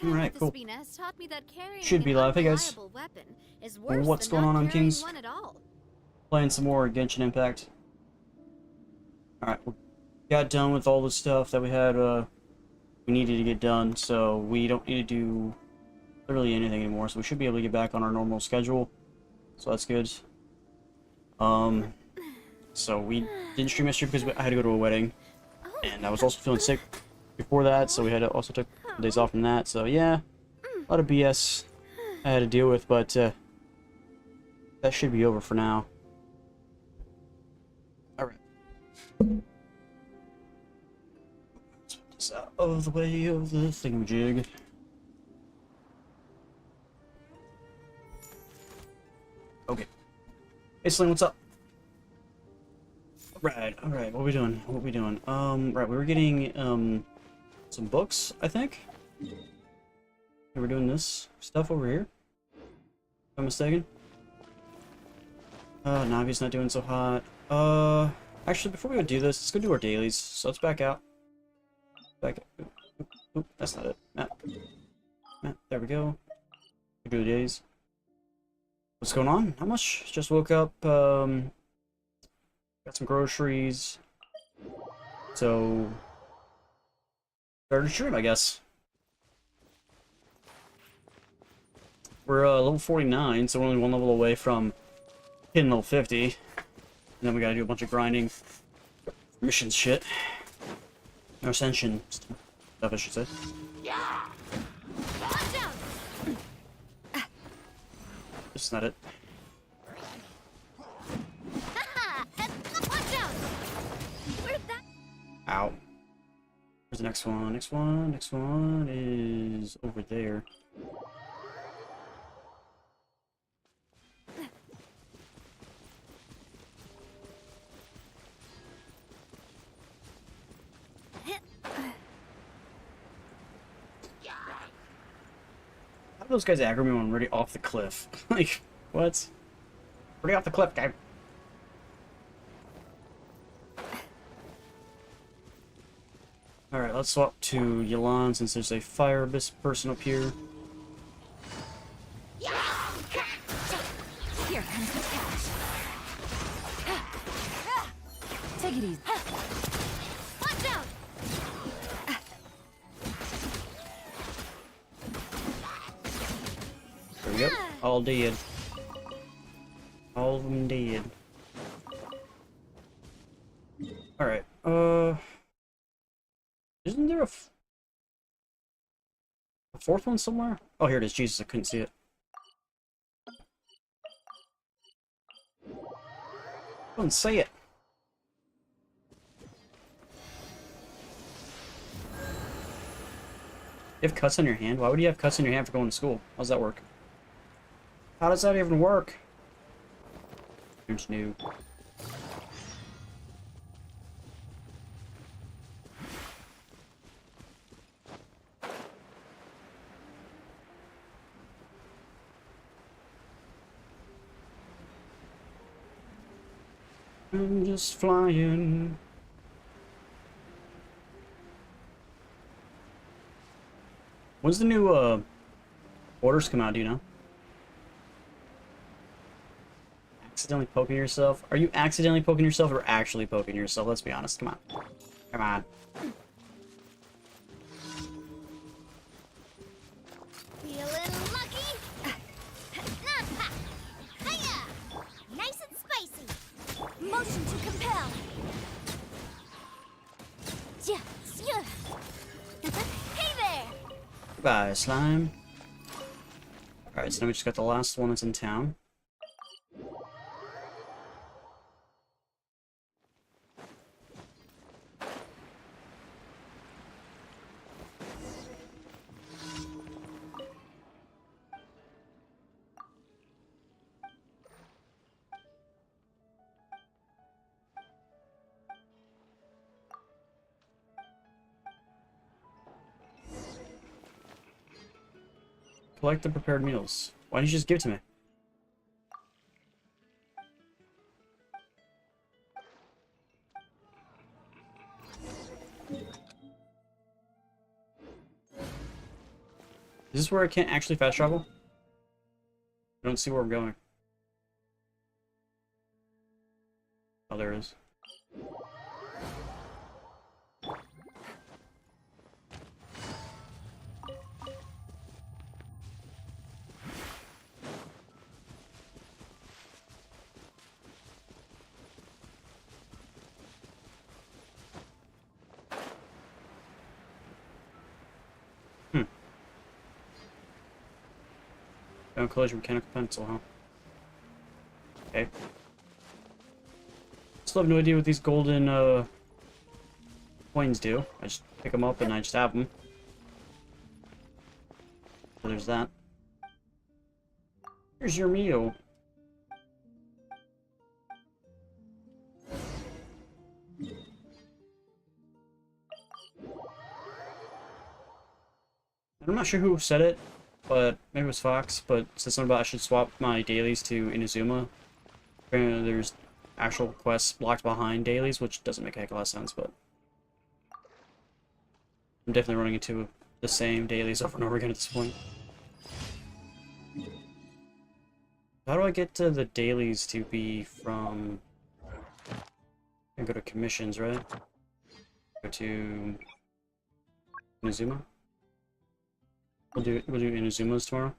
Alright, cool. Taught me that carrying Should be an live. Hey guys. unreliable weapon is worse What's than going not on, carrying Kings? one at all. Playing some more Genshin Impact. Alright, we got done with all the stuff that we had, we needed to get done, so we don't need to do literally anything anymore, so we should be able to get back on our normal schedule. So that's good. So we didn't stream yesterday because I had to go to a wedding, and I was also feeling sick before that, so we had to also took days off from that, so yeah, a lot of BS I had to deal with, but that should be over for now. Alright. Let's put this out of the way of the thingamajig. Okay. Hey Sling, what's up? Alright, what are we doing? Right, we were getting, some books, I think? And we're doing this stuff over here. If I'm mistaken. Navi's not doing so hot. Actually, before we go do this, let's go do our dailies. So let's back out. Oop, that's not it. Map, there we go. We do the dailies. What's going on? Not much. Just woke up, got some groceries. So, started to stream, I guess. We're level 49, so we're only one level away from hitting level 50. And then we gotta do a bunch of grinding, missions shit. Or ascension stuff, I should say. This is not it. Ow. Where's the next one? Next one is over there. How do those guys aggro me when I'm already off the cliff? Like, what? Already off the cliff, guy. Alright, let's swap to Yelan since there's a fire abyss person up here. Here comes the catch. Take it easy. Watch out! There we go. All dead. All of them dead. Alright, isn't there a fourth one somewhere? Oh, here it is. Jesus, I couldn't see it. Couldn't see it. You have cuts on your hand? Why would you have cuts on your hand for going to school? How does that work? How does that even work? There's new. I'm just flying. When's the new orders come out, do you know? Accidentally poking yourself? Are you accidentally poking yourself or actually poking yourself? Let's be honest. Come on. Come on. Feeling lucky? Hiya! Nice and spicy. Motion to compel. Hey there! Goodbye, slime. Alright, so now we just got the last one that's in town. Collect the prepared meals. Why didn't you just give it to me? Is this where I can't actually fast travel? I don't see where I'm going. Oh, there it is. Don't collision mechanical pencil, huh? Okay. Still have no idea what these golden coins do. I just pick them up and I just have them. So there's that. Here's your meal. I'm not sure who said it, but maybe it was Fox, but said something about I should swap my dailies to Inazuma. Apparently there's actual quests blocked behind dailies, which doesn't make a heck of a lot of sense, but I'm definitely running into the same dailies over and over again at this point. How do I get to the dailies to be from... I go to commissions, right? Go to Inazuma? We'll do Inazuma's tomorrow.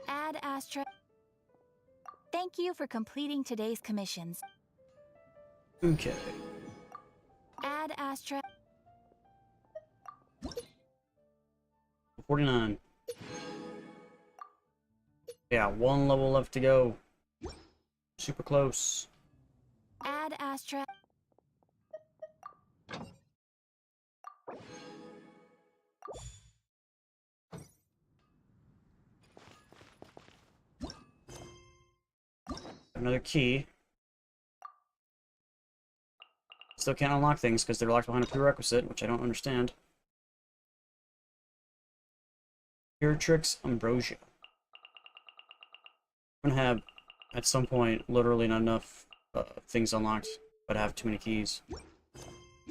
Add Astra. Thank you for completing today's commissions. Okay. Add Astra. 49. Yeah, one level left to go. Super close. Add Astra. Another key. Still can't unlock things because they're locked behind a prerequisite, which I don't understand. Tricks Ambrosia. I'm gonna have, at some point, literally not enough things unlocked, but I have too many keys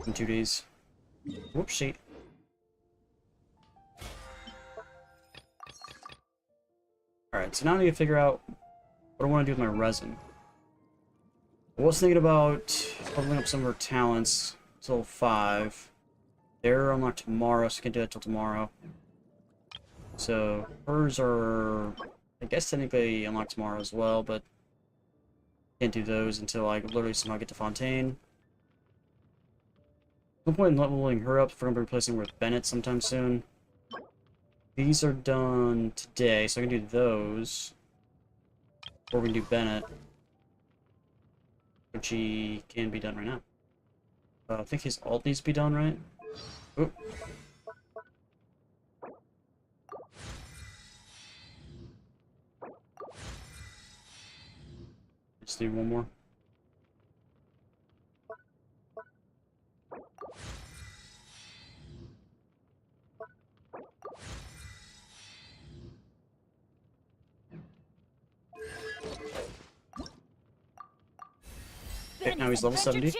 in 2 days. Whoopsie. Alright, so now I need to figure out what I want to do with my resin. I was thinking about leveling up some of her talents till 5. They're unlocked tomorrow, so I can do that till tomorrow. So, hers are, I guess, technically unlocked tomorrow as well, but can't do those until I literally somehow get to Fontaine. No point in leveling her up if we're going to be replacing her with Bennett sometime soon. These are done today, so I can do those. Or we can do Bennett. Which he can be done right now. I think his ult needs to be done, right? Oop. Let's do one more. Okay, now he's level 70.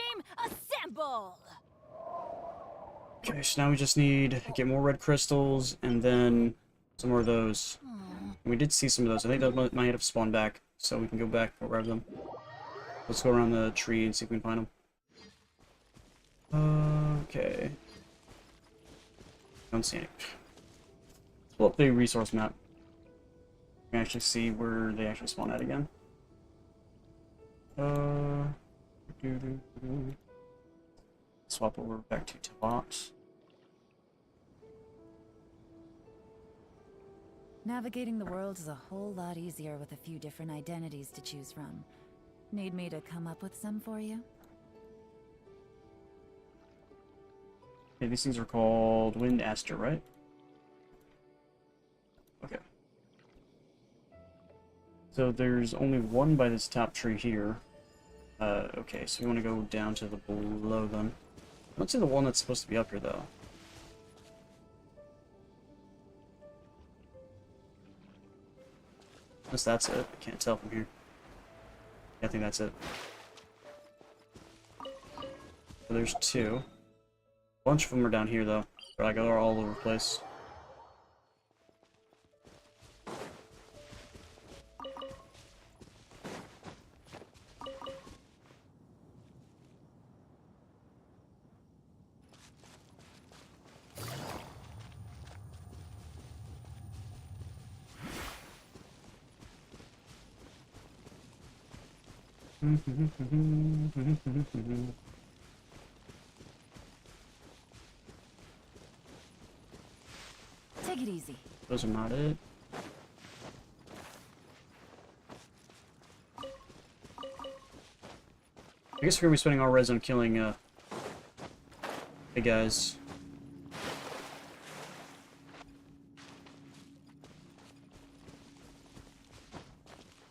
Okay, so now we just need to get more red crystals and then some more of those. We did see some of those. I think that might have spawned back, so we can go back and grab them. Let's go around the tree and see if we can find them. Okay. Don't see any. Pull up the resource map. We can actually see where they actually spawn at again. Swap over back to Tabat. Navigating the world is a whole lot easier with a few different identities to choose from. Need me to come up with some for you? Okay, these things are called Wind Aster, right? Okay. So there's only one by this top tree here. Okay, so we want to go down to the below them. I don't see the one that's supposed to be up here, though. Unless that's it. I can't tell from here. Yeah, I think that's it. So there's two. A bunch of them are down here, though. They're like, they're all over the place. Take it easy. Those are not it. I guess we're gonna be spending our res on killing the guys.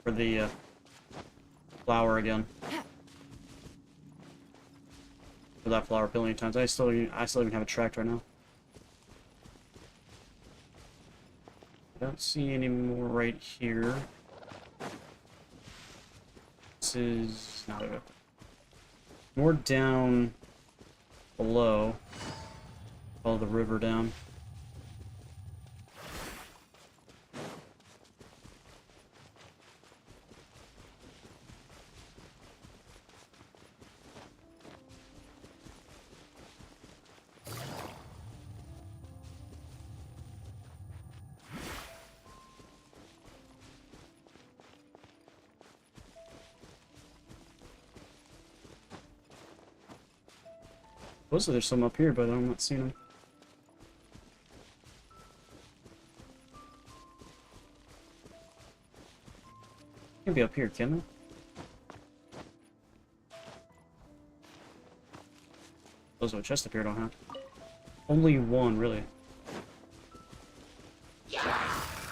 For the flower again. For that flower a billion times. I still even have it tracked right now. I don't see any more right here. This is not it. More down below. Follow the river down. Supposedly there's some up here, but I'm not seeing them. Can be up here, can they? Those with a chest up here don't have. Only one, really.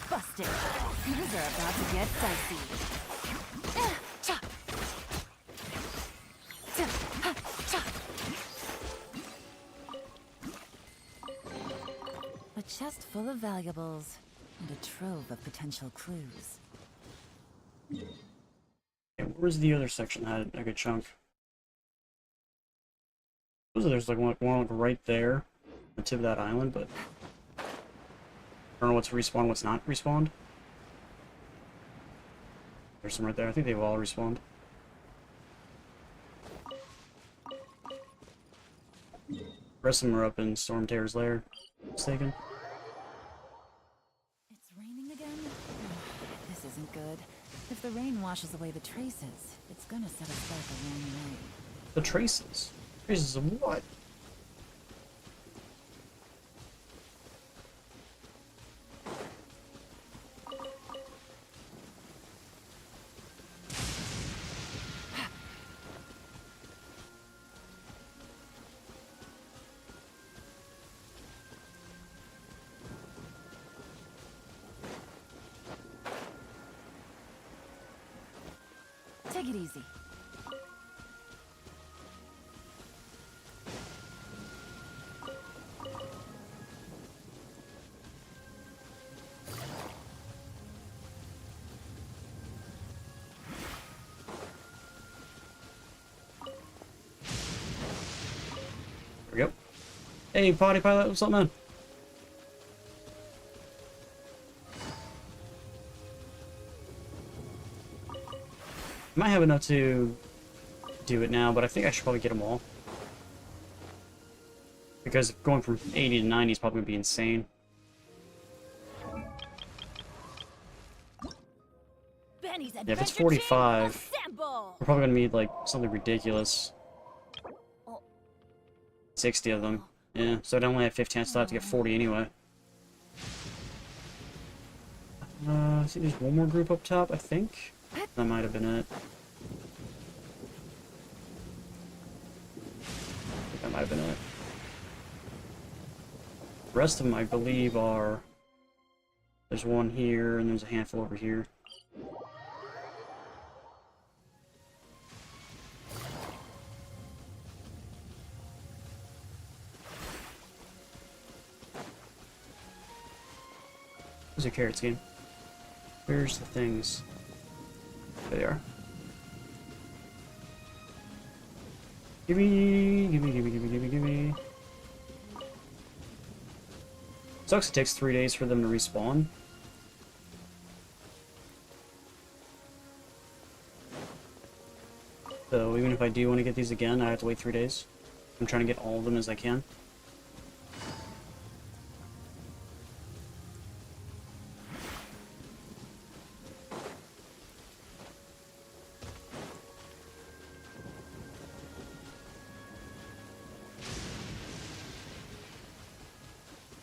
Busted. Things are about to get dicey. Chop. A chest full of valuables and a trove of potential clues. Okay, where's the other section that had a good chunk? Suppose there's like one right there, on the tip of that island, but I don't know what's respawned, what's not respawned. There's some right there. I think they've all respawned. The rest of them are up in Stormtear's lair. Mistaken. It's raining again? This isn't good. If the rain washes away the traces, it's gonna set us back a long way. The traces? Traces of what? Take it easy. There we go. Hey, potty pilot, what's up, man? I might have enough to do it now, but I think I should probably get them all. Because going from 80 to 90 is probably going to be insane. Benny's Yeah, if it's Adventure 45, Chain assemble! we're probably going to need, like, something ridiculous. 60 of them. Yeah, so I'd only have 15, I still have to get 40 anyway. I think there's one more group up top, I think. That might have been it. That might have been it. The rest of them, I believe, are... There's one here, and there's a handful over here. Where's your carrots game? Where's the things? There they are. Gimme. Sucks it takes 3 days for them to respawn. So even if I do want to get these again, I have to wait 3 days. I'm trying to get all of them as I can.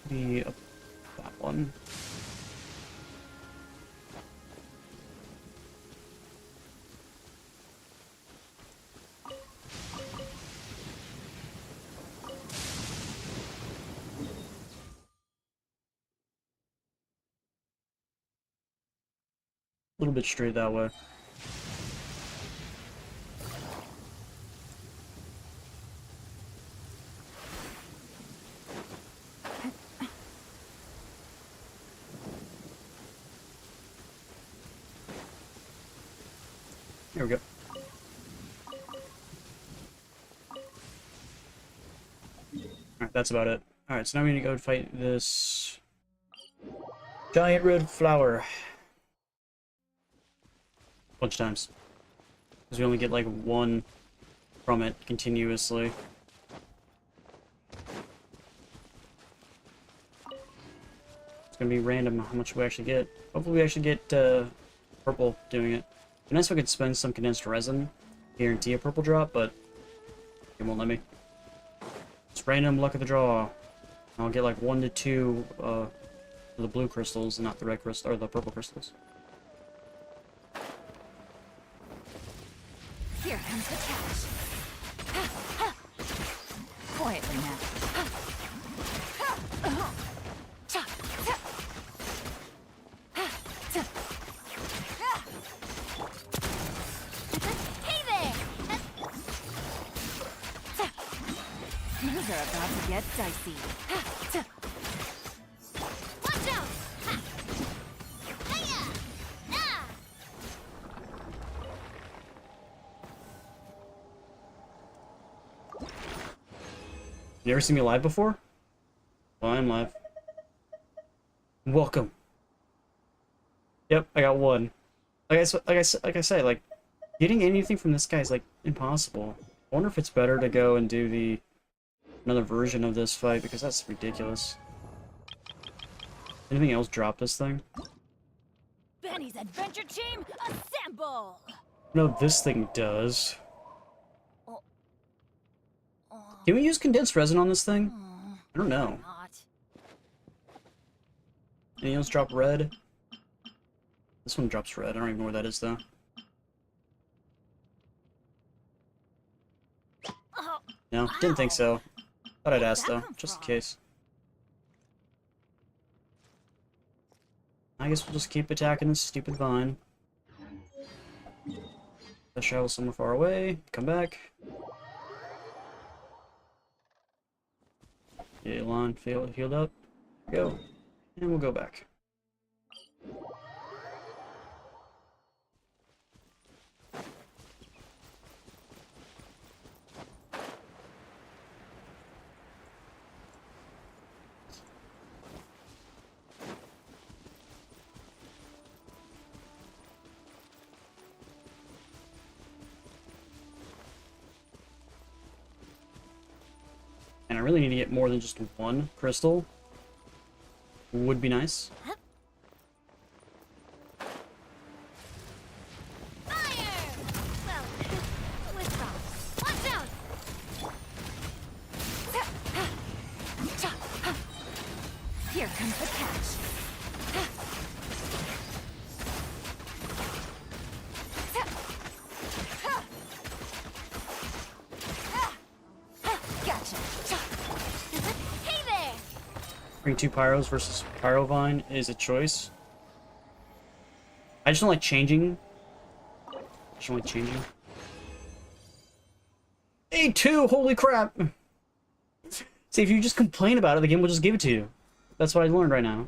Be up that one. A little bit straight that way. There we go. Alright, that's about it. Alright, so now we need to go fight this giant red flower. Bunch of times. Because we only get like one from it continuously. It's gonna be random how much we actually get. Hopefully we actually get purple doing it. It'd be nice if I could spend some condensed resin, guarantee a purple drop, but it won't let me. It's random luck of the draw. I'll get like 1 to 2 of the blue crystals and not the red crystal or the purple crystals. Here comes the catch. Quietly now. Hey there! Things are about to get dicey. Watch out! Ha! Hiya! Ah! You ever seen me live before? Well, I'm live. Welcome. Yep, I got one. Like I say, like getting anything from this guy is like impossible. I wonder if it's better to go and do another version of this fight because that's ridiculous. Anything else drop this thing? Benny's adventure team, assemble! No, this thing does. Oh. Can we use condensed resin on this thing? I don't know. Not. Anything else drop red? This one drops red. I don't even know where that is though. Oh, No, didn't think so. Thought I'd ask though, come just in from? case. I guess we'll just keep attacking this stupid vine. Let's travel somewhere far away. Come back. Get Elon healed up. Go. And we'll go back. And I really need to get more than just one crystal. Would be nice. fire! Well, withdraw. Watch out! Here comes the catch. Gotcha. Hey there! Bring 2 pyros versus pyrovine is a choice. I just don't like changing. A2! Holy crap! See, if you just complain about it, the game will just give it to you. That's what I learned right now.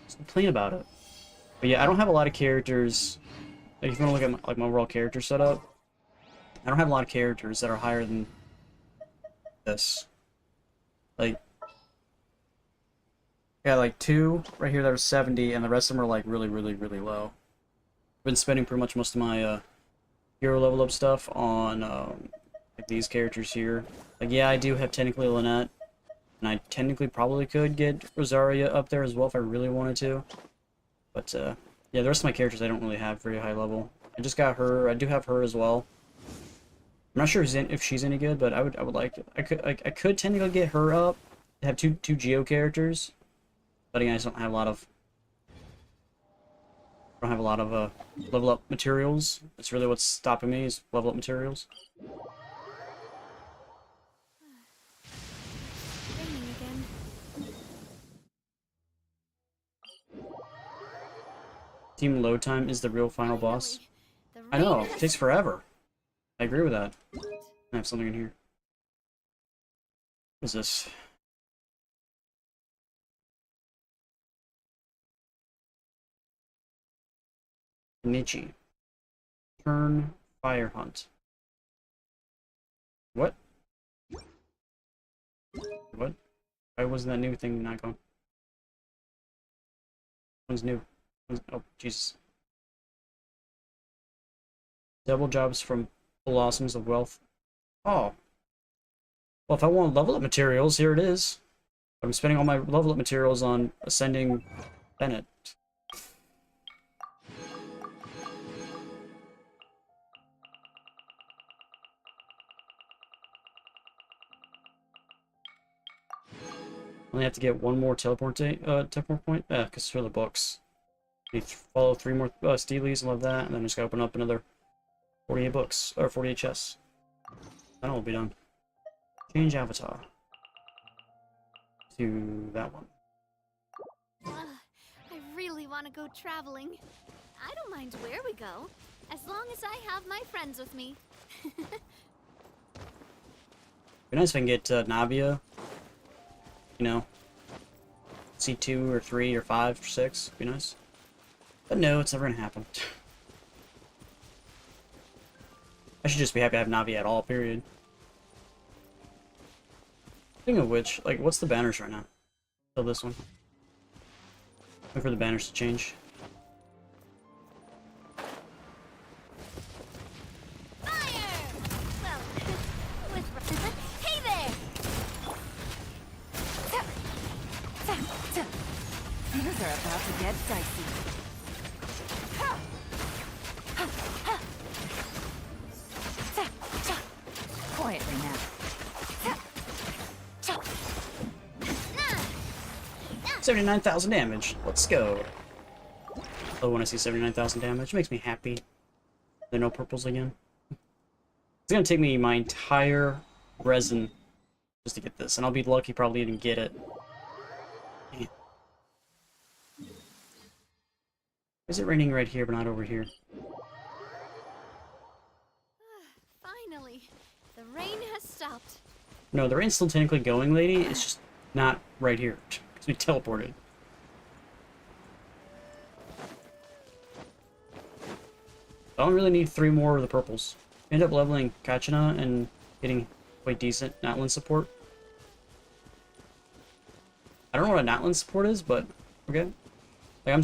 Just complain about it. But yeah, I don't have a lot of characters. Like, if you want to look at my overall character setup, I don't have a lot of characters that are higher than this. Like, I got like 2 right here that are 70, and the rest of them are like really, really, really low. I've been spending pretty much most of my hero level up stuff on like these characters here. Like, yeah, I do have technically Lynette, and I technically probably could get Rosaria up there as well if I really wanted to. But yeah, the rest of my characters I don't really have very high level. I just got her. I do have her as well. I'm not sure if she's any good, but I would like I could technically get her up. Have two Geo characters, but again, I just don't have a lot of level up materials. That's really what's stopping me, is level up materials. Raining again. Team load time is the real final boss. The I know, rain it has takes forever. I agree with that. I have something in here. What is this? Nichi. Turn fire hunt. What? What? Why wasn't that new thing not going? One's new. Oh, Jesus. Double jobs from Blossoms of Wealth. Oh. Well, if I want level up materials, here it is. I'm spending all my level up materials on ascending Bennett. Only have to get one more teleport point. Yeah, because for the books. You follow 3 more Steelies and love that, and then just gotta open up another 48 books, or 48 chests. Then will be done. Change avatar to that one. I really want to go traveling. I don't mind where we go, as long as I have my friends with me. Be nice if I can get Navia. You know, C2 or 3 or 5 or 6. Be nice. But no, it's never gonna happen. I should just be happy I have Navi at all, period. Speaking of which, like, what's the banners right now? Still this one. Wait for the banners to change. Fire! Well, with... Hey there! Things are about to get dicey. Quietly now. 79,000 damage. Let's go. Oh, when I see 79,000 damage, it makes me happy. There are no purples again. It's gonna take me my entire resin just to get this, and I'll be lucky probably even get it. Damn. Is it raining right here but not over here? Finally, the rain has stopped. No, the rain's still technically going, lady. It's just not right here. Because we teleported. I don't really need 3 more of the purples. End up leveling Kachina and getting quite decent Natlan support. I don't know what a Natlan support is, but okay. Like,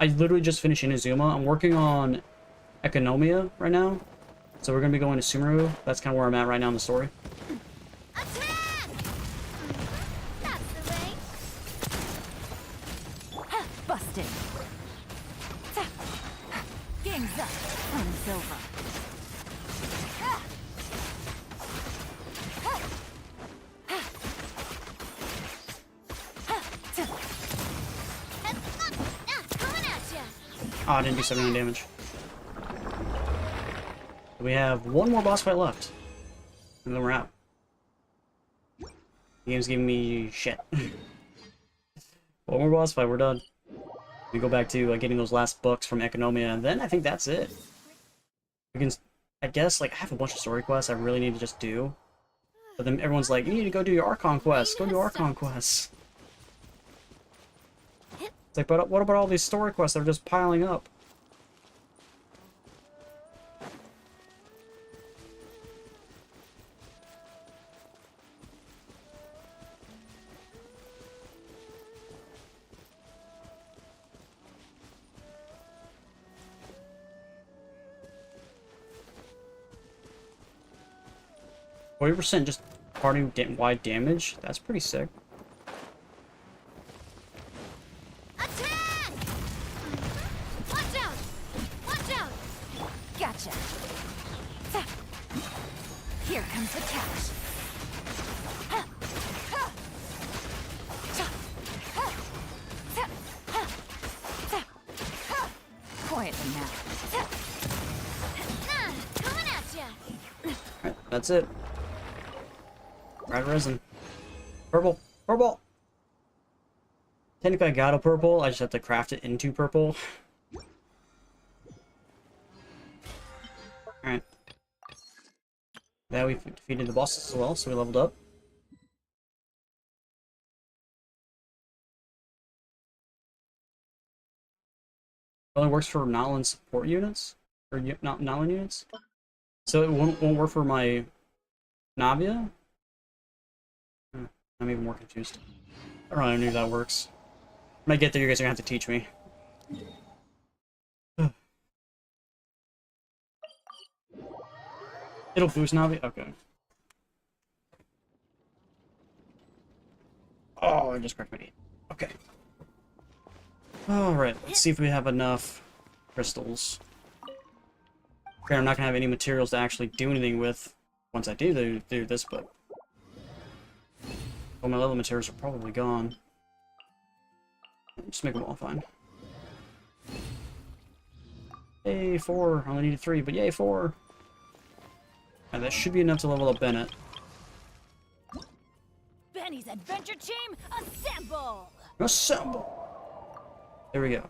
I literally just finished Inazuma. I'm working on Economia right now. So we're gonna be going to Sumeru. That's kind of where I'm at right now in the story. Attack! That's the way. Busted. Game's up. Fun's over. Coming at ya. Oh, I didn't do 79 damage. We have one more boss fight left. And then we're out. The game's giving me shit. One more boss fight, we're done. We go back to getting those last books from Economia, and then I think that's it. We can, I guess, like, I have a bunch of story quests I really need to just do. But then everyone's like, you need to go do your Archon quest. Go do Archon quests. It's like, but what about all these story quests that are just piling up? %, just party-wide damage? That's pretty sick. Attack! Watch out! Watch out! Gotcha. Here comes the catch. Quiet them now. Coming at ya! Alright, that's it. Red resin. Purple. Purple! Technically I got a purple, I just have to craft it into purple. Alright. Now we've defeated the bosses as well, so we leveled up. It only works for Nollan support units? Or Nollan units? So it won't work for my Navia? I'm even more confused. I don't really know if that works. When I get there, you guys are gonna have to teach me. It'll boost Navi? Okay. Oh, I just cracked my knee. Okay. Alright, let's see if we have enough crystals. Okay, I'm not gonna have any materials to actually do anything with once I do this, but... Well, my level materials are probably gone. Just make them all fine. Yay, 4. I only needed 3, but yay, 4. And that should be enough to level up Bennett. Benny's adventure team, assemble! Assemble! There we go.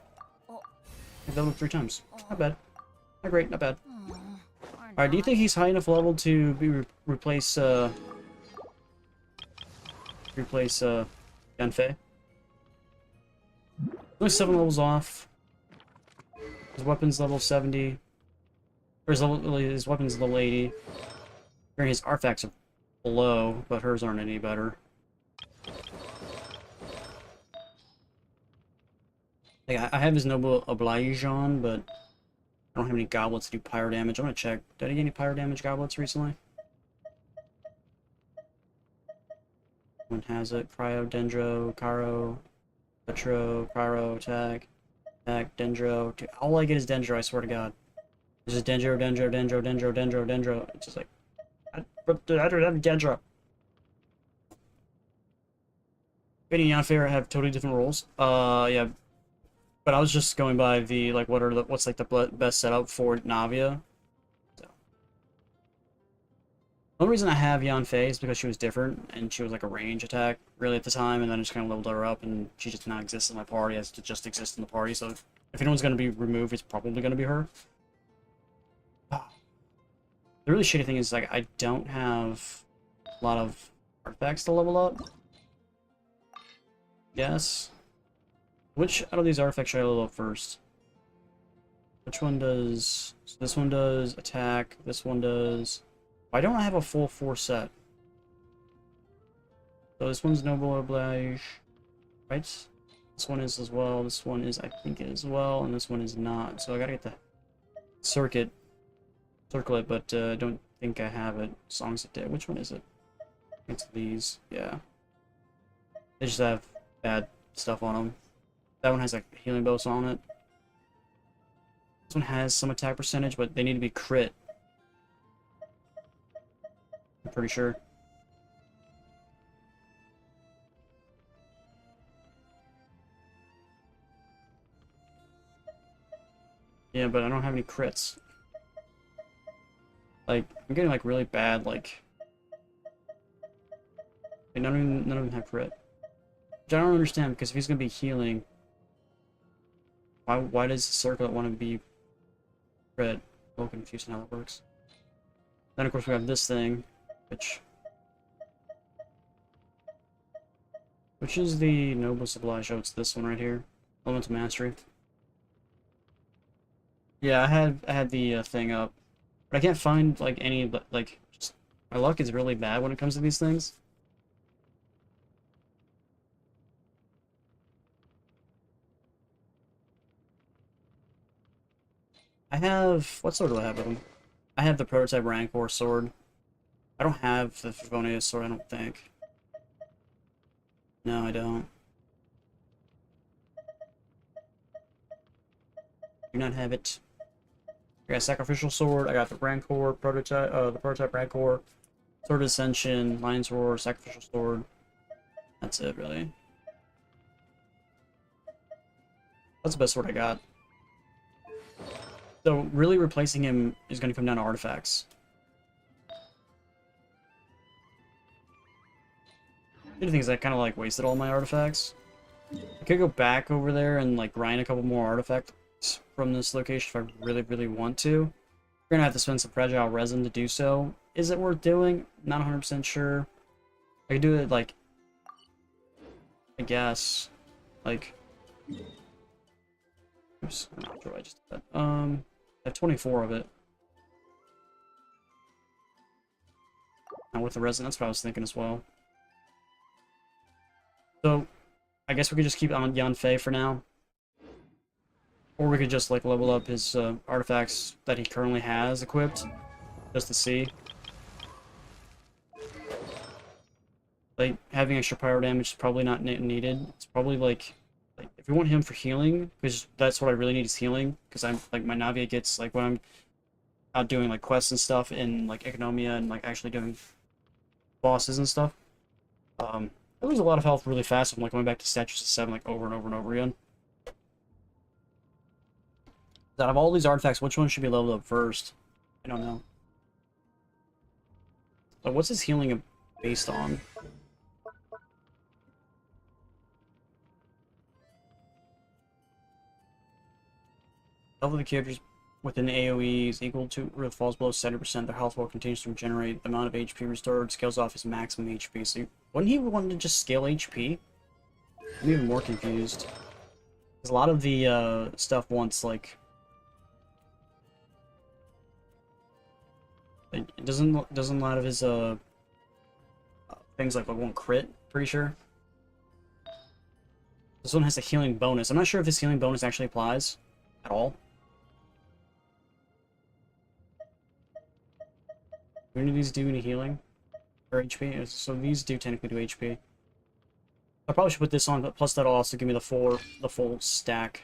I've leveled 3 times. Not bad. Not great, not bad. Alright, do you think he's high enough level to be replace Yanfei? Only 7 levels off. His weapon's level 70. Or his weapon's level 80. His artifacts are below, but hers aren't any better. Like, I have his Noble Oblige on, but I don't have any goblets to do pyro damage. I'm gonna check. Did I get any pyro damage goblets recently? One has it. Cryo, Dendro, Caro, Petro, Cryo, attack, Dendro. All I get is Dendro, I swear to God. This is Dendro, Dendro, Dendro, Dendro, Dendro, Dendro. It's just like, I don't have Dendro. Benny and Yanfei have totally different roles. Yeah. But I was just going by the, like, what's like the best setup for Navia. So. The only reason I have Yanfei is because she was different, and she was like a range attack, really, at the time, and then I just kind of leveled her up, and she just now exists in my party, as to just exist in the party, so if anyone's going to be removed, it's probably going to be her. The really shitty thing is, like, I don't have a lot of artifacts to level up. Yes. Which out of these artifacts should I level up first? Which one does... So this one does attack, this one does... Why don't I have a full 4 set? So this one's Noble Oblige, right? This one is as well, this one is, I think, as well, and this one is not. So I gotta get the circle it, but I don't think I have it. Songs it did. Which one is it? It's these, yeah. They just have bad stuff on them. That one has like healing bonus on it. This one has some attack percentage, but they need to be crit. I'm pretty sure. Yeah, but I don't have any crits. Like, I'm getting like really bad, like... None of them have crit. Which I don't understand, because if he's gonna be healing... Why does the circlet want to be red? I'm a little confused on how that works. Then of course we have this thing, which is the Noble Oblige. Oh, it's this one right here. Elemental Mastery. Yeah, I had the thing up, but I can't find like any like just my luck is really bad when it comes to these things. I have what sword do I have with him? I have the prototype Rancor sword. I don't have the Favonius sword, I don't think. No, I don't. Do not have it. I got Sacrificial Sword, I got the Rancor prototype, the prototype Rancor, Sword of Ascension, Lion's Roar, Sacrificial Sword. That's it, really. That's the best sword I got. So, really replacing him is going to come down to artifacts. The thing is, I kind of like wasted all my artifacts. I could go back over there and like grind a couple more artifacts from this location if I really, really want to. We're gonna have to spend some fragile resin to do so. Is it worth doing? Not 100% sure. I could do it like, I guess, like. Oops, I'm not sure what I just did that. I have 24 of it. And with the resin, that's what I was thinking as well. So, I guess we could just keep on Yanfei for now. Or we could just, like, level up his artifacts that he currently has equipped. Just to see. Like, having extra pyro damage is probably not needed. It's probably, like, if we want him for healing, because that's what I really need is healing. Because I'm, like, my Navia gets, like, when I'm out doing, like, quests and stuff in, like, Economia and, like, actually doing bosses and stuff. I lose a lot of health really fast. I'm, like, going back to statues of 7, like, over and over and over again. Out of all these artifacts, which one should be leveled up first? I don't know. But what's his healing based on? Level of the characters within AoE is equal to or falls below 70%. Their health will continues to regenerate. The amount of HP restored scales off his maximum HP. So wouldn't he want to just scale HP? I'm even more confused. Because a lot of the stuff wants like. It doesn't a lot of his things like won't crit, pretty sure. This one has a healing bonus. I'm not sure if his healing bonus actually applies at all. Do any of these do any healing? Or HP? So these do technically do HP. I probably should put this on, but plus that'll also give me the full stack.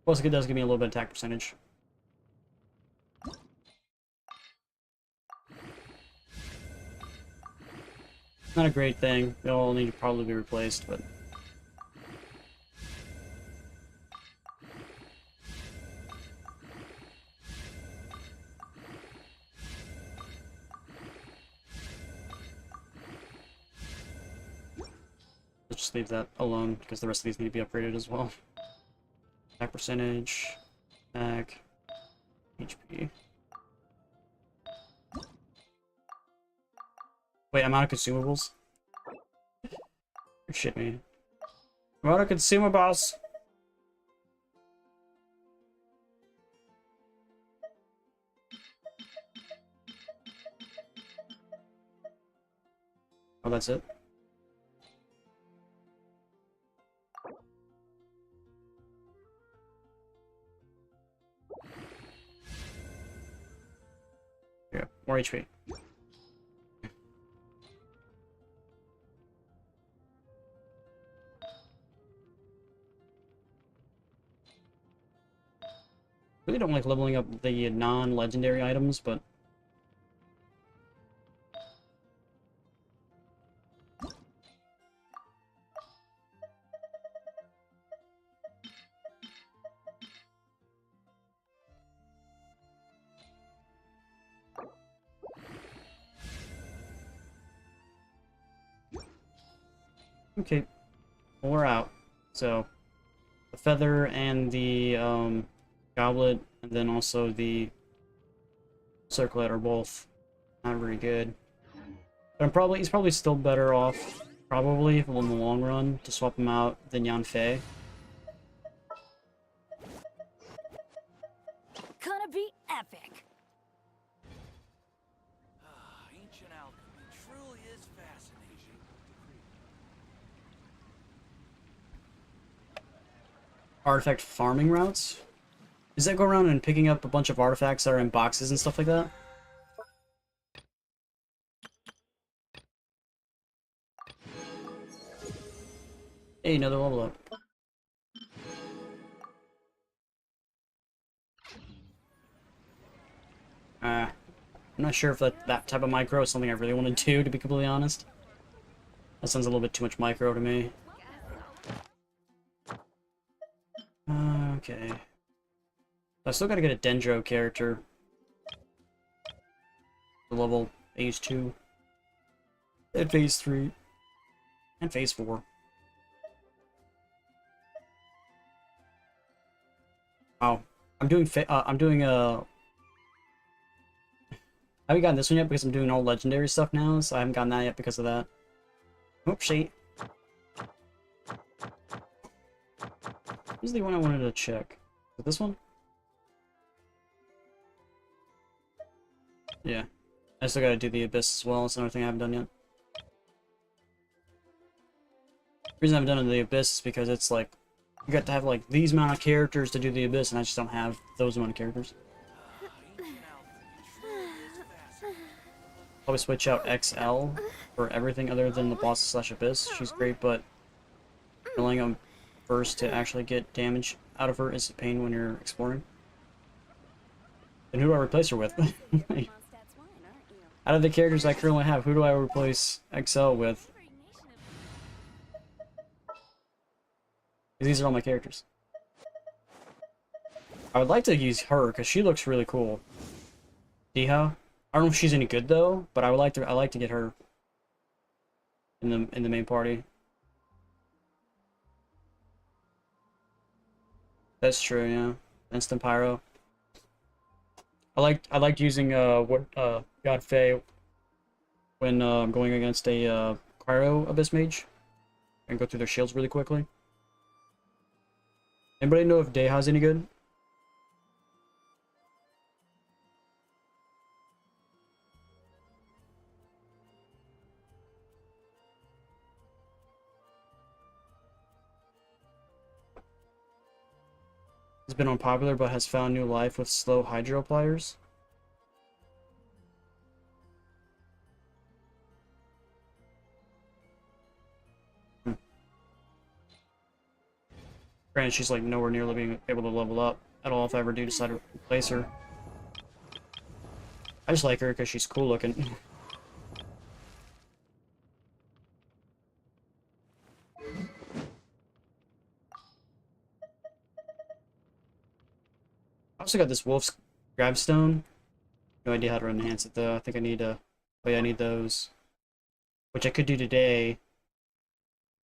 Plus it does give me a little bit of attack percentage. Not a great thing. They'll all need to probably be replaced, but. Let's just leave that alone, because the rest of these need to be upgraded as well. Attack percentage, attack, HP. Wait, I'm out of consumables? You shit me. I'm out of consumables! Oh, that's it? Yeah, more HP. Really don't like leveling up the non-legendary items, but okay, well, we're out. So, the feather and the goblet, and then also the circlet are both Not very good. But he's probably still better off, probably, in the long run, to swap him out than Yanfei. Gonna be epic. Ancient alchemy truly is fascinating. Artifact farming routes? Does that go around and picking up a bunch of artifacts that are in boxes and stuff like that? Hey, another level up. I'm not sure if that type of micro is something I really want to do, to be completely honest. That sounds a little bit too much micro to me. Okay. I still gotta get a Dendro character. The level phase 2. And phase 3. And phase 4. Wow. I haven't gotten this one yet because I'm doing all legendary stuff now, so I haven't gotten that yet because of that. Oopsie. This is the one I wanted to check. Is it this one? Yeah. I still gotta do the Abyss as well. It's another thing I haven't done yet. The reason I haven't done the Abyss is because it's like, you got to have like these amount of characters to do the Abyss, and I just don't have those amount of characters. Probably switch out XL for everything other than the boss / Abyss. She's great, but relying on first to actually get damage out of her is a pain when you're exploring. And who do I replace her with? Out of the characters I currently have, who do I replace XL with? These are all my characters. I would like to use her because she looks really cool. Diha. I don't know if she's any good though, but I like to get her in the main party. That's true, yeah. Instant pyro. I liked using God Faye when going against a cryo abyss mage and go through their shields really quickly. Anybody know if Deha's any good? Has been unpopular but has found new life with slow hydro pliers. Granted, she's like nowhere nearly being able to level up at all if I ever do decide to replace her. I just like her because she's cool looking. I also got this wolf's gravestone. No idea how to enhance it though. I think I need oh yeah, I need those. Which I could do today.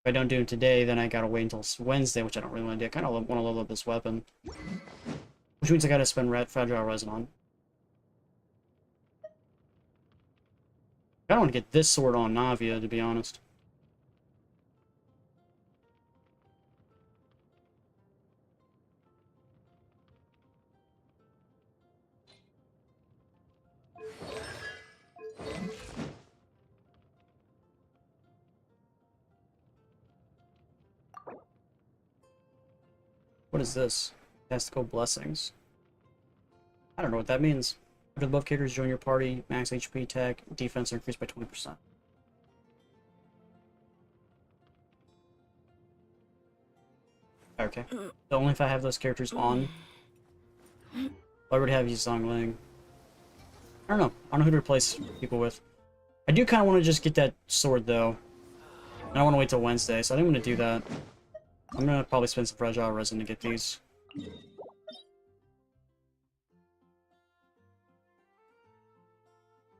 If I don't do it today, then I gotta wait until Wednesday, which I don't really want to do. I kind of want to level up this weapon. Which means I gotta spend fragile resin on. I don't want to get this sword on Navia, to be honest. What is this? Testicle blessings. I don't know what that means. After the above characters join your party, max HP, attack, defense are increased by 20%. Okay. So only if I have those characters on. I already have Yi Ling. I don't know. I don't know who to replace people with. I do kind of want to just get that sword though. And I want to wait till Wednesday, so I think I'm going to do that. I'm going to probably spend some fragile resin to get these.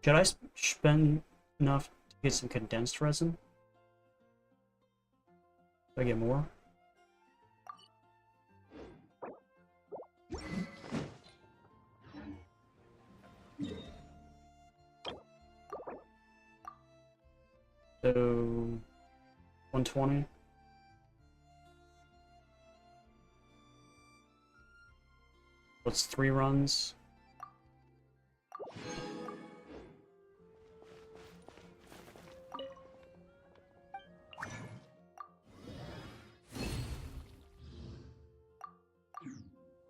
Should I spend enough to get some condensed resin? Do I get more? So 120. What's 3 runs?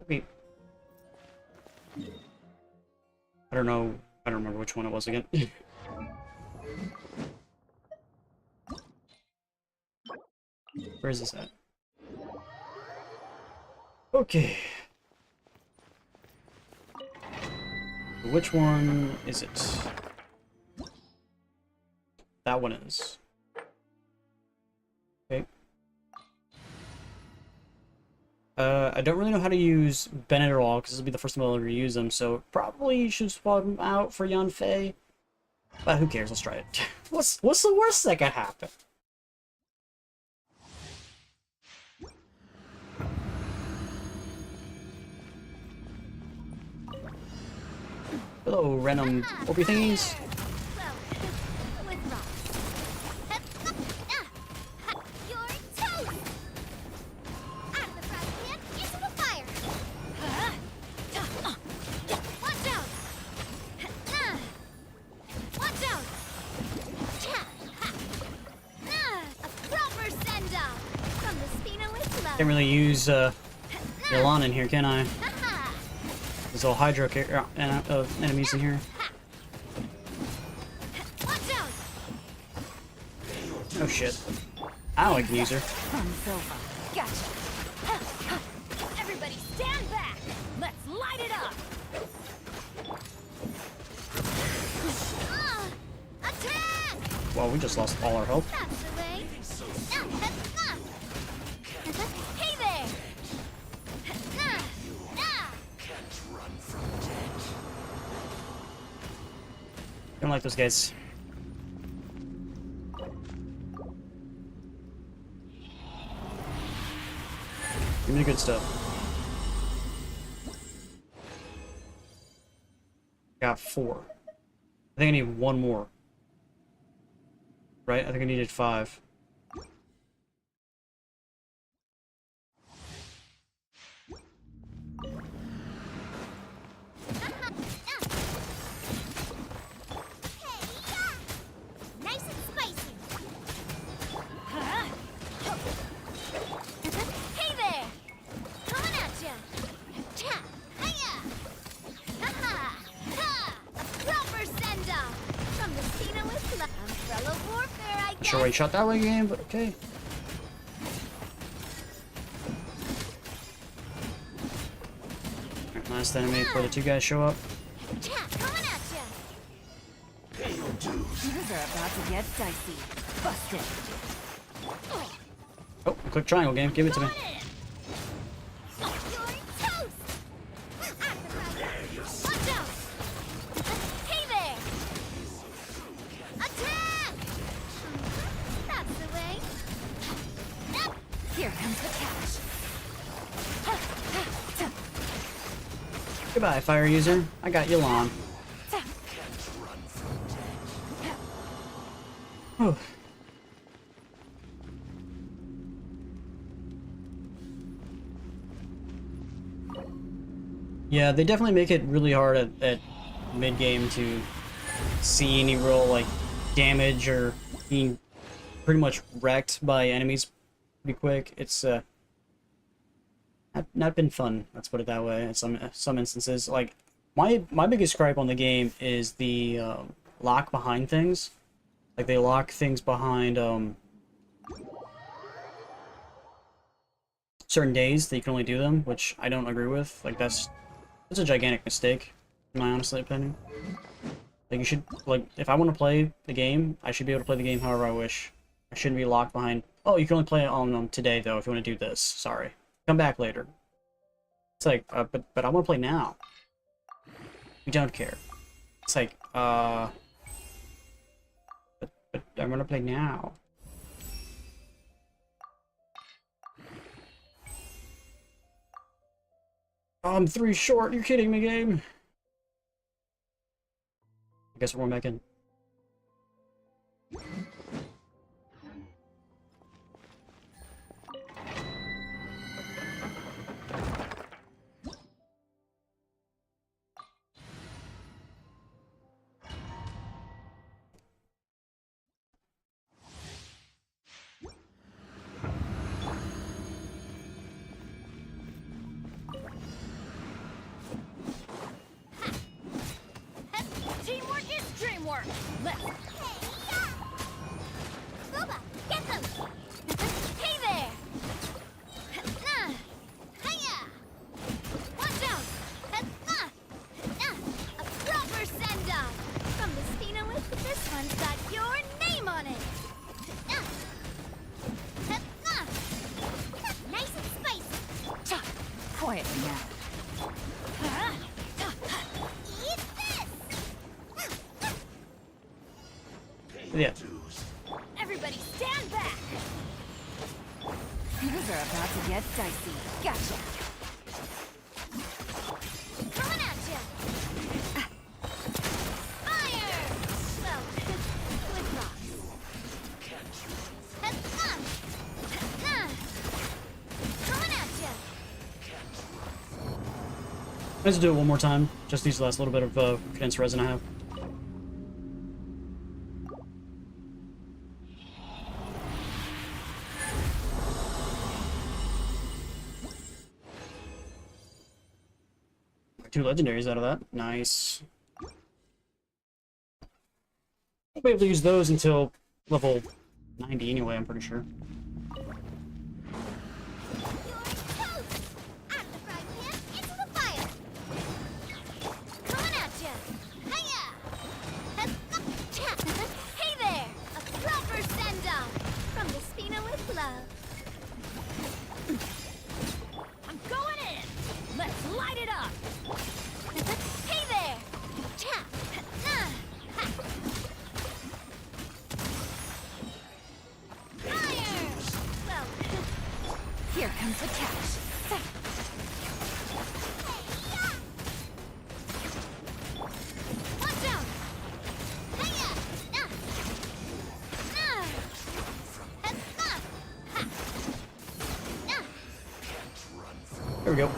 Okay. I don't know. I don't remember which one it was again. Where is this at? Okay. Which one is it? That one is. Okay. I don't really know how to use Bennett at all, because this will be the first time I'll ever use them, so probably should swap him out for Yanfei. But who cares, let's try it. What's the worst that could happen? Hello, random Orby thingies. Well, with rocks. You're toast! Out of the frying pan, into the fire! Watch out! Watch out! A proper send-off! From the Spina with love! Can't really use Milan in here, can I? There's all Hydro enemies in here. Watch out! Oh shit. I like can use her. From Silva. Gotcha. Everybody stand back! Let's light it up. Attack! Well, we just lost all our health. That's the way. Hey there! Don't like those guys. Give me the good stuff. Got 4. I think I need 1 more. Right? I think I needed 5. Nice and spicy. Hey there! Coming at ya! Hiya! Ha! A proper send-off from the Spina with love. Umbrella warfare, I guess. Sure, I shot that way game, but okay. Alright, last enemy before the 2 guys show up. Coming at ya! Things are about to get dicey. Busted. Oh, click triangle game. Give it to me. Got it! You're toast! At the right. Watch out! Hey there! Attack! That's the way. Here comes the cash. Goodbye, fire user. I got you on. Whew. Yeah, they definitely make it really hard at mid-game to see any real, like, damage or being pretty much wrecked by enemies pretty quick. It's, not been fun, let's put it that way, in some instances. Like, my biggest gripe on the game is the, lock behind things. Like, they lock things behind, certain days that you can only do them, which I don't agree with. Like, that's a gigantic mistake, in my honest opinion. Like, you should, like, if I want to play the game, I should be able to play the game however I wish. I shouldn't be locked behind, oh, you can only play it on today, though, if you want to do this. Sorry. Come back later. It's like, but I want to play now. You don't care. It's like, but I want to play now. Oh, I'm 3 short. You're kidding me, game. I guess we're going back in. more. Let's Boba, get them! Hey there! Nah! Hiya! Watch out! Nah! Nah! A proper send-off! From the Spinowith, this one's got your name on it! Nah! Nah! Nice and spicy! quietly now. Eat this! Yeah. Everybody stand back! Things are about to get dicey. Gotcha. Coming at ya! Fire! Well, with rocks. Coming at ya! Let's do it one more time. Just these last little bit of condensed resin I have. Two legendaries out of that. Nice. I'll be able to use those until level 90 anyway, I'm pretty sure. You're toast! Out of the frying pan, into the fire! Coming at ya! Hiya! Hey there! A proper send-off! From the Spina with love. I'm going in. Let's light it up. Hey there! Tap! Fire! Well, Here comes the catch. watch out! Hiya! Nah! There we go.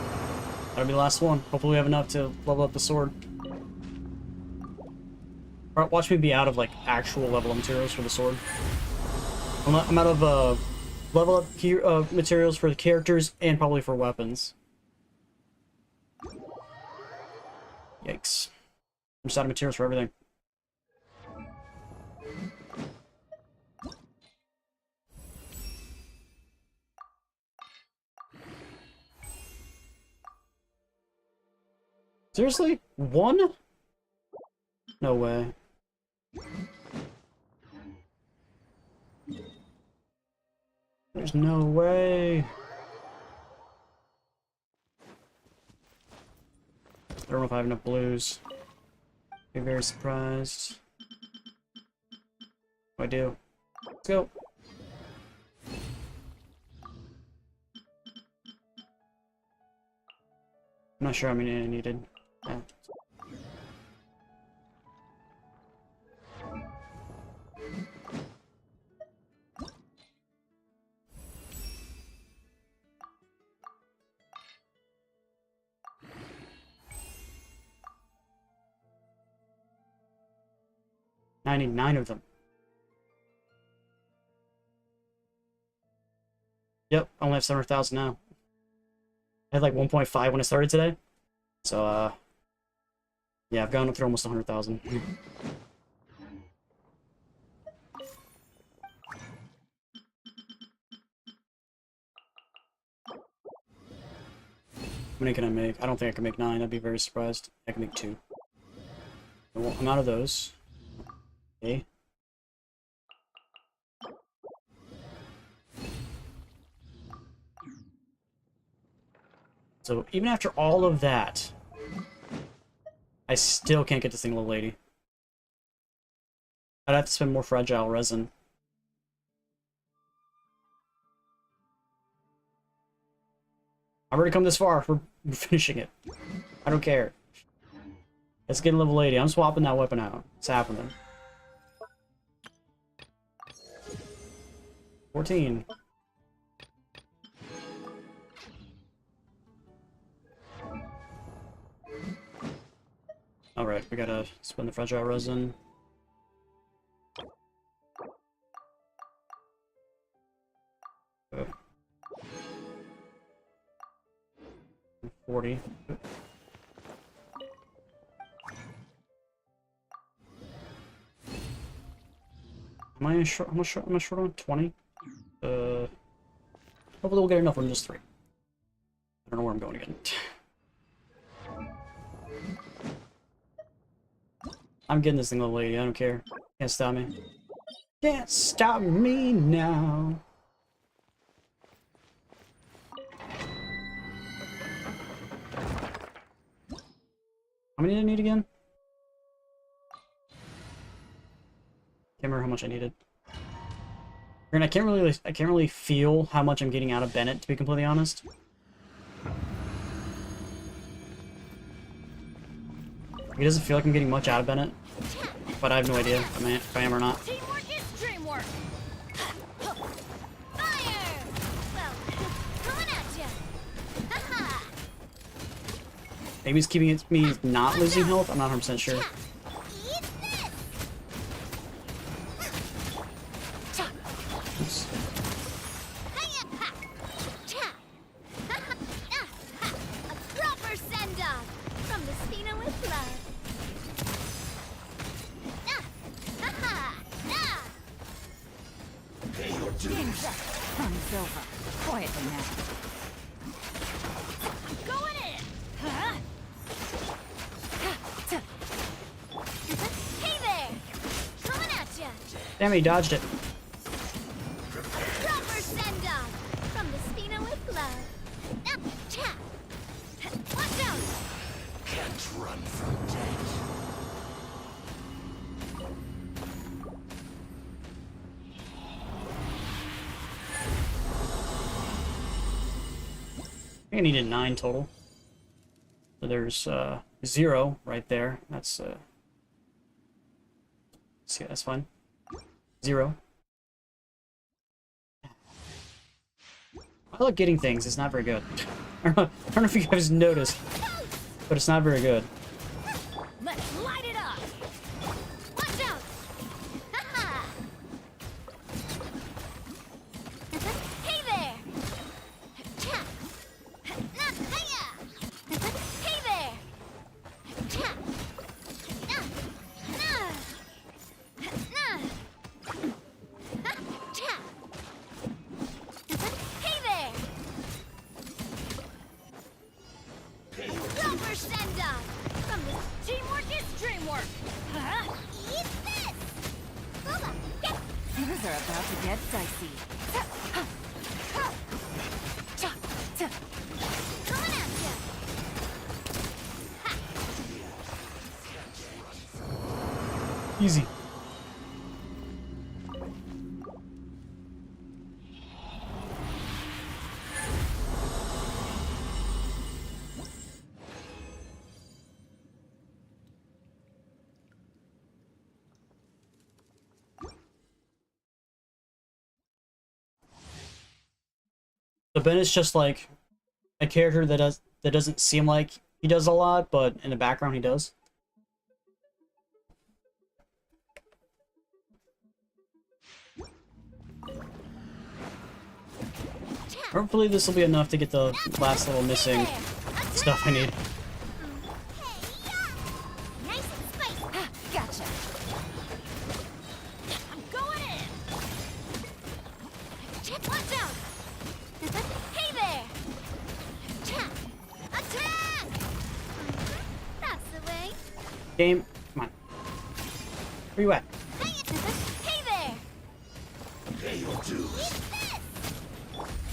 That'll be the last one. Hopefully we have enough to level up the sword. Alright, watch me be out of, like, actual level up materials for the sword. I'm out of, level up materials for the characters and probably for weapons. Yikes. I'm just out of materials for everything. Seriously? One? No way. There's no way. I don't know if I have enough blues. Be very surprised. I do. Let's go. I'm not sure how many I needed. Yeah. I need 9 of them. Yep, I only have 700,000 now. I had like 1.5 when I started today. So, yeah, I've gone up through almost 100,000. How many can I make? I don't think I can make 9. I'd be very surprised. I can make 2. Well, I'm out of those. Okay. So even after all of that, I still can't get this single lady. I'd have to spend more fragile resin. I've already come this far. We're finishing it. I don't care. Let's get a level 80. I'm swapping that weapon out. It's happening. 14. Alright, we gotta spend the fragile resin. Uh, 40. I short? Am I short on 20? Hopefully we'll get enough on just 3. I don't know where I'm going again. I'm getting this thing level 80, I don't care. Can't stop me. Can't stop me now. How many did I need again? Can't remember how much I needed. And I can't really feel how much I'm getting out of Bennett, to be completely honest. It doesn't feel like I'm getting much out of Bennett, but I have no idea if I am or not. Teamwork is dreamwork. Fire! Well, coming at ya. Haha. Maybe it's keeping me not losing health. I'm not 100% sure. Eat this. Oops. Hiya. Ha. Cha. Ha, ha. Ah, ha. A proper send-off from the Spina with love. Ah. Ha, ha. Ah. Game's up. Fun's over. Quietly now. Going in. Huh? Hey there. Coming at ya. Damn it, he dodged it. Proper send-off from the Spina with love. Ah, cha. Watch out. Can't run from death. I think I needed 9 total. So there's 0 right there. That's see, that's fine. 0. I like getting things. It's not very good. I don't know if you guys noticed, but it's not very good. Let's light it up. Watch out. Ha-ha. Hey there. Cha. Nah, hiya. Hey there. Cha. Nah. Nah. Nah. Ha. Cha. Hey there. Proper send-off from the teamwork is dreamwork. Huh? Eat this. Booba. Get. Things are about to get dicey. Coming at ya. Ha. Easy. So Ben is just like a character that doesn't seem like he does a lot, but in the background he does. Hopefully this will be enough to get the last little missing stuff I need. Nice and spicy. Gotcha. I'm going in. Watch out. Hey there. Cha. Attack. That's the way. Game, come on. Where you at? Hey there. Pay your dues. Eat this.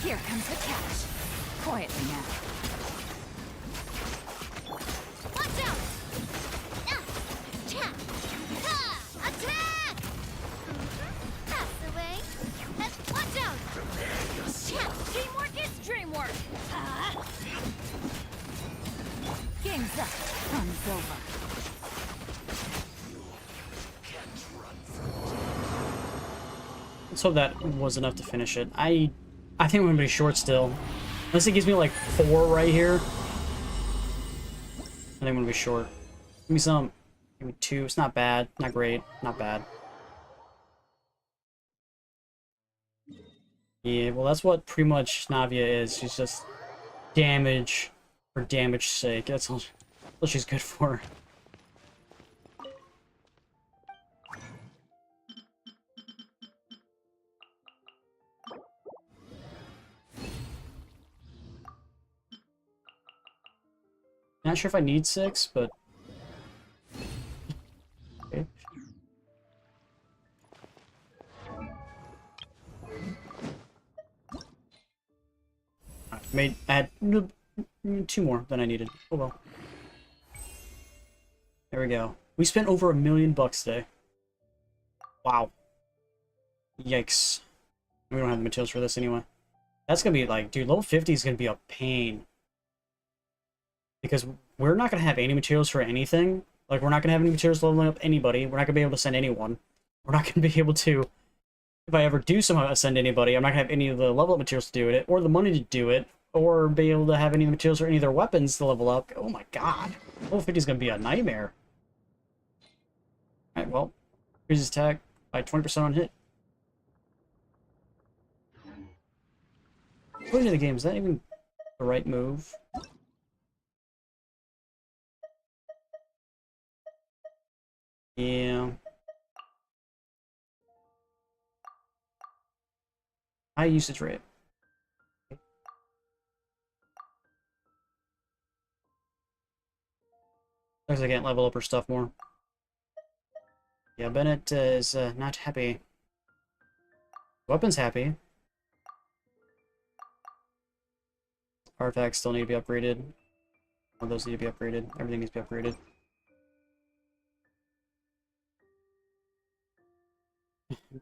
Here comes the catch. Quietly now. Watch out. Ah. Cha. Ha. Attack. That's the way. Watch out. Cha. Teamwork is dreamwork. Game's up. Fun's over. Let's hope that was enough to finish it. I think I'm gonna be short still. Unless it gives me like 4 right here. I think I'm gonna be short. Give me some. Give me 2. It's not bad. Not great. Not bad. Yeah, well that's what pretty much Navia is. She's just damage for damage's sake. That's all she's good for. Not sure if I need 6, but... Okay. I had 2 more than I needed. Oh well. There we go. We spent over $1 million today. Wow. Yikes. We don't have the materials for this anyway. That's gonna be like, dude, level 50 is gonna be a pain. Because we're not gonna have any materials for anything. Like, we're not gonna have any materials leveling up anybody. We're not gonna be able to send anyone. We're not gonna be able to... If I ever do somehow send anybody, I'm not gonna have any of the level up materials to do it, or the money to do it, or be able to have any of the materials or any of their weapons to level up. Oh my god. Level 50 is gonna be a nightmare. Alright, well, here's his attack by 20% on hit. According to the game, is that even the right move? Yeah. High usage rate. Looks like I can't level up her stuff more. Yeah, Bennett is not happy. Weapon's happy. Artifacts still need to be upgraded. All those need to be upgraded. Everything needs to be upgraded.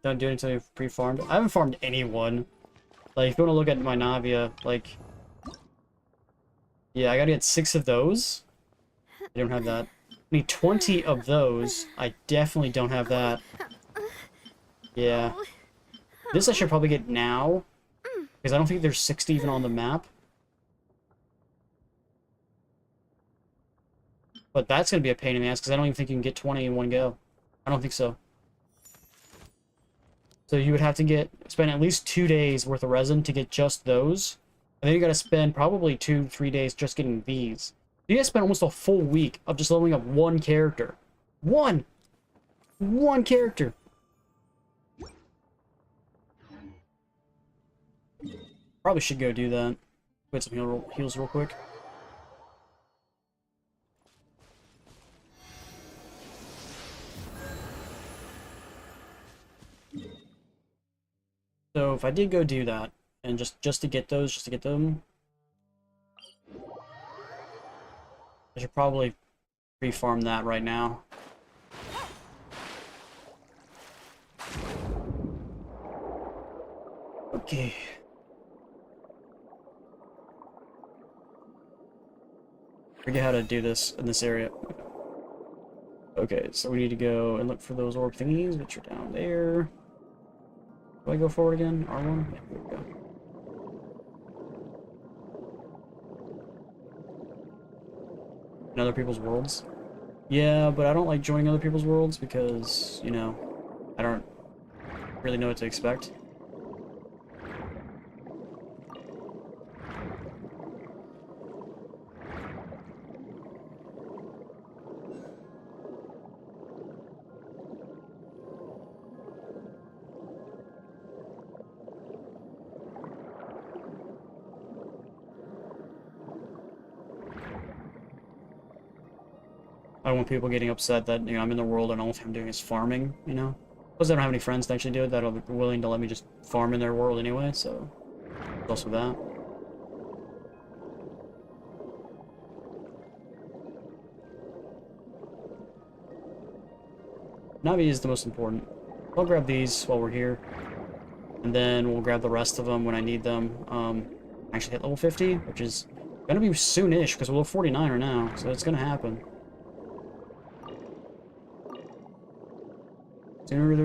Don't do it until you've pre-farmed. I haven't farmed anyone. Like, if you want to look at my Navia, like... Yeah, I gotta get 6 of those. I don't have that. I need 20 of those. I definitely don't have that. Yeah. This I should probably get now. Because I don't think there's 60 even on the map. But that's going to be a pain in the ass, because I don't even think you can get 20 in one go. I don't think so. So you would have to spend at least 2 days worth of resin to get just those. And then you got to spend probably 2-3 days just getting these. You guys spend almost a full week of just leveling up one character. One character. Probably should go do that. Get some heals real quick. So if I did go do that, and just to get those, just to get them, I should probably re-farm that right now. Okay. Forget how to do this in this area. Okay, so we need to go and look for those orb thingies, which are down there. Do I go forward again? R1? Yeah, here we go. In other people's worlds? Yeah, but I don't like joining other people's worlds because, you know, I don't really know what to expect. I don't want people getting upset that, you know, I'm in the world and all I'm doing is farming, you know? Plus I don't have any friends to actually do it that are willing to let me just farm in their world anyway, so... There's also that. Navi is the most important. I'll grab these while we're here. And then we'll grab the rest of them when I need them. Actually hit level 50, which is gonna be soon-ish, because we're level 49 right now, so it's gonna happen.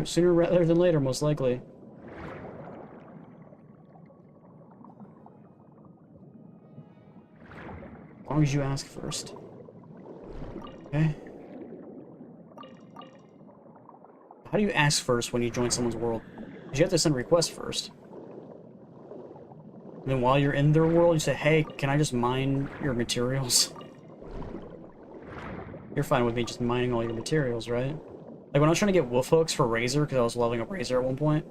Sooner rather than later, most likely. As long as you ask first. Okay. How do you ask first when you join someone's world? Because you have to send a request first. And then while you're in their world, you say, hey, can I just mine your materials? You're fine with me just mining all your materials, right? Like, when I was trying to get wolf hooks for Razor, because I was leveling up Razor at one point,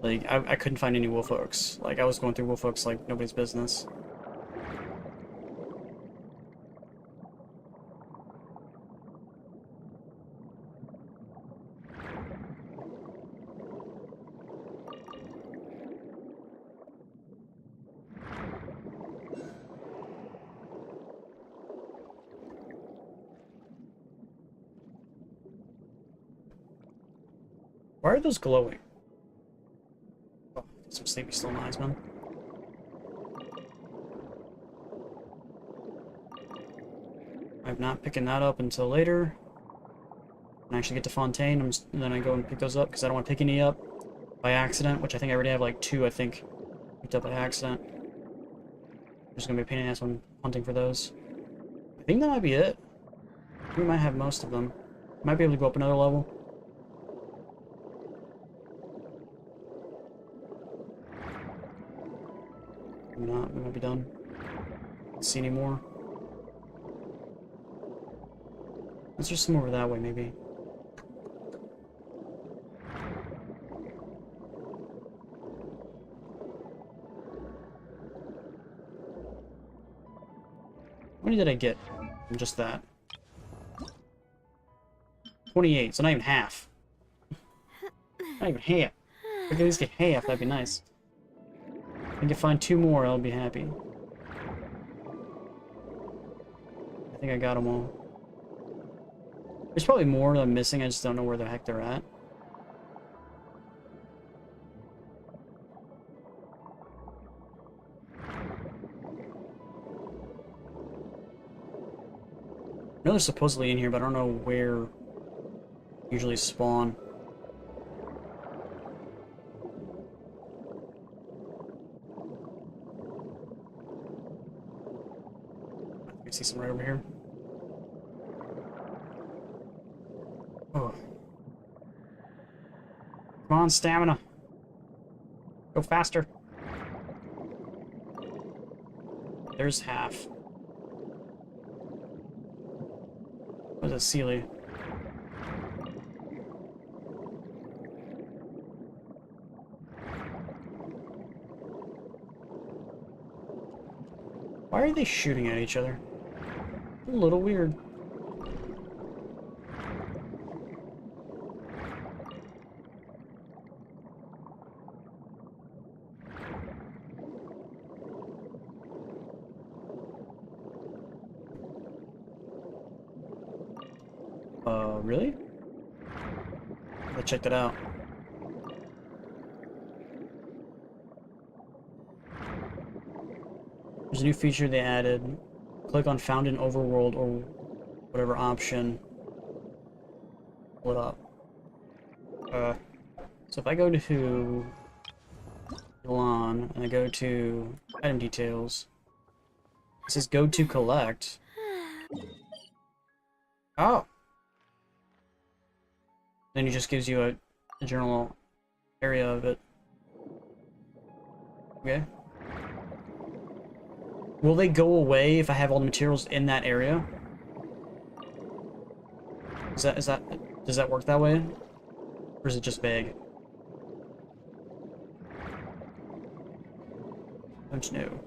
like, I couldn't find any wolf hooks. Like, I was going through wolf hooks like nobody's business. Why are those glowing? Oh, some sleepy still nice, man. I'm not picking that up until later. When I actually get to Fontaine, and then I go and pick those up because I don't want to pick any up by accident, which I think I already have like 2, I think, picked up by accident. There's gonna be a pain in the ass when hunting for those. I think that might be it. We might have most of them. Might be able to go up another level. Maybe not. We might be done. Don't see any more. Let's just come over that way, maybe. How many did I get from just that? 28, so not even half. Not even half. If I could at least get half, that'd be nice. If I can find 2 more, I'll be happy. I think I got them all. There's probably more that I'm missing, I just don't know where the heck they're at. I know they're supposedly in here, but I don't know where they usually spawn. I see some right over here. Oh. Come on, stamina. Go faster. There's half. What is it, Sealy? Why are they shooting at each other? A little weird. Really? Let's check that out. There's a new feature they added. Click on Found in Overworld or whatever option. Pull it up. So if I go to Elon and I go to Item Details, it says Go to Collect. Oh! Then it just gives you a general area of it. Okay. Will they go away if I have all the materials in that area? Does that work that way? Or is it just vague? Don't know.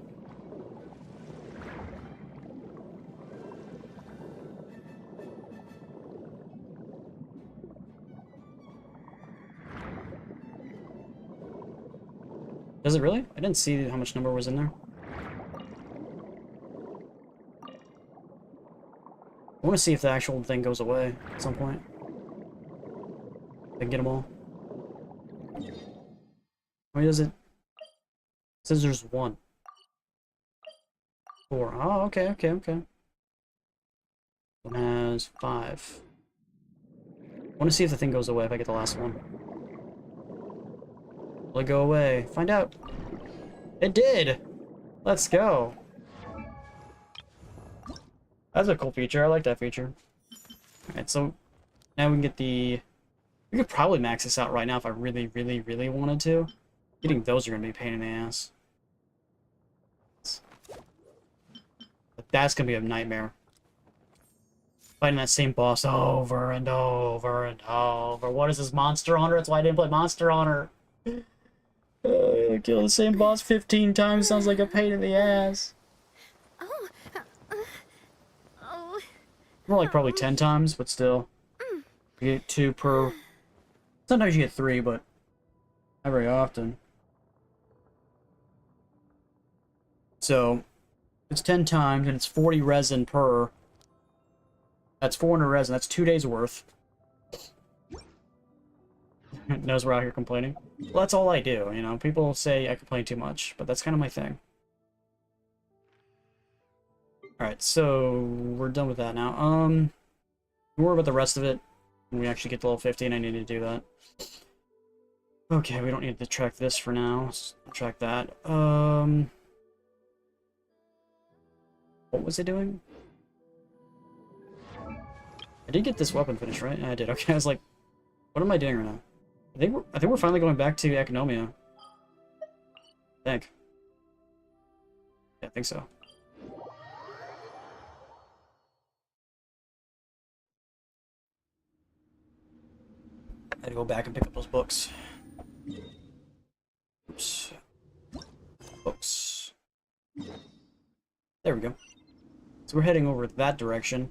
Does it really? I didn't see how much number was in there. I want to see if the actual thing goes away at some point. I can get them all. How many does it? It says there's 1. 4. Oh, okay. One has 5. I want to see if the thing goes away if I get the last one. Will it go away? Find out. It did! Let's go. That's a cool feature. I like that feature. Alright, so now we can get the... We could probably max this out right now if I really wanted to. Getting those are going to be a pain in the ass. But that's going to be a nightmare. Fighting that same boss over and over and over. What is this, Monster Hunter? That's why I didn't play Monster Hunter. Kill the same boss 15 times sounds like a pain in the ass. More like probably 10 times, but still. You get 2 per... Sometimes you get 3, but not very often. So, it's 10 times, and it's 40 resin per. That's 400 resin. That's 2 days worth. knows we're out here complaining. Well, that's all I do, you know. People say I complain too much, but that's kind of my thing. Alright, so we're done with that now. We'll worry about the rest of it when we actually get to level 50, and I need to do that. Okay, we don't need to track this for now. Let's track that. What was it doing? I did get this weapon finished, right? I did. Okay, I was like, what am I doing right now? I think we're finally going back to Economia. I think. Yeah, I think so. I had to go back and pick up those books. Oops. Books. There we go. So we're heading over that direction.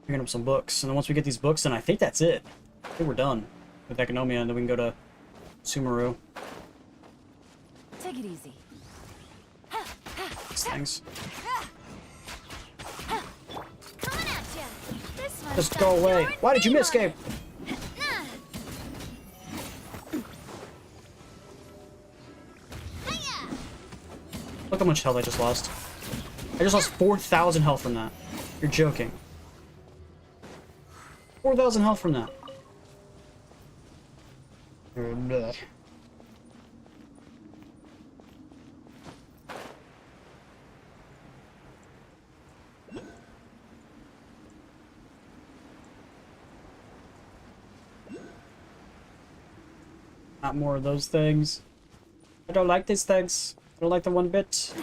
Picking up some books, and then once we get these books, then I think that's it. I think we're done with Economia, and then we can go to Sumeru. Take it easy. These things. Coming at ya. This one's Just got go away. your Why did you name miss, on Gabe? it. Hiya! Look how much health I just lost. I just lost 4,000 health from that. You're joking. 4,000 health from that. Blech. Not more of those things. I don't like these things. I don't like them one bit.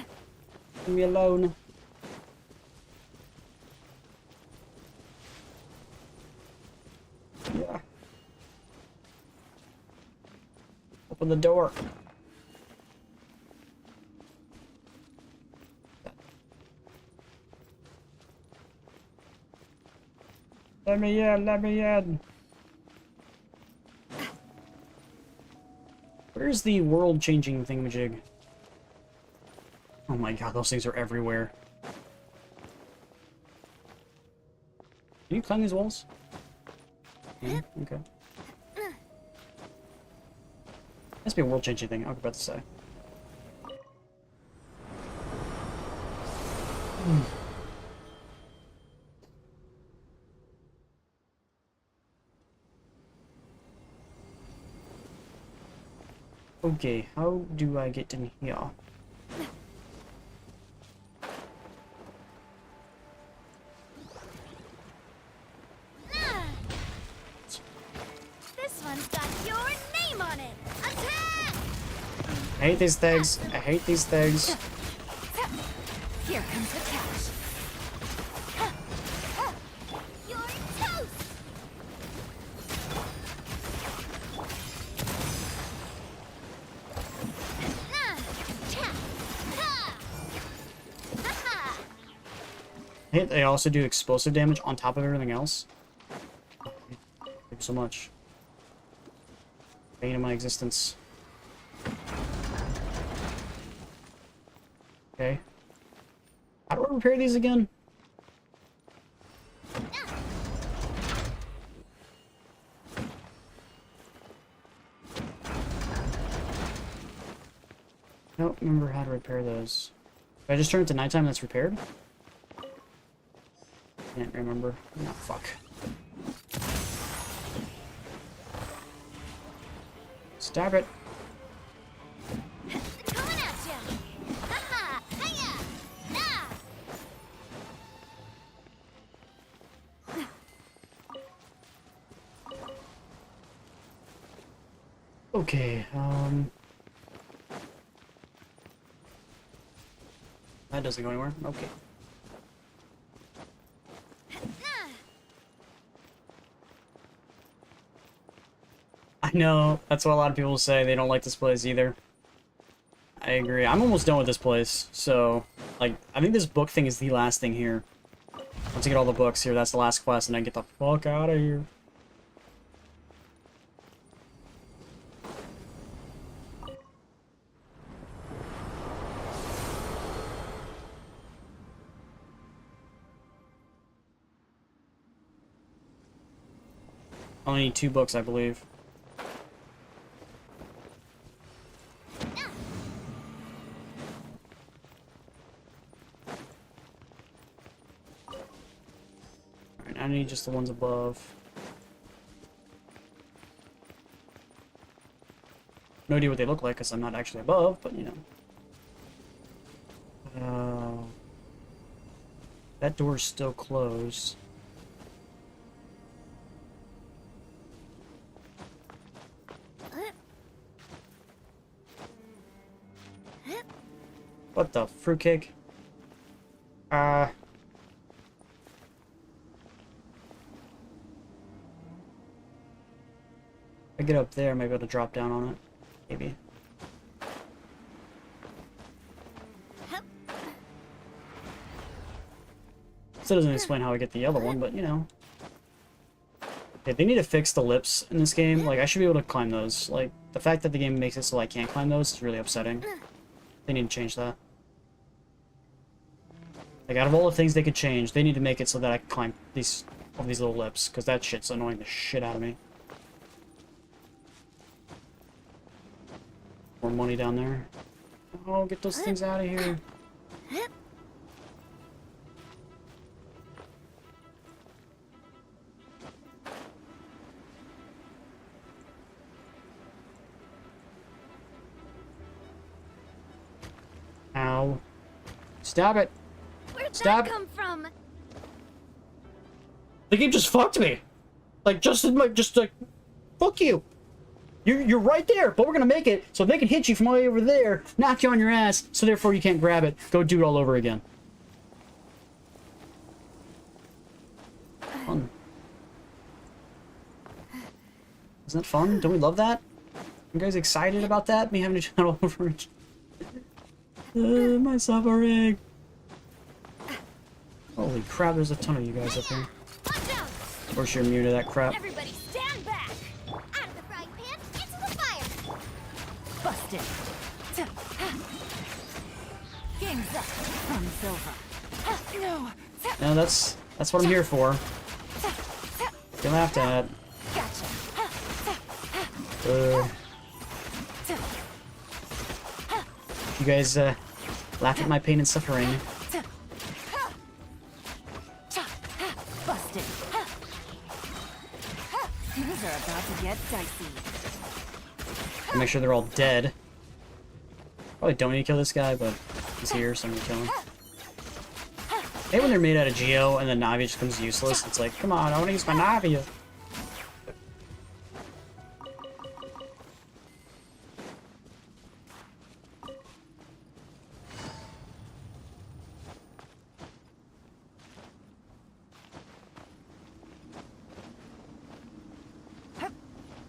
Leave me alone. Yeah. Open the door. Let me in, let me in. Where's the world-changing thingamajig? Oh my god, those things are everywhere. Can you climb these walls? Yeah, okay. Must be a world-changing thing, I was about to say. Okay, how do I get in here? This one's got your name on it. Attack! I hate these things. I hate these things. Here comes the catch. You're toast! I hate they also do explosive damage on top of everything else. Thank you so much. Bane of my existence. Okay. How do I repair these again? I don't remember how to repair those. If I just turn it to nighttime, that's repaired? Can't remember. No, fuck. Stab it. Coming at ya! Ha-ha! Hiya! Okay, that doesn't go anywhere. Okay. I know, that's what a lot of people say. They don't like this place either. I agree. I'm almost done with this place, so, like, I think this book thing is the last thing here. Once I get all the books here, that's the last quest, and I get the fuck out of here. I only need 2 books, I believe. I need just the ones above. No idea what they look like because I'm not actually above, but you know. That door's still closed. What the fruitcake? I get up there, I might be able to drop down on it. Maybe. Still doesn't explain how I get the yellow one, but you know. Okay, they need to fix the lips in this game. Like, I should be able to climb those. Like, the fact that the game makes it so I can't climb those is really upsetting. They need to change that. Like, out of all the things they could change, they need to make it so that I can climb all these little lips, because that shit's annoying the shit out of me. More money down there. Oh, get those things out of here. Ow. Stop it. Where'd Stop. that come from? The game just fucked me. Like, just like, fuck you. You're right there, but we're gonna make it so they can hit you from way over there, knock you on your ass, so therefore you can't grab it. Go do it all over again. Fun. Isn't that fun? Don't we love that? You guys excited about that? Me having to do that all over again. My suffering. Holy crap, there's a ton of you guys up here. Watch out! Of course you're immune to that crap. Everybody stand back! Out of the frying pan, into the fire! Busted. Game's up. From silver. No. No, that's what I'm here for. Get laughed at. Gotcha. You guys laugh at my pain and suffering. Busted. Things are about to get dicey. Make sure they're all dead. Probably don't need to kill this guy, but he's here, so I'm gonna kill him. I hate when they're made out of Geo and the Navi just becomes useless. It's like, come on, I want to use my Navi.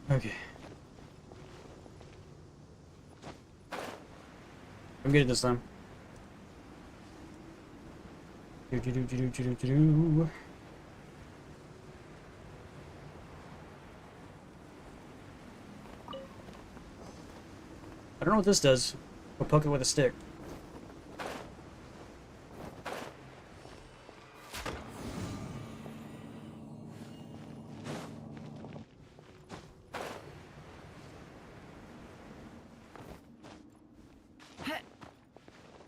Okay. I'm good at this time. Do. I don't know what this does. We'll poke it with a stick.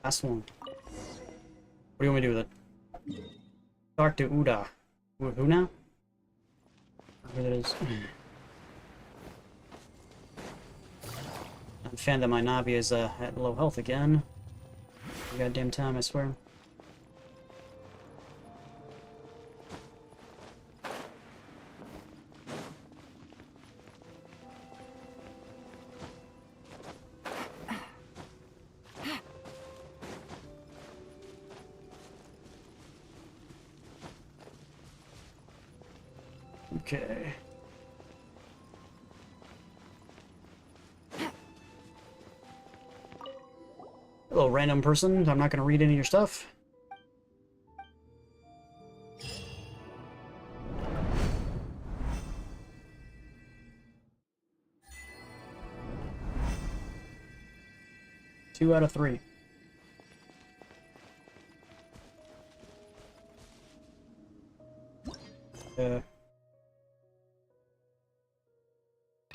Last one. What do you want me to do with it? Talk to Uda. Who now? Who that is. I'm a fan that my Navi is at low health again. Goddamn time, I swear. Okay. Hello, random person. I'm not going to read any of your stuff. Two out of three.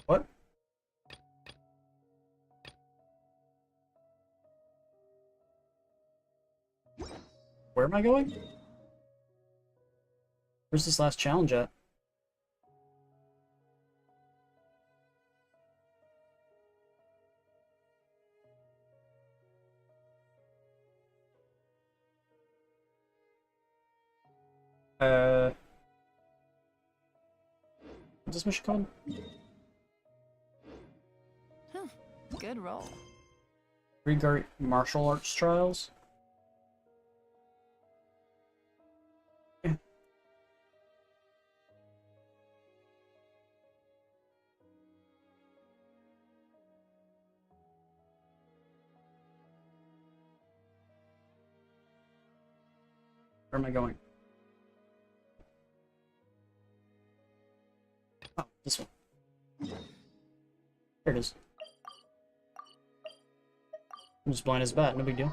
What? Where am I going? Where's this last challenge at? What's this mission called? Good roll. Regard martial arts trials. Yeah. Where am I going? Oh, this one. There it is. I'm just blind as a bat, no big deal.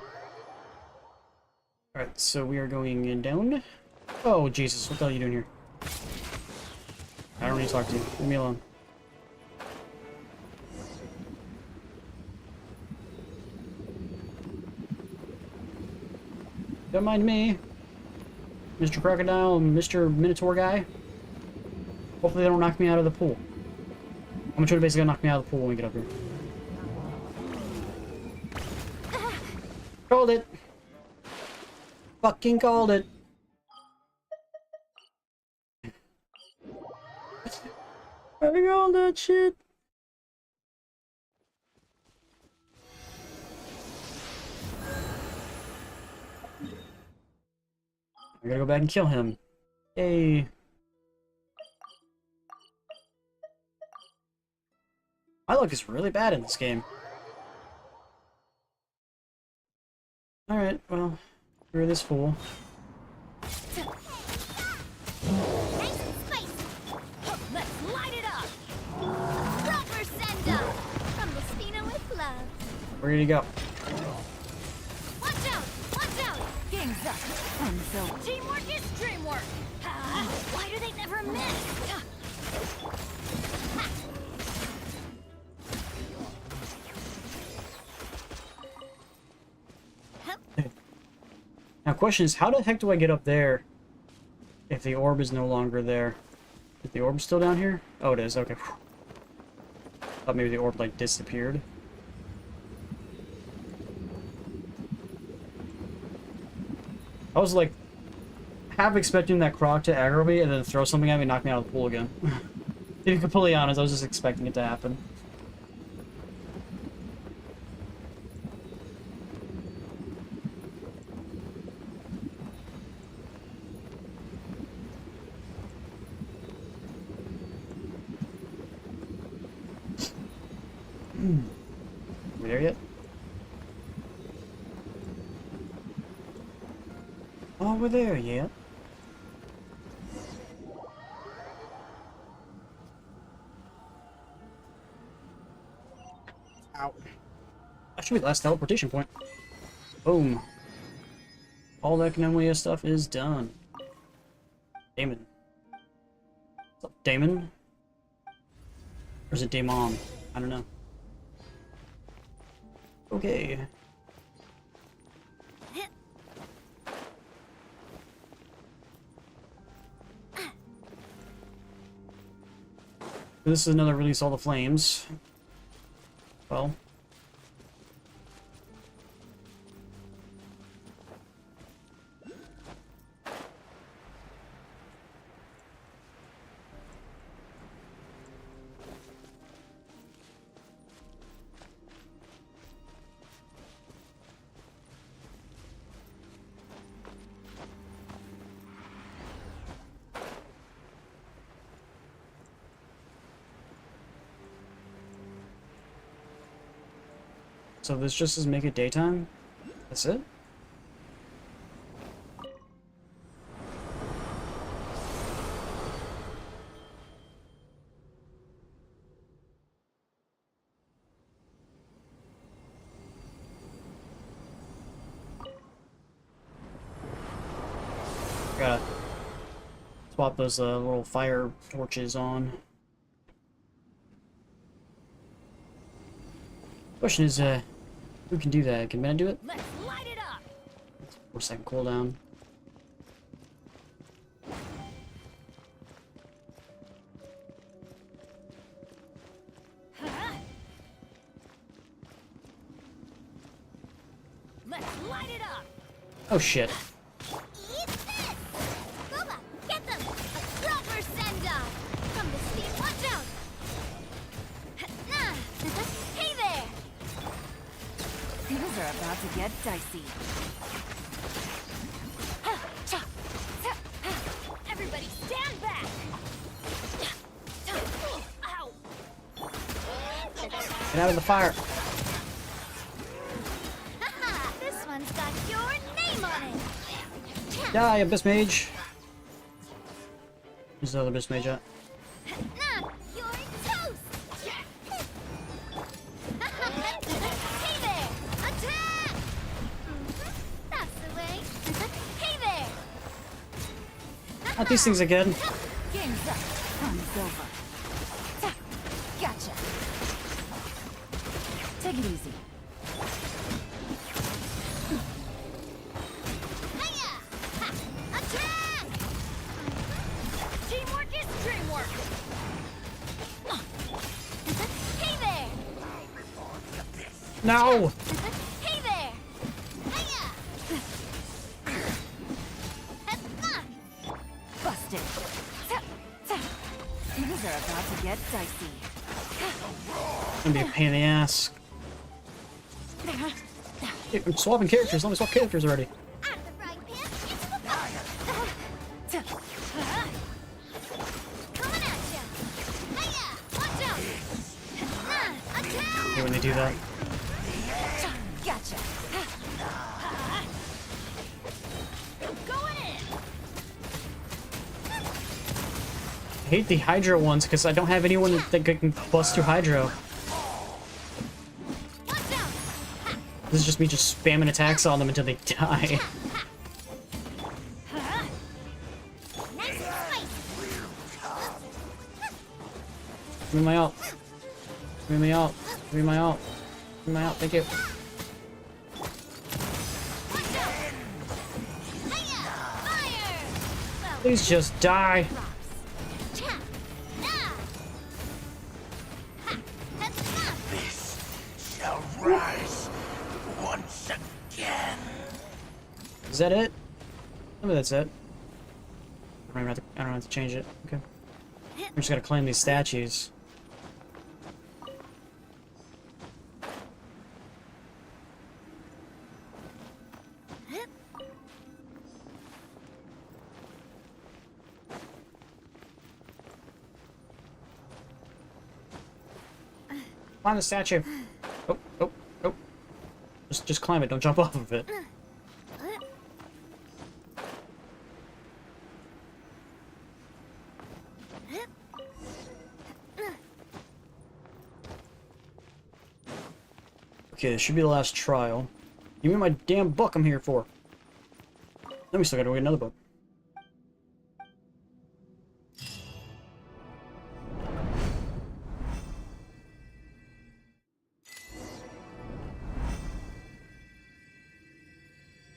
Alright, so we are going in down. Oh, Jesus, what the hell are you doing here? I don't need to talk to you. Leave me alone. Don't mind me. Mr. Crocodile and Mr. Minotaur guy. Hopefully they don't knock me out of the pool. I'm gonna try to basically knock me out of the pool when we get up here. Called it! Fucking called it! I called that shit! I gotta go back and kill him. Yay! My luck is really bad in this game. Alright, well, screw this fool. Nice and spicy. Let's light it up. Proper send up from the Spina with love. Where did he go? Watch out! Watch out! Gang's up. And so Teamwork is dreamwork. Why do they never miss? Now, question is, how the heck do I get up there if the orb is no longer there? Is the orb still down here? Oh, it is. Okay. Thought maybe the orb, like, disappeared. I was, like, half expecting that croc to aggro me and then throw something at me and knock me out of the pool again. To be completely honest, I was just expecting it to happen. We there yet? Oh, we're there yet. Ow. That should be the last teleportation point. Boom. All that Canonia stuff is done. Damon. What's up, Damon? Or is it Damon? I don't know. Okay. This is another release all the flames. Well. So this just is make it daytime? That's it? Gotta swap those little fire torches on. Question is, who can do that? Can man do it? Let's light it up. 4-second cooldown. Let's light it up. Oh shit. Eat this. Booba, get them. A proper send-off. From the steam, watch out. Hey there. Things are about to get dicey. Everybody stand back. Ow. Get out of the fire. This one's got your name on it. Die, Abyss Mage. Where's the other Abyss Mage at? You're toast. Hey there. Attack. That's the way. Hey there. Not these things again. Game's up. Fun's over. Gotcha. Take it easy. Hiya. Attack. Teamwork is dreamwork. Hey there. No! Hey there. Hiya. Busted. Things are about to get dicey. Gonna be a pain in the ass. Hey, I'm swapping characters. Let me swap characters already. Out of the frying pan into the fire. Coming at ya. Hiya. Watch out. Attack. Hate when they do that. Gotcha. Going in. I hate the Hydro ones because I don't have anyone that can bust through Hydro. Watch out. This is just me just spamming attacks on them until they die. Nice and spicy. Give me my ult. Give me my ult. Give me my ult. Give me my ult. Thank you. Watch out. Hiya. Fire. Well, Please just die. drops. Cha. Nah. Ha. That's enough. This shall rise once again. Is that it? Maybe that's it. I don't have to change it. Okay. We just gotta claim these statues. Climb the statue. Oh, oh, oh. Just climb it. Don't jump off of it. Okay, this should be the last trial. Give me my damn book I'm here for. Then we still gotta get another book.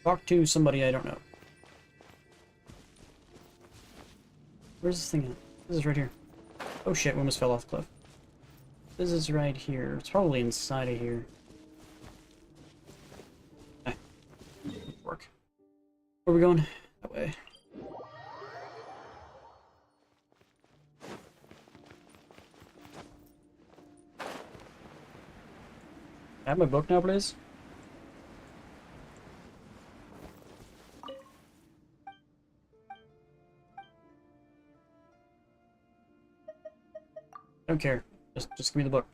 Talk to somebody I don't know. Where's this thing at? This is right here. Oh shit, we almost fell off the cliff. This is right here. It's probably inside of here. Okay. Work. Where are we going? That way. I have my book now, please. Don't care. Just give me the book.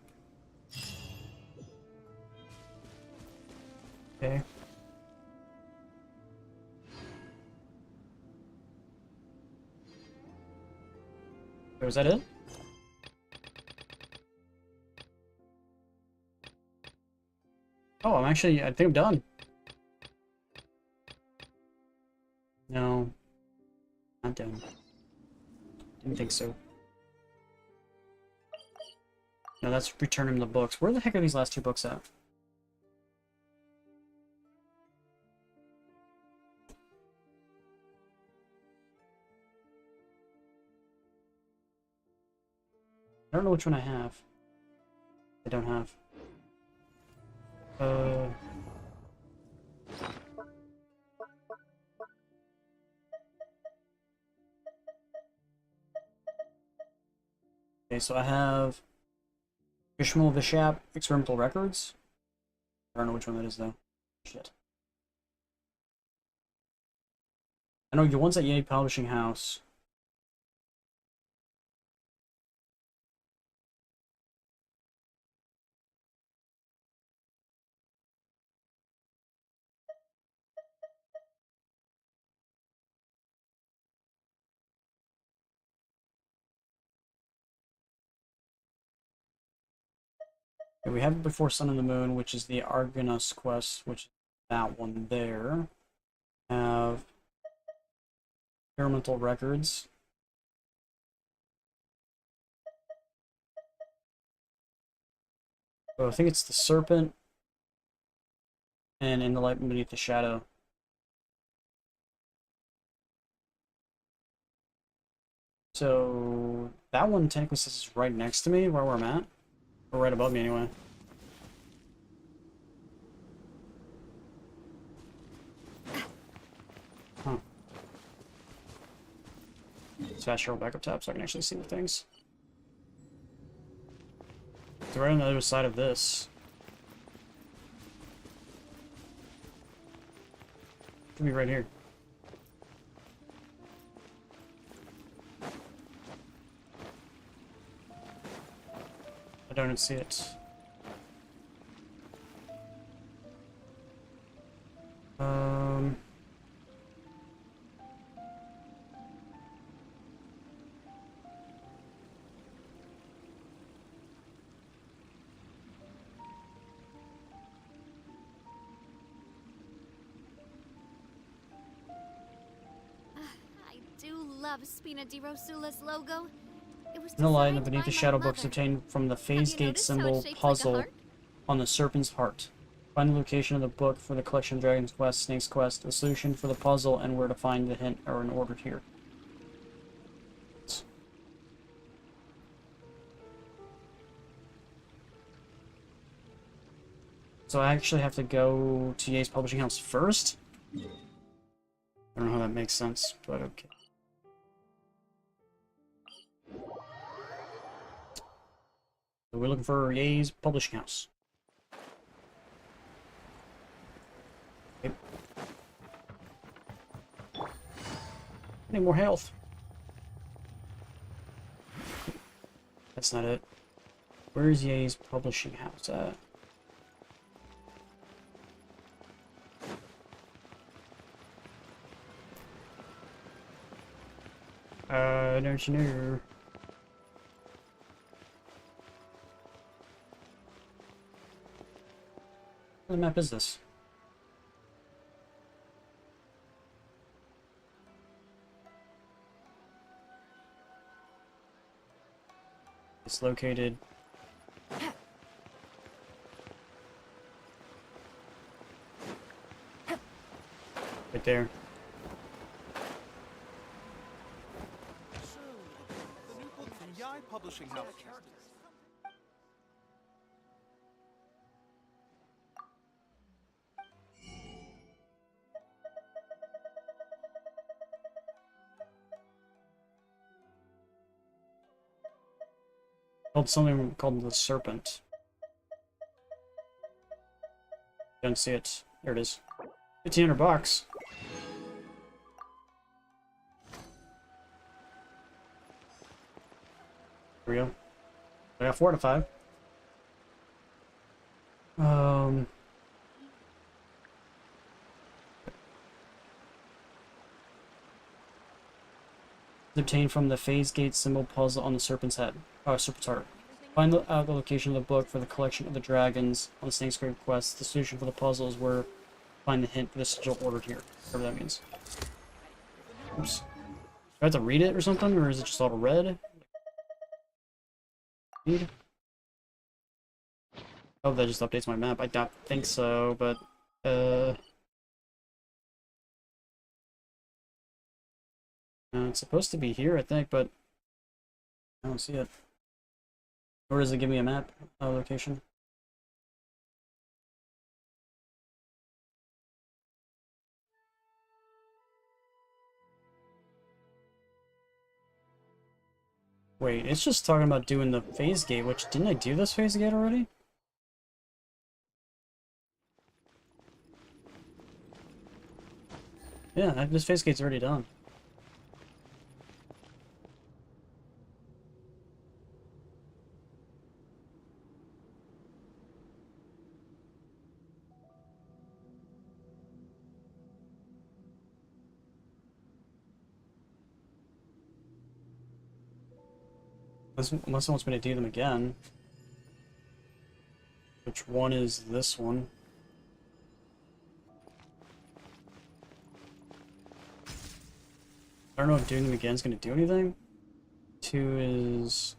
Okay. Was that it? Oh, I think I'm done. No. Not done. Didn't think so. No, that's return him the books. Where the heck are these last two books at? I don't know which one I have. I don't have. so I have Vishmal Vishap Experimental Records. I don't know which one that is though. Shit. I know one's at Yay Publishing House. Okay, we have it Before Sun and the Moon, which is the Argonos quest, which is that one there. Have Experimental Records. So I think it's the Serpent and In the Light Beneath the Shadow. So that one technically says it's right next to me, where I'm at. Or right above me anyway. Huh. Let's fast travel back up top so I can actually see the things. It's right on the other side of this. Could be right here. I don't see it. I do love Spina di Rosula's logo. It was In the light designed and beneath by the my shadow books mother. obtained from the phase you gate noticed how symbol it's shaped like a puzzle heart? on the serpent's heart. Find the location of the book for the collection of Dragon's Quest, Snake's Quest, the solution for the puzzle, and where to find the hint are in order here. So I actually have to go to Ye's Publishing House first? I don't know how that makes sense, but okay. So we're looking for Ye's Publishing House. Okay. I need more health. That's not it. Where's Ye's Publishing House at? Don't you know? What map is this? It's located right there. So, the new book from Yai Publishing House. Called something called the Serpent. Don't see it. There it is. 1,500 bucks. There we go. I got 4 out of 5. Obtained from the phase gate symbol puzzle on the serpent's head. Serpent's heart. Find the location of the book for the collection of the dragons on the Snake's Grave quest. The solution for the puzzle is where find the hint for the sigil ordered here. Whatever that means. Oops. Do I have to read it or something, or is it just auto read? Read? Oh, that just updates my map. I don't think so, but it's supposed to be here, I think, but I don't see it. Or does it give me a map location? Wait, it's just talking about doing the phase gate, which didn't I do this phase gate already? Yeah, this phase gate's already done. Unless it wants me to do them again. Which one is this one? I don't know if doing them again is going to do anything. 2 is...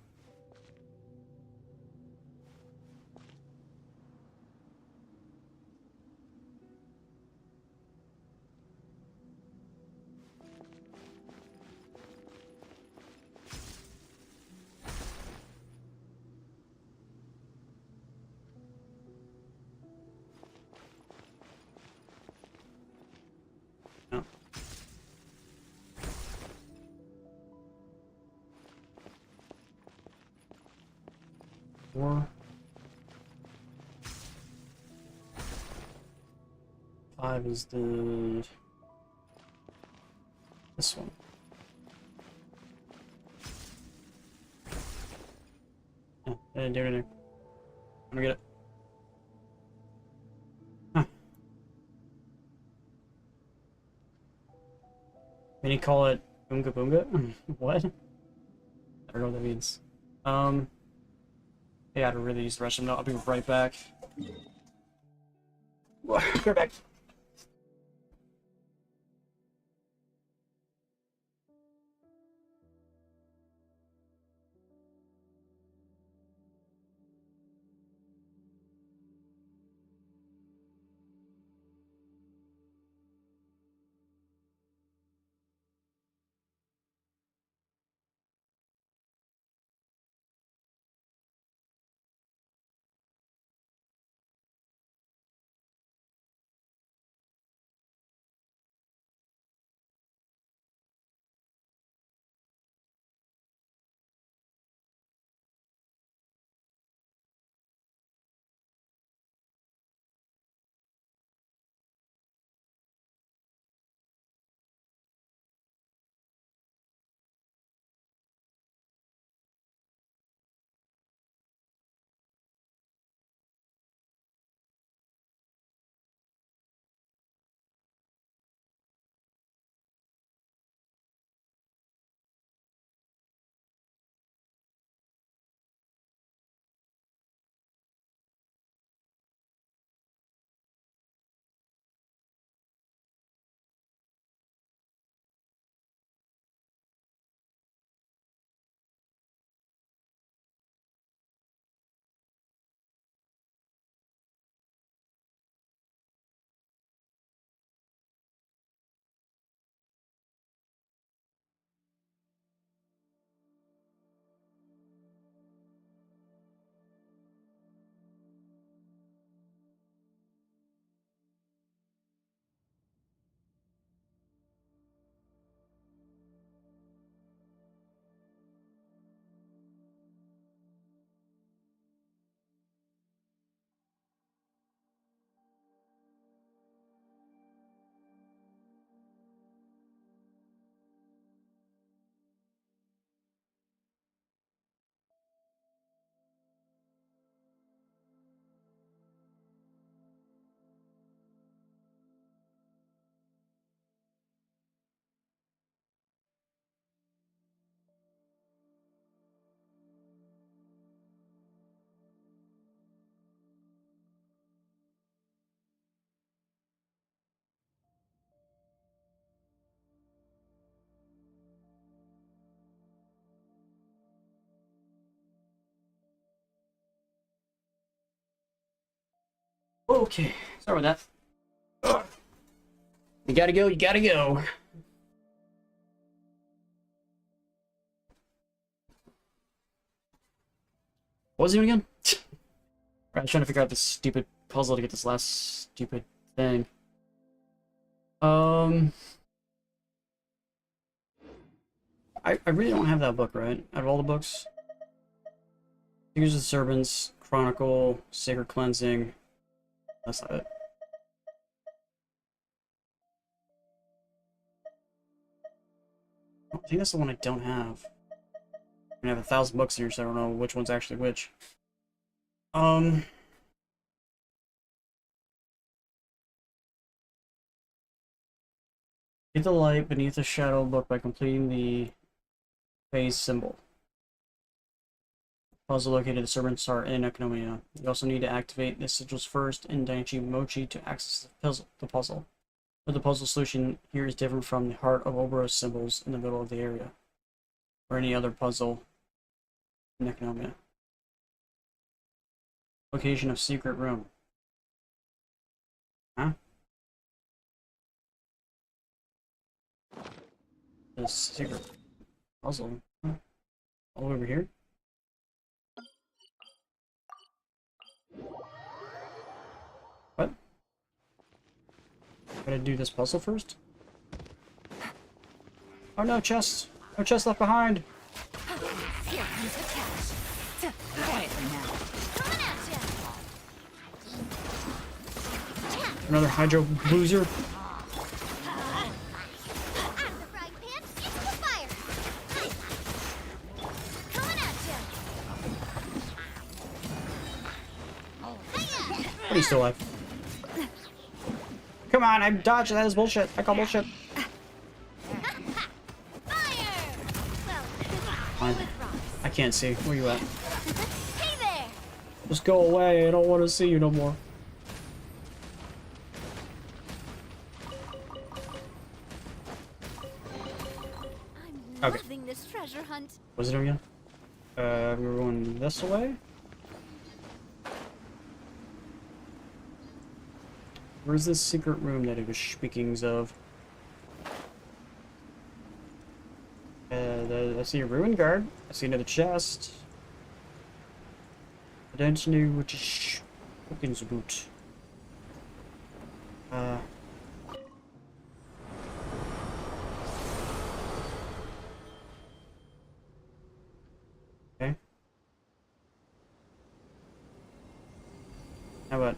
No. 4. 5 is the... this one. Yeah, I didn't do anything. I'm gonna get it. Huh. Then you call it Boonga Boonga? What? I don't know what that means. Yeah, I really use the restroom. No, I'll be right back. Be right back. Okay, sorry about that. Ugh. You gotta go, you gotta go. What was he doing again? I was trying to figure out this stupid puzzle to get this last stupid thing. I really don't have that book, right? Out of all the books. Use of the Servants, Chronicle, Sacred Cleansing. That's not it. I think that's the one I don't have. I have 1,000 books in here, so I don't know which one's actually which. Get the light beneath the shadow book by completing the phase symbol. Puzzle located the servants are in Economia. You also need to activate the sigils first in Daiichi Mochi to access the puzzle. But the puzzle solution here is different from the Heart of Obra symbols in the middle of the area, or any other puzzle in Economia. Location of secret room. Huh? This secret puzzle. Huh? All over here? What? Gotta do this puzzle first? Oh no, chest! No chest left behind! Here comes the catch. Quietly now. Coming at ya. Another Hydro Boozer. Out of the frying pan, into the fire. Coming at ya. Hiya. But he's still alive. Come on, I'm dodging. That is bullshit. I call bullshit. Fire. Well, Fine. with rocks. I can't see. Where you at? Hey there. Just go away. I don't want to see you no more. I'm Okay. loving this treasure hunt. What's it doing again? We're going this way. Where's this secret room that he was speaking of? I see a ruin guard. I see another chest. I don't know which is Hawkins boot. Okay. How about?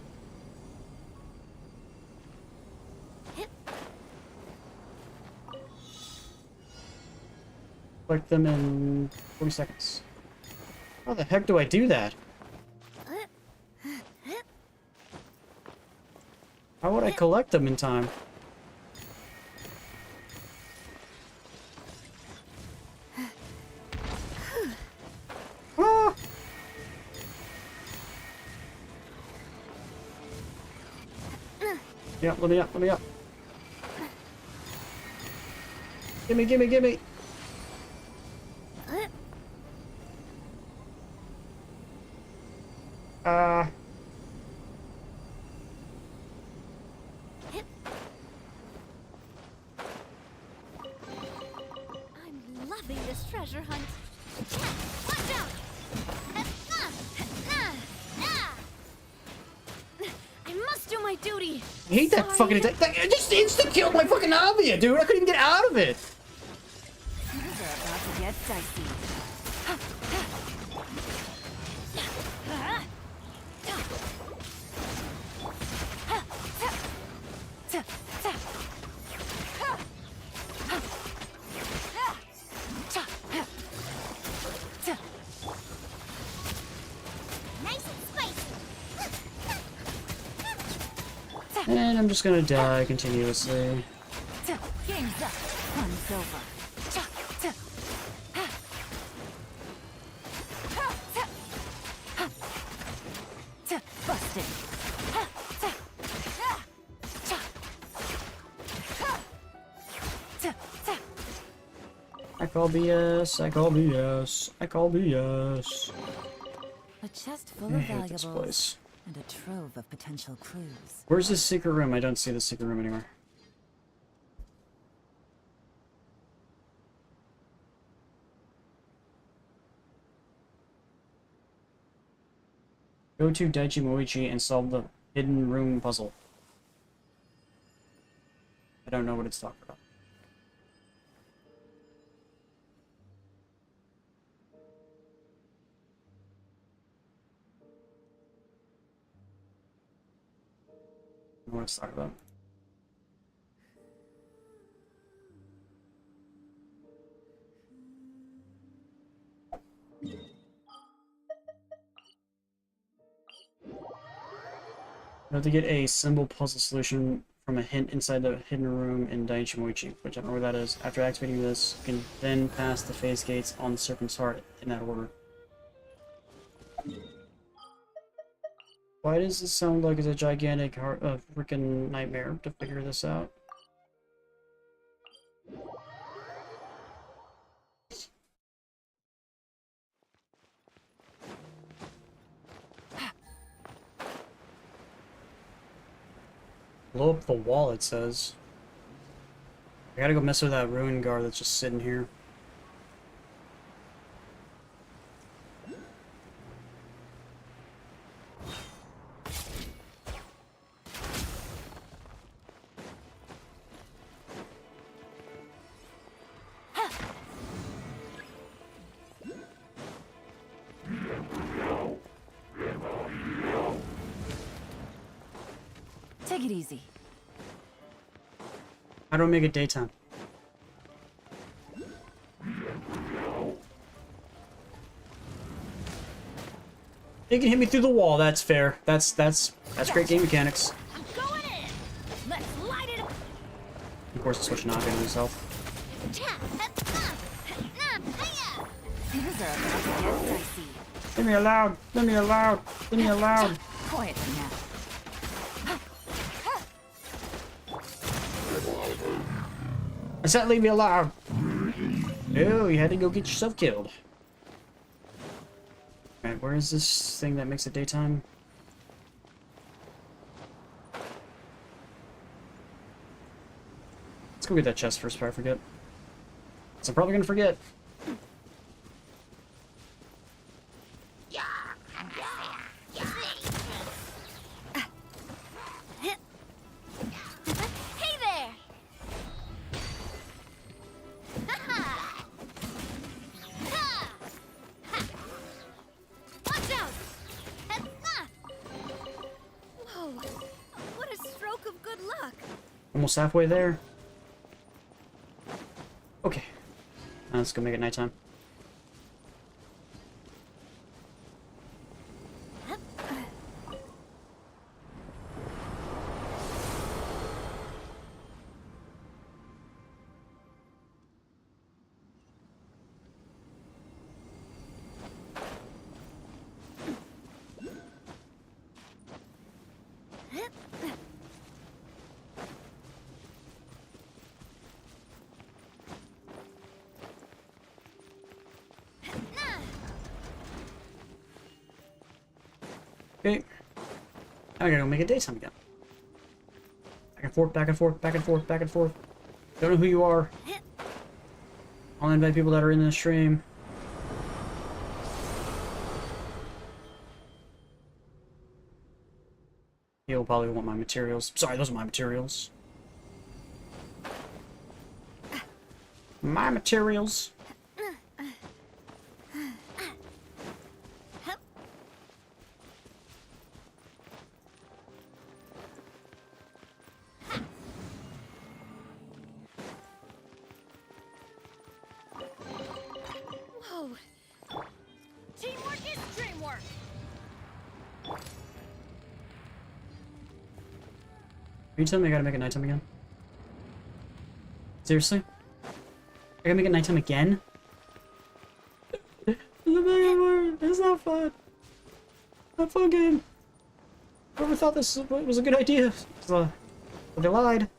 Collect them in 40 seconds. How the heck do I do that? How would I collect them in time? Ah! Yeah, let me up, let me up. Gimme, gimme, gimme! I'm loving this treasure hunt. Watch out! I must do my duty. I hate that Sorry. fucking attack. That just instant killed my fucking Avia, dude. I couldn't even get out of it. Things are about to get dicey. Nice and spicy. And I'm just gonna die continuously. Game's up. Fun's over. Busted. I call BS. I call BS. I call BS. A chest full I of hate this valuables place. and a trove of potential clues. Where's this secret room? I don't see the secret room anywhere. Go to Daichi Moichi and solve the hidden room puzzle. I don't know what it's talking about. wanted to talk about. You have to get a symbol puzzle solution from a hint inside the hidden room in Daiichi Moichi, which I don't know where that is. After activating this, you can then pass the phase gates on the Serpent's Heart in that order. Why does this sound like it's a gigantic freaking nightmare to figure this out? Blow up the wall, it says. I gotta go mess with that ruin guard that's just sitting here. Take it easy. How do I make it daytime? You can hit me through the wall, that's fair. That's great game mechanics. I'm going in. Let's light it up. Of course, the switch knocking himself. These are about to get dicey. Let me aloud! Let me aloud! Let me aloud! Quiet now. I said leave me alone! No, you had to go get yourself killed. Alright, where is this thing that makes it daytime? Let's go get that chest first before I forget. So I'm probably gonna forget. Hey there. Watch out. Whoa, what a stroke of good luck. Almost halfway there. Okay. Now let's go make it nighttime. Okay. Now I gotta go make it daytime again. Back and forth, back and forth, back and forth, back and forth. Don't know who you are. I'll invite people that are in the stream. You'll probably want my materials. Sorry, those are my materials. My materials. Whoa. Teamwork is dreamwork. Are you telling me I gotta make it nighttime again? Seriously? I gotta make it nighttime again? It's not fun. Not fun game. Whoever thought this was a good idea? But they lied.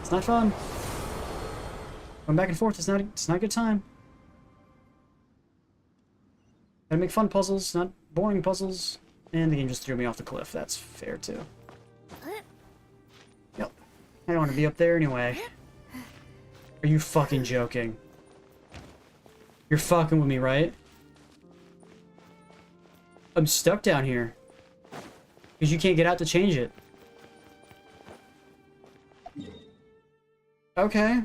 It's not fun. Going back and forth, it's not a good time. Gotta make fun puzzles, not boring puzzles. And the game just threw me off the cliff. That's fair too. Yep. I don't want to be up there anyway. Are you fucking joking? You're fucking with me, right? I'm stuck down here. Because you can't get out to change it. Okay.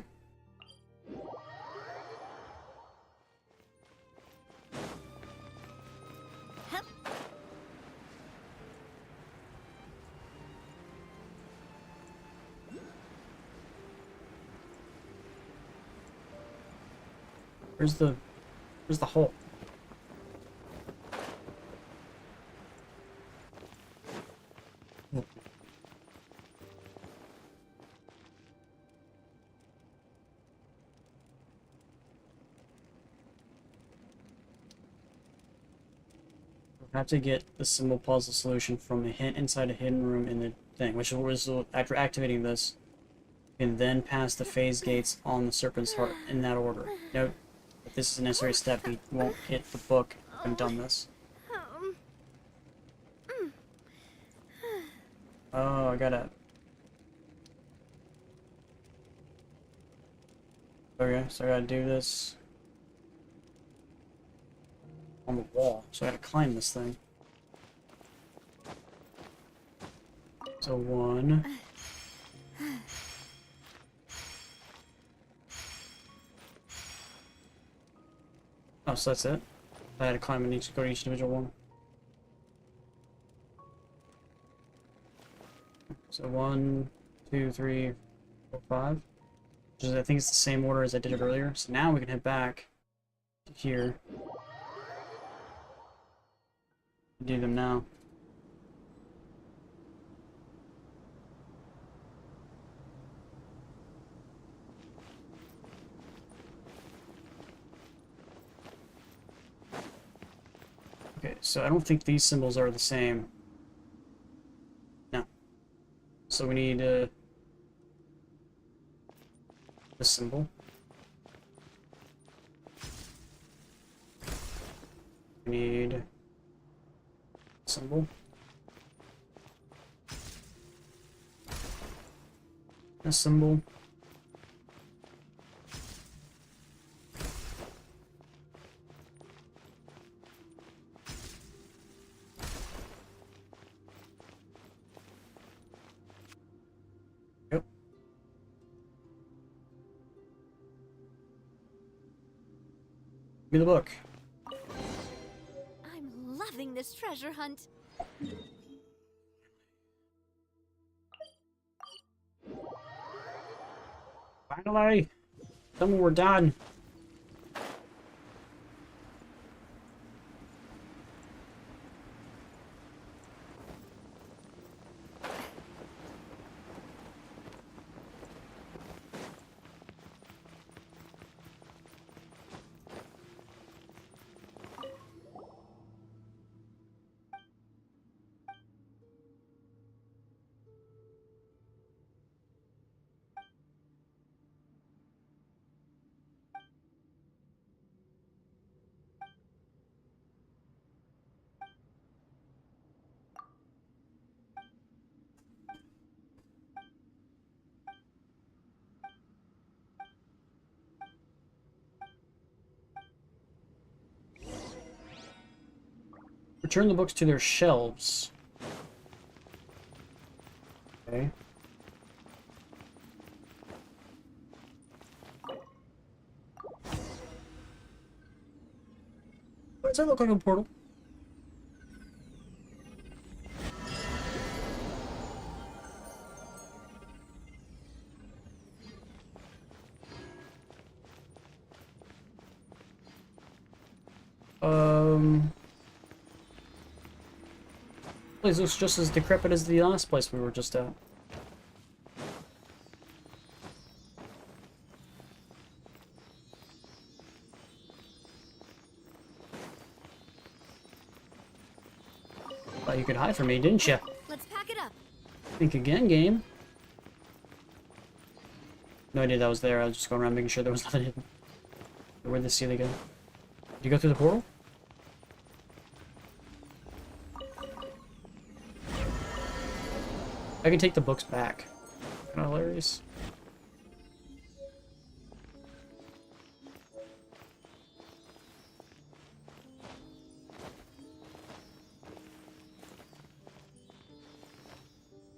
Where's the hole? I have to get the symbol puzzle solution from a hint inside a hidden room in the thing, which was after activating this, you can then pass the phase gates on the Serpent's Heart in that order. Note that this is a necessary step. You won't get the book if you haven't done this. Oh, I gotta. Okay, so I gotta do this on the wall. So I gotta climb this thing. So 1. Oh, so that's it? I had to climb and go to each individual one. So 1, 2, 3, 4, 5. Which is, I think it's the same order as I did it earlier. So now we can head back to here. Do them now. Okay, so I don't think these symbols are the same. No. So we need this symbol. We need symbol. This symbol. Yep. Give me the book. I'm loving this treasure hunt. Finally! Tell me we're done. Return the books to their shelves. Okay. Does that look like a portal? Place looks just as decrepit as the last place we were just at. Thought you could hide from me, didn't you? Let's pack it up. Think again, game. No idea that was there. I was just going around making sure there was nothing hidden. Where'd the seal go? Did you go through the portal? I can take the books back. Kind of hilarious.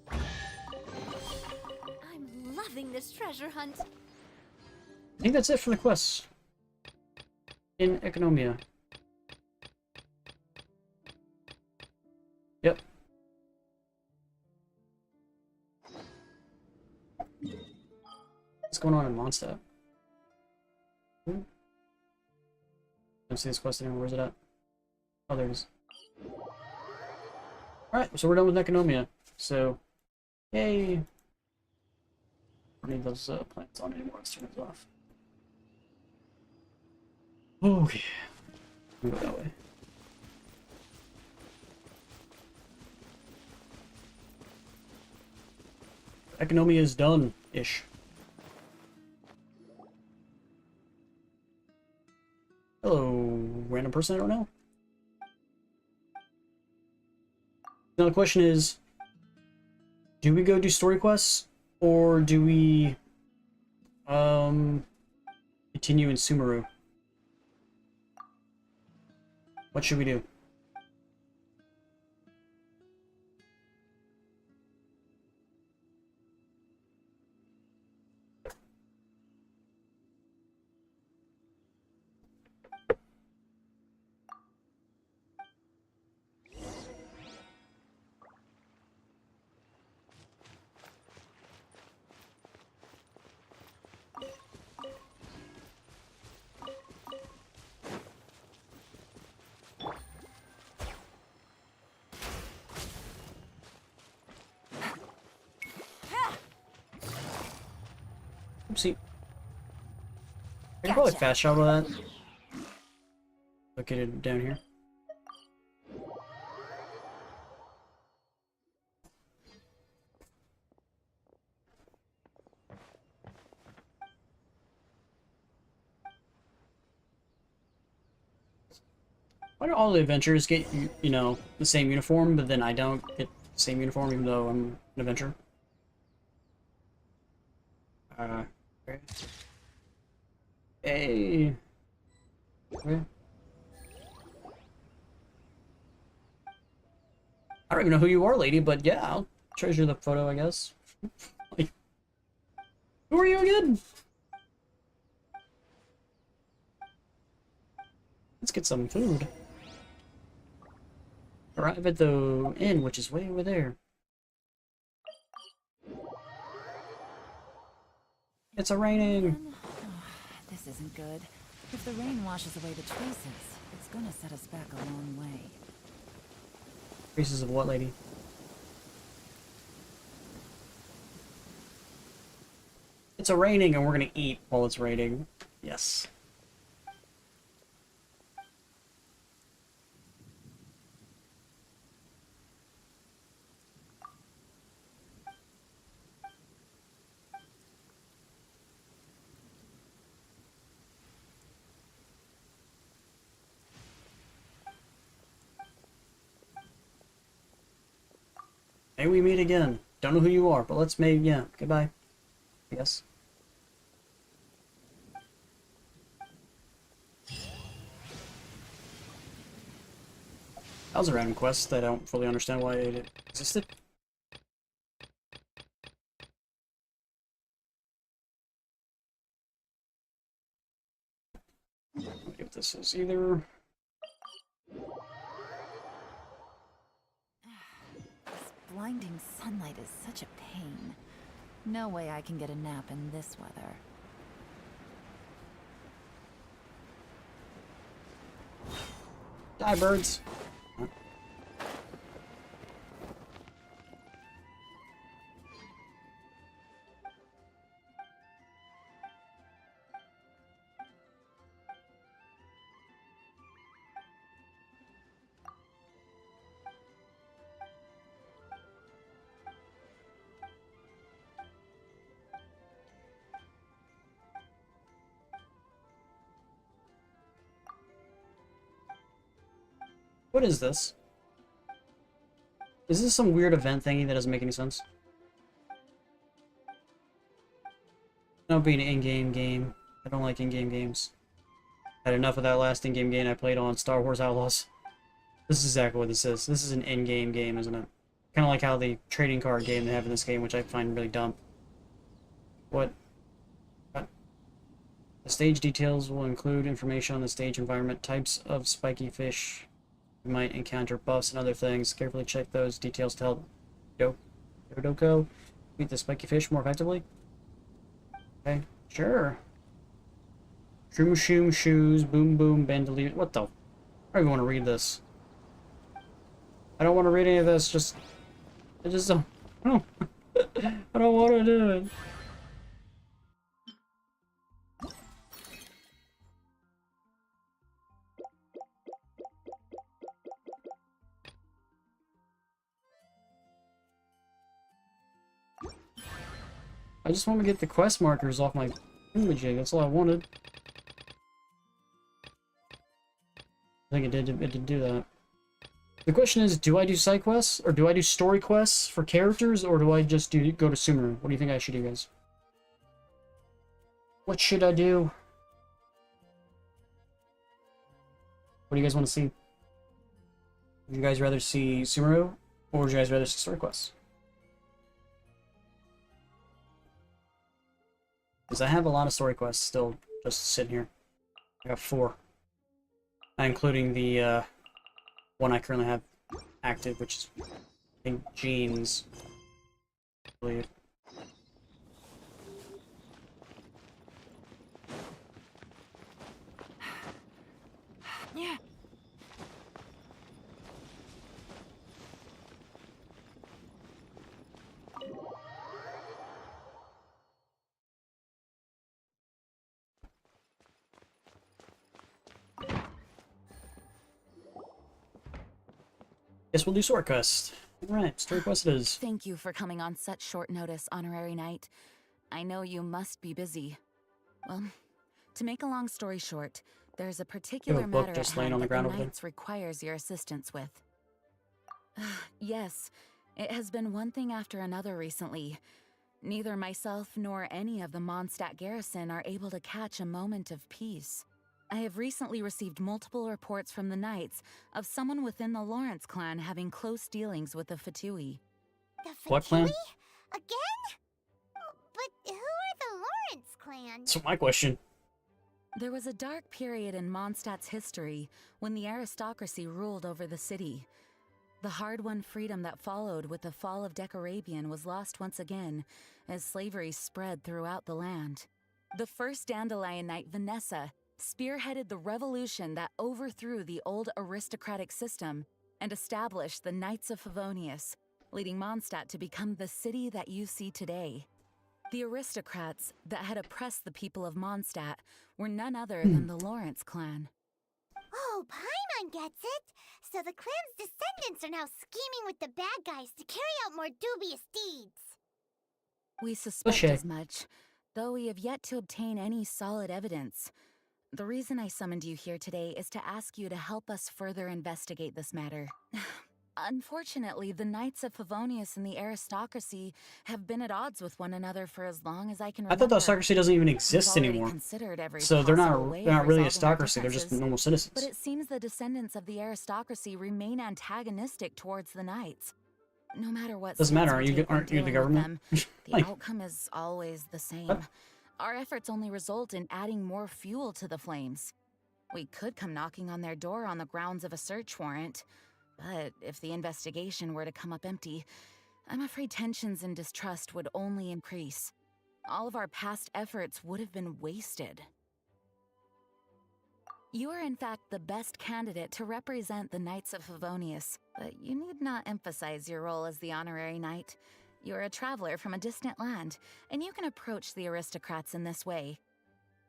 I'm loving this treasure hunt. I think that's it for the quests in Economia. Yep. What's going on in Mondstadt? don't see this quest anymore. Where's it at? Oh, there it is. Alright, so we're done with Economia. So, yay! I don't need those plants on anymore. Let's turn those off. Okay. We'll go that way. Economia is done-ish. Hello, random person I don't know. Now the question is, do we go do story quests, or do we continue in Sumeru? What should we do? Oopsie. I can probably fast travel that. Located down here. Why do all the adventurers get, you know, the same uniform, but then I don't get the same uniform even though I'm an adventurer? Okay. Hey! Okay. I don't even know who you are, lady, but yeah, I'll treasure the photo, I guess. Like, who are you again? Let's get some food. Arrive at the inn, which is way over there. It's raining. Oh, this isn't good. If the rain washes away the traces, it's gonna set us back a long way. Traces of what, lady? It's raining and we're gonna eat while it's raining. Yes. May we meet again. Don't know who you are, but let's maybe, yeah, goodbye. I guess. That was a random quest that I don't fully understand why it existed. I don't know what this is either. Blinding sunlight is such a pain. No way I can get a nap in this weather. Die, birds! What is this? Is this some weird event thingy that doesn't make any sense? Not being an in-game game. I don't like in-game games. Had enough of that last in-game game I played on Star Wars Outlaws. This is exactly what this is. This is an in-game game, isn't it? Kind of like how the trading card game they have in this game, which I find really dumb. What? The stage details will include information on the stage environment, types of spiky fish you might encounter, buffs, and other things. Carefully check those details to help Dodoko beat the spiky fish more effectively. Okay, sure. Shroom shoom shoes, boom boom, bandolier. What the? I don't even want to read this. I don't want to read any of this. I just don't. I don't want to do it. I just want to get the quest markers off my imaging. That's all I wanted. I think it did do that. The question is, do I do side quests, or do I do story quests for characters, or do I just go to Sumeru? What do you think I should do, guys? What should I do? What do you guys want to see? Would you guys rather see Sumeru, or would you guys rather see story quests? Because I have a lot of story quests still just sitting here. I got 4. Not including the one I currently have active, which is, I think, Jeans, I believe. Yeah. Guess we'll do story quest. Alright, story quest it is. Thank you for coming on such short notice, Honorary Knight. I know you must be busy. Well, to make a long story short, there's a particular book matter just at laying hand on the that ground the over there. Knights requires your assistance with. Yes, it has been one thing after another recently. Neither myself nor any of the Mondstadt garrison are able to catch a moment of peace. I have recently received multiple reports from the Knights of someone within the Lawrence clan having close dealings with the Fatui. The What clan? Fatui? Again? But who are the Lawrence clan? That's my question. There was a dark period in Mondstadt's history when the aristocracy ruled over the city. The hard-won freedom that followed with the fall of Decarabian was lost once again as slavery spread throughout the land. The first Dandelion Knight, Vanessa, spearheaded the revolution that overthrew the old aristocratic system and established the Knights of Favonius, leading Mondstadt to become the city that you see today. The aristocrats that had oppressed the people of Mondstadt were none other than the Lawrence clan. Oh, Paimon gets it! So the clan's descendants are now scheming with the bad guys to carry out more dubious deeds. We suspect Touché. as much, though we have yet to obtain any solid evidence. The reason I summoned you here today is to ask you to help us further investigate this matter. Unfortunately, the Knights of Favonius and the aristocracy have been at odds with one another for as long as I can I remember. thought the aristocracy doesn't even We've exist already anymore. considered every So they're possible way not of really resolving our aristocracy, they're just differences. normal citizens. But it seems the descendants of the aristocracy remain antagonistic towards the Knights. No matter what Doesn't matter, stance we take when aren't you the dealing with government? them, the Like- outcome is always the same. What? Our efforts only result in adding more fuel to the flames. We could come knocking on their door on the grounds of a search warrant, but if the investigation were to come up empty, I'm afraid tensions and distrust would only increase. All of our past efforts would have been wasted. You are in fact the best candidate to represent the Knights of Favonius, but you need not emphasize your role as the honorary knight. You're a traveler from a distant land, and you can approach the aristocrats in this way.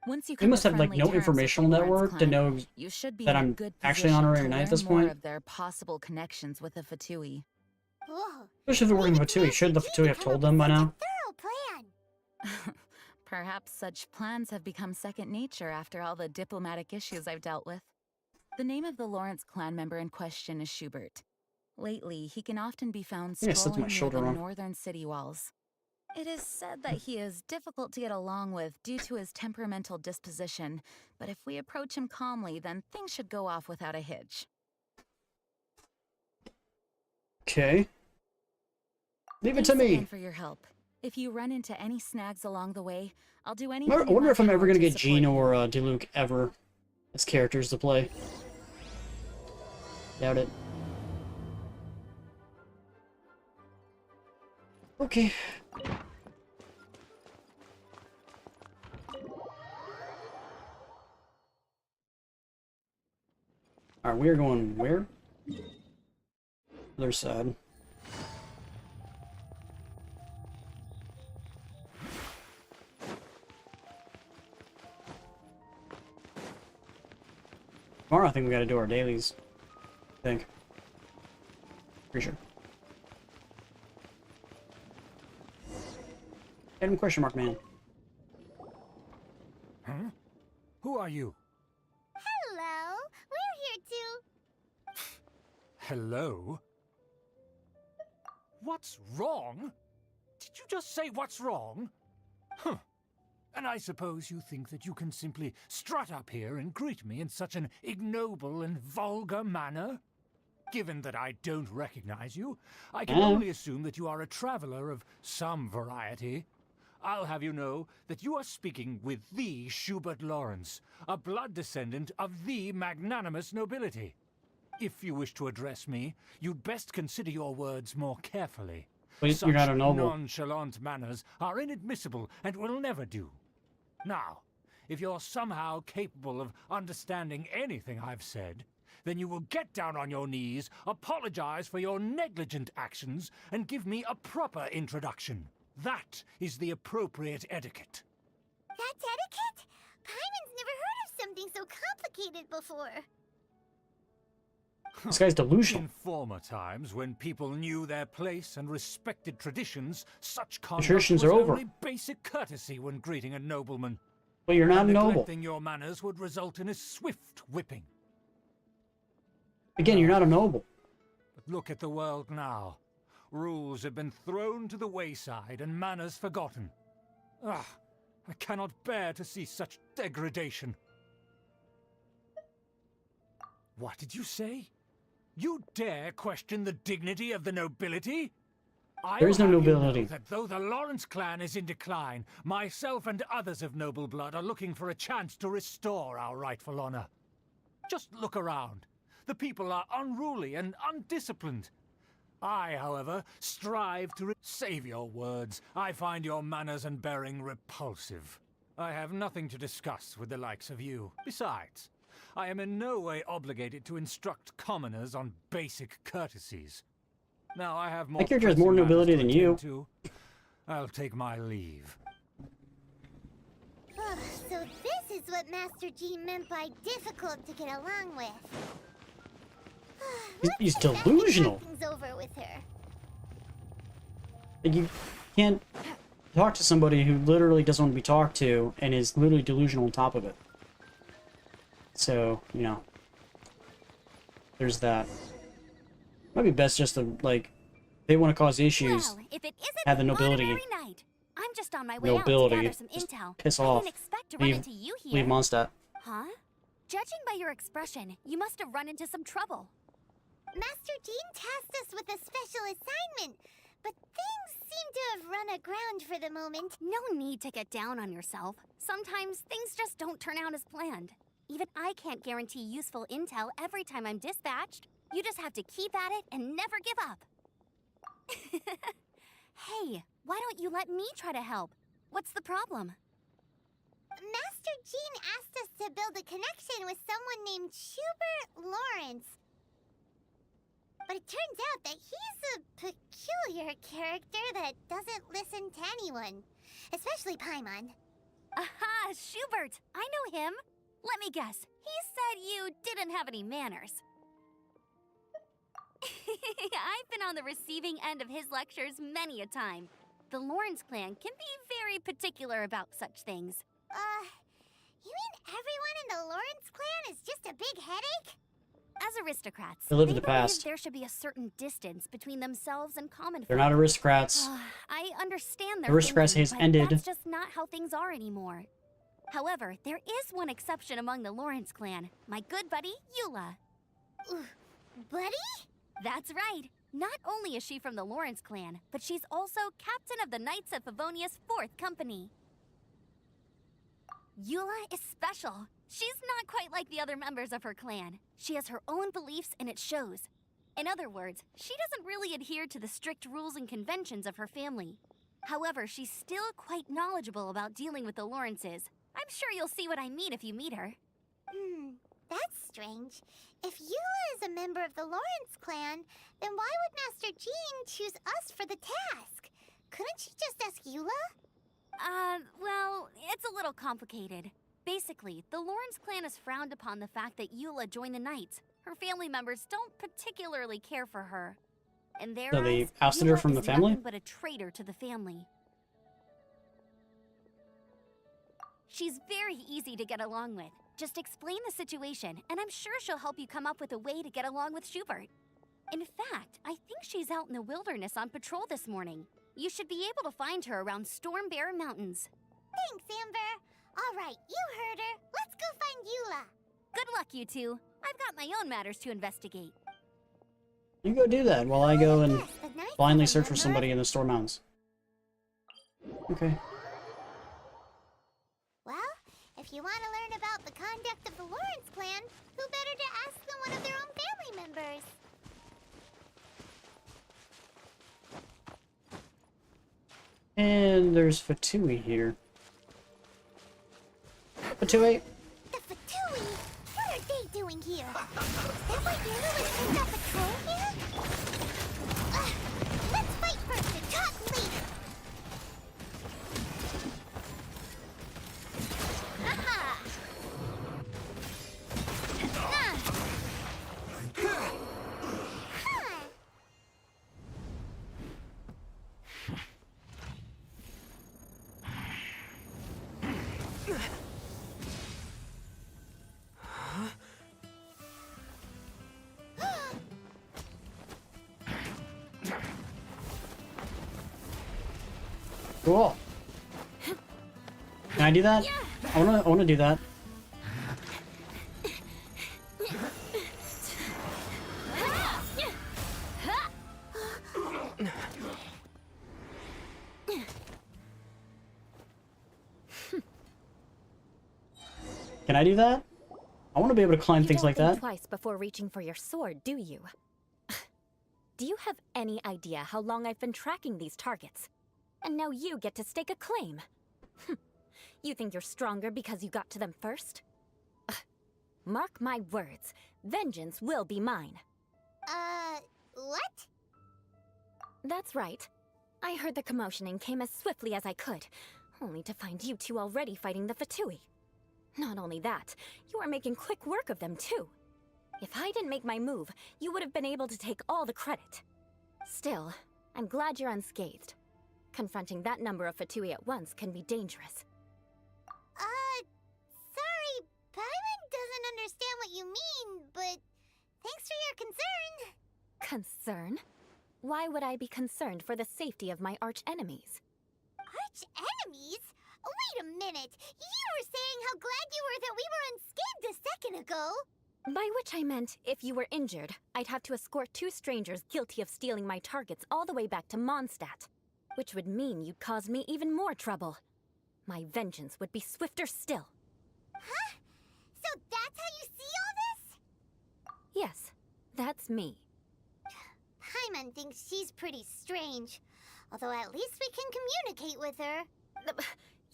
Once you They come must to have like friendly no terms with the informational Lawrence network to clan, know you should be that in a I'm good actually an position honorary to knight at learn this more point. of their possible connections with the Fatui. Whoa. Especially if they're working with Fatui. Shouldn't the Fatui have told them by now? Thorough plan. Perhaps such plans have become second nature after all the diplomatic issues I've dealt with. The name of the Lawrence clan member in question is Schubert. Lately, he can often be found think I slipped strolling my near shoulder the wrong. northern city walls. It is said that he is difficult to get along with due to his temperamental disposition, but if we approach him calmly, then things should go off without a hitch. Okay. Leave it Thanks to again me. for your help. If you run into any snags along the way, I'll do I anything in wonder my if I'm ever power gonna to get support Jean you. or Diluc ever as characters to play. Doubt it. Okay. Alright, we're going where? Other side. Tomorrow I think we gotta do our dailies. I think. Pretty sure. Adam question mark man. Huh? Who are you? Hello. We're here to... Hello? What's wrong? Did you just say what's wrong? Huh. And I suppose you think that you can simply strut up here and greet me in such an ignoble and vulgar manner? Given that I don't recognize you, I can only assume that you are a traveler of some variety. I'll have you know that you are speaking with the Schubert Lawrence, a blood descendant of the magnanimous nobility. If you wish to address me, you'd best consider your words more carefully. But you're not a noble. Nonchalant manners are inadmissible and will never do. Now, if you're somehow capable of understanding anything I've said, then you will get down on your knees, apologize for your negligent actions, and give me a proper introduction. That is the appropriate etiquette. That's etiquette? Paimon's never heard of something so complicated before. This guy's delusional. In former times, when people knew their place and respected traditions, such conduct Traditions was are over. only basic courtesy when greeting a nobleman. But you're not noble. Neglecting your manners would result in a swift whipping. Again, you're not a noble. But look at the world now. Rules have been thrown to the wayside and manners forgotten. Ah, I cannot bear to see such degradation. What did you say? You dare question the dignity of the nobility? There is no I will have you know nobility. that though the Lawrence clan is in decline, myself and others of noble blood are looking for a chance to restore our rightful honor. Just look around. The people are unruly and undisciplined. I, however, strive to save your words. I find your manners and bearing repulsive. I have nothing to discuss with the likes of you. Besides, I am in no way obligated to instruct commoners on basic courtesies. Now I have more. My character has more pressing nobility matters than to you. attend to. I'll take my leave. So this is what Master G meant by difficult to get along with. He's Let's just delusional. Things over with her. Like, you can't talk to somebody who literally doesn't want to be talked to and is literally delusional on top of it. So, you know, there's that. Might be best just to, like, they want to cause issues, Well, if it isn't have the nobility. honorary night, I'm just on my way Nobility. out to gather some Just intel. piss I off. didn't expect to run Leave- into you here. Leave Mondstadt. Huh? Judging by your expression, you must have run into some trouble. Master Jean tasked us with a special assignment, but things seem to have run aground for the moment. No need to get down on yourself. Sometimes things just don't turn out as planned. Even I can't guarantee useful intel every time I'm dispatched. You just have to keep at it and never give up. Hey, why don't you let me try to help? What's the problem? Master Jean asked us to build a connection with someone named Schubert Lawrence. But it turns out that he's a peculiar character that doesn't listen to anyone, especially Paimon. Aha, Schubert! I know him. Let me guess. He said you didn't have any manners. I've been on the receiving end of his lectures many a time. The Lawrence clan can be very particular about such things. You mean everyone in the Lawrence clan is just a big headache? As aristocrats, They live in they the believe past. there should be a certain distance between themselves and common They're folk. not aristocrats. I understand their Aristocracy has thinking, but ended. that's just not how things are anymore. However, there is one exception among the Lawrence clan. My good buddy, Eula. Buddy? That's right. Not only is she from the Lawrence clan, but she's also captain of the Knights of Favonia's 4th Company. Eula is special. She's not quite like the other members of her clan. She has her own beliefs and it shows. In other words, she doesn't really adhere to the strict rules and conventions of her family. However, she's still quite knowledgeable about dealing with the Lawrences. I'm sure you'll see what I mean if you meet her. That's strange. If Eula is a member of the Lawrence clan, then why would Master Jean choose us for the task? Couldn't she just ask Eula? Well, it's a little complicated. Basically, the Lawrence clan has frowned upon the fact that Eula joined the Knights. Her family members don't particularly care for her. In their So they eyes, ousted her Eula from the is family? nothing but a traitor to the family. She's very easy to get along with. Just explain the situation, and I'm sure she'll help you come up with a way to get along with Schubert. In fact, I think she's out in the wilderness on patrol this morning. You should be able to find her around Storm Bear Mountains. Thanks, Amber. All right, you heard her. Let's go find Eula. Good luck, you two. I've got my own matters to investigate. You go do that while I go and Yes, the Knights blindly have a search for member. somebody in the Storm Mountains. Okay. Well, if you want to learn about the conduct of the Lawrence clan, who better to ask than one of their own family members? And there's Fatui here. Fatui? The Fatui? What are they doing here? Is that why Eula was sent on patrol here? Let's fight first and talk later. Aha! Huh. Cool. Can I do that? I wanna do that. Can I do that? I want to be able to climb You things don't like think that. twice before reaching for your sword, do you? Do you have any idea how long I've been tracking these targets? And now you get to stake a claim. You think you're stronger because you got to them first? Mark my words, vengeance will be mine. What? That's right. I heard the commotion and came as swiftly as I could, only to find you two already fighting the Fatui. Not only that, you are making quick work of them too. If I didn't make my move, you would have been able to take all the credit. Still, I'm glad you're unscathed. Confronting that number of Fatui at once can be dangerous. Sorry, Paimon doesn't understand what you mean, but thanks for your concern. Concern? Why would I be concerned for the safety of my arch-enemies? Arch-enemies? Wait a minute! You were saying how glad you were that we were unscathed a second ago! By which I meant, if you were injured, I'd have to escort two strangers guilty of stealing my targets all the way back to Mondstadt. Which would mean you'd cause me even more trouble. My vengeance would be swifter still. Huh? So that's how you see all this? Yes, that's me. Paimon thinks she's pretty strange. Although at least we can communicate with her.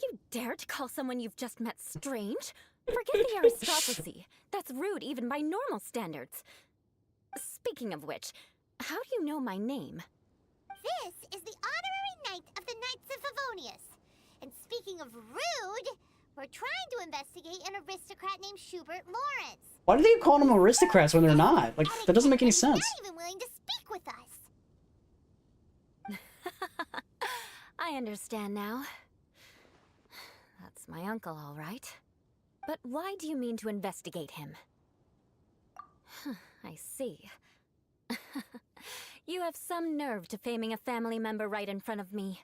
You dare to call someone you've just met strange? Forget the aristocracy. That's rude even by normal standards. Speaking of which, how do you know my name? This is the honorary knight of the Knights of Favonius. And speaking of rude, we're trying to investigate an aristocrat named Schubert Lawrence. Why do they call them aristocrats when they're not? Like, that doesn't make any sense. Not even willing to speak with us. I understand now. That's my uncle, all right. But why do you mean to investigate him? I see. You have some nerve to faming a family member right in front of me.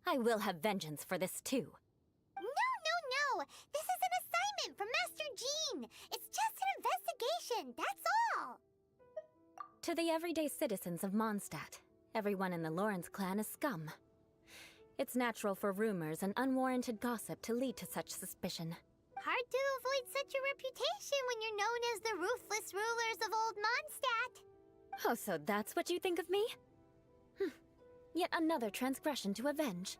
I will have vengeance for this too. No. This is an assignment from Master Jean. It's just an investigation, that's all. To the everyday citizens of Mondstadt, everyone in the Lawrence clan is scum. It's natural for rumors and unwarranted gossip to lead to such suspicion. Hard to avoid such a reputation when you're known as the ruthless rulers of Old Mondstadt. Oh, so that's what you think of me? Yet another transgression to avenge.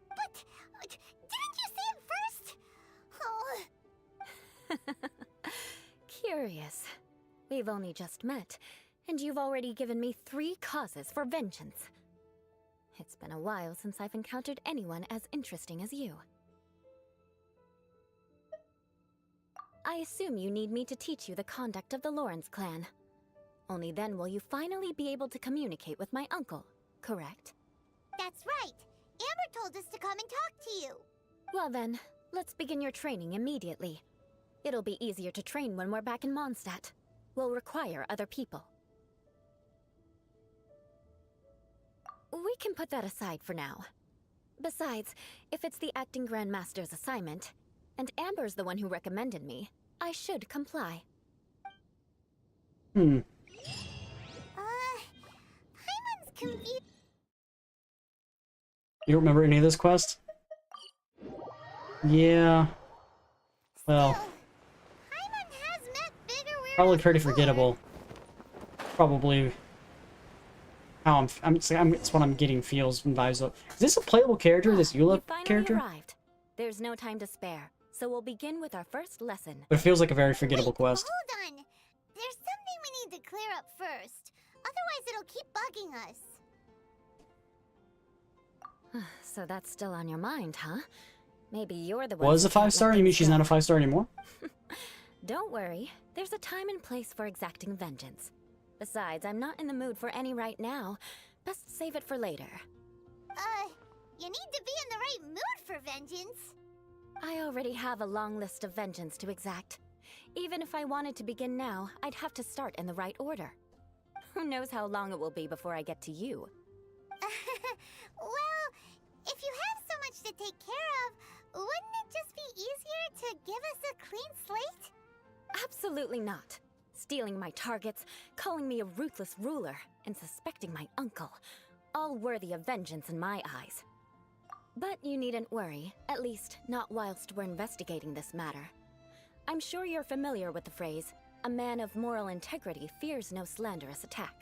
But didn't you say it first? Oh, Curious. curious. We've only just met, and you've already given me 3 causes for vengeance. It's been a while since I've encountered anyone as interesting as you. I assume you need me to teach you the conduct of the Lawrence clan. Only then will you finally be able to communicate with my uncle, correct? That's right. Amber told us to come and talk to you. Well then, let's begin your training immediately. It'll be easier to train when we're back in Mondstadt. We'll require other people. We can put that aside for now. Besides, if it's the acting Grandmaster's assignment, and Amber's the one who recommended me, I should comply. Paimon's confused. You don't remember any of this quest? Yeah. Well, Paimon has met bigger weirdos probably pretty before. forgettable. Probably how it's what I'm getting feels and vibes of. Is this a playable character? This You Eula finally character? arrived. There's no time to spare, so we'll begin with our first lesson. But it feels like a very forgettable Wait, quest. hold on. There's something we need to clear up first. Otherwise, it'll keep bugging us. So that's still on your mind, huh? Maybe you're the one. Was a 5-star? You mean she's not a 5-star anymore? Don't worry. There's a time and place for exacting vengeance. Besides, I'm not in the mood for any right now. Best save it for later. You need to be in the right mood for vengeance. I already have a long list of vengeance to exact. Even if I wanted to begin now, I'd have to start in the right order. Who knows how long it will be before I get to you? Well, if you have so much to take care of, wouldn't it just be easier to give us a clean slate? Absolutely not. Stealing my targets, calling me a ruthless ruler, and suspecting my uncle. All worthy of vengeance in my eyes. But you needn't worry, at least not whilst we're investigating this matter. I'm sure you're familiar with the phrase, a man of moral integrity fears no slanderous attack.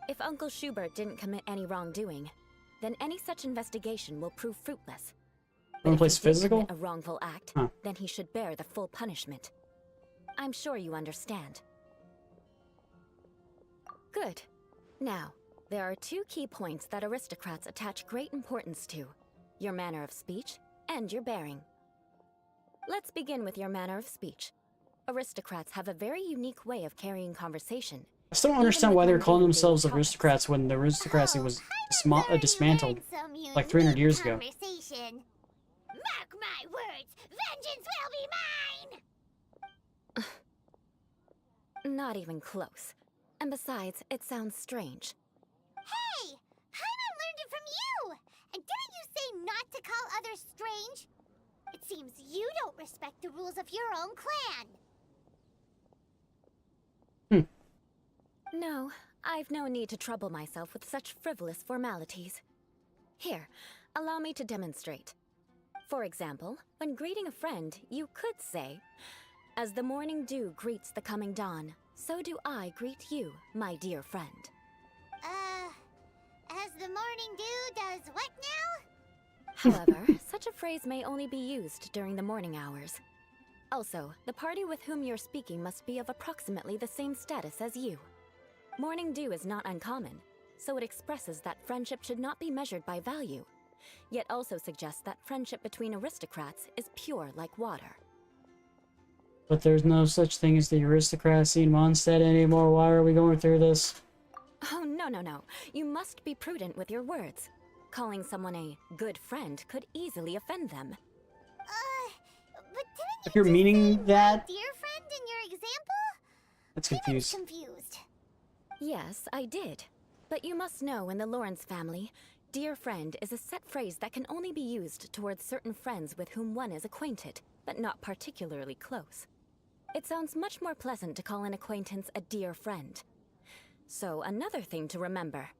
If Uncle Schubert didn't commit any wrongdoing, then any such investigation will prove fruitless. But Wanna if play he did physical? commit a wrongful act, Huh. then he should bear the full punishment. I'm sure you understand. Good. Now, there are 2 key points that aristocrats attach great importance to. Your manner of speech and your bearing. Let's begin with your manner of speech. Aristocrats have a very unique way of carrying conversation. I still don't Even understand with why they're calling mundane themselves daily topics. aristocrats when the aristocracy was Already dismantled learned some like 300 unique years ago. conversation. Mark my words, vengeance will be mine! Not even close. And besides, it sounds strange. Hey! Paimon learned it from you! And didn't you say not to call others strange? It seems you don't respect the rules of your own clan. No, I've no need to trouble myself with such frivolous formalities. Here, allow me to demonstrate. For example, when greeting a friend, you could say, "As the morning dew greets the coming dawn, so do I greet you, my dear friend." As the morning dew does what now? However, such a phrase may only be used during the morning hours. Also, the party with whom you're speaking must be of approximately the same status as you. Morning dew is not uncommon, so it expresses that friendship should not be measured by value, yet also suggests that friendship between aristocrats is pure like water. But there's no such thing as the aristocracy in Mondstadt anymore. Why are we going through this? Oh, no. You must be prudent with your words. Calling someone a good friend could easily offend them. But didn't If you you're just meaning say that- my dear friend in your example? That's Paimon's confused. confused. Yes, I did. But you must know in the Lawrence family, dear friend is a set phrase that can only be used towards certain friends with whom one is acquainted, but not particularly close. It sounds much more pleasant to call an acquaintance a dear friend. So another thing to remember,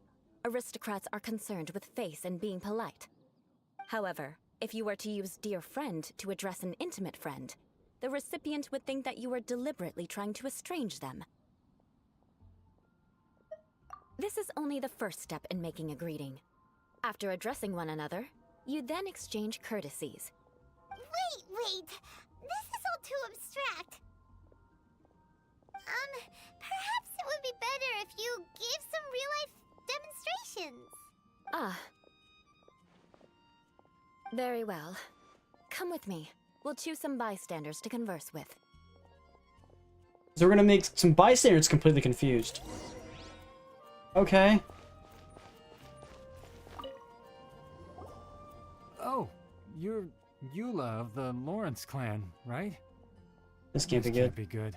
aristocrats are concerned with face and being polite. However, if you were to use dear friend to address an intimate friend, the recipient would think that you were deliberately trying to estrange them. This is only the first step in making a greeting. After addressing one another, you then exchange courtesies. Wait! This is all too abstract. Perhaps it would be better if you gave some real-life demonstrations. Ah. Very well. Come with me. We'll choose some bystanders to converse with. So we're gonna make some bystanders completely confused. Okay. Oh, you're Eula of the Lawrence clan, right? This can't be This good. can't be good.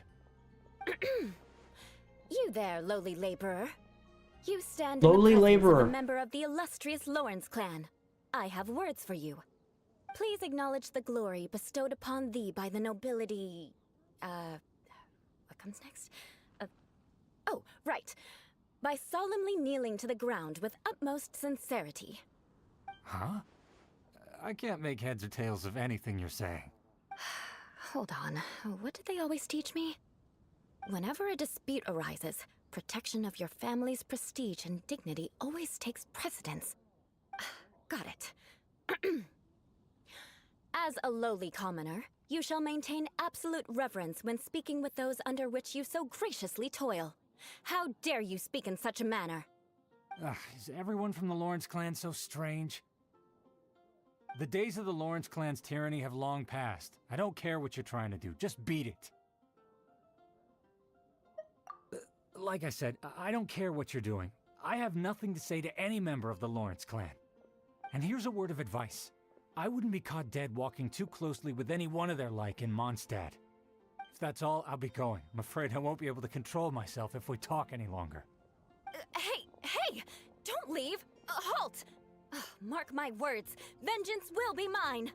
You there, lowly laborer. You stand Lowly in the presence laborer. of a member of the illustrious Lawrence clan. I have words for you. Please acknowledge the glory bestowed upon thee by the nobility... what comes next? Oh, right. By solemnly kneeling to the ground with utmost sincerity. Huh? I can't make heads or tails of anything you're saying. Hold on. What did they always teach me? Whenever a dispute arises, protection of your family's prestige and dignity always takes precedence. Got it. As a lowly commoner, you shall maintain absolute reverence when speaking with those under which you so graciously toil. How dare you speak in such a manner? Is everyone from the Lawrence clan so strange? The days of the Lawrence clan's tyranny have long passed. I don't care what you're trying to do, just beat it. Like I said, I don't care what you're doing. I have nothing to say to any member of the Lawrence clan. And here's a word of advice. I wouldn't be caught dead walking too closely with any one of their like in Mondstadt. If that's all, I'll be going. I'm afraid I won't be able to control myself if we talk any longer. Hey! Don't leave! Halt! Mark my words, vengeance will be mine!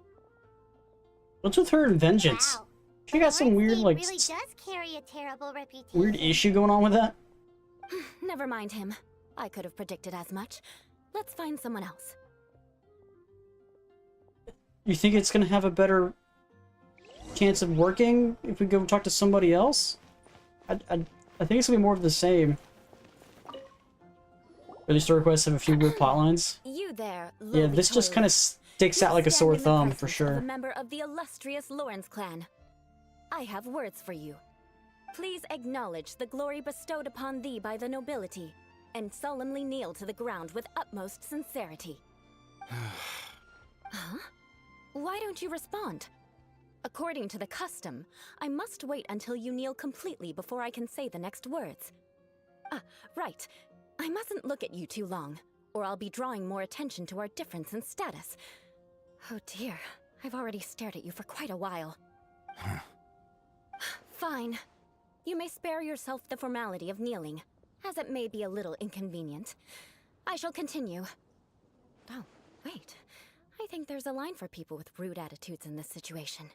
What's with her and vengeance? Wow. She got some weird, like, really does carry a terrible reputation. weird issue going on with that. Never mind him. I could have predicted as much. Let's find someone else. You think it's gonna have a better chance of working if we go talk to somebody else? I think it's gonna be more of the same. Really, story requests have a few weird plotlines. You there, Yeah, lowly this just toiler. kind of sticks You out like a stand sore in the thumb, for presence of sure. a member of the illustrious Lawrence clan. I have words for you. Please acknowledge the glory bestowed upon thee by the nobility, and solemnly kneel to the ground with utmost sincerity. Huh? Why don't you respond? According to the custom, I must wait until you kneel completely before I can say the next words. Right. I mustn't look at you too long, or I'll be drawing more attention to our difference in status. Oh dear, I've already stared at you for quite a while. Fine. You may spare yourself the formality of kneeling, as it may be a little inconvenient. I shall continue. Oh, wait. I think there's a line for people with rude attitudes in this situation.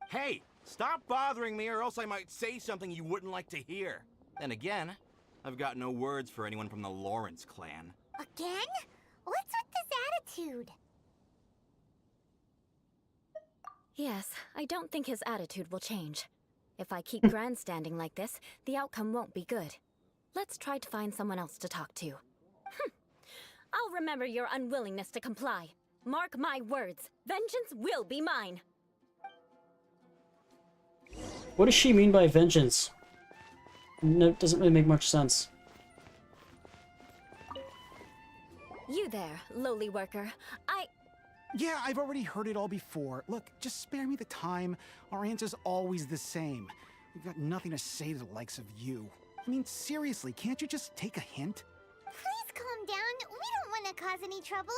Hey, stop bothering me or else I might say something you wouldn't like to hear. Then again, I've got no words for anyone from the Lawrence clan. Again? What's with this attitude? Yes, I don't think his attitude will change. If I keep grandstanding like this, the outcome won't be good. Let's try to find someone else to talk to. I'll remember your unwillingness to comply. Mark my words, vengeance will be mine. What does she mean by vengeance? No, it doesn't really make much sense. You there, lowly worker. Yeah, I've already heard it all before. Look, just spare me the time. Our answer's always the same. We've got nothing to say to the likes of you. I mean, seriously, can't you just take a hint? Please calm down. We don't want to cause any trouble.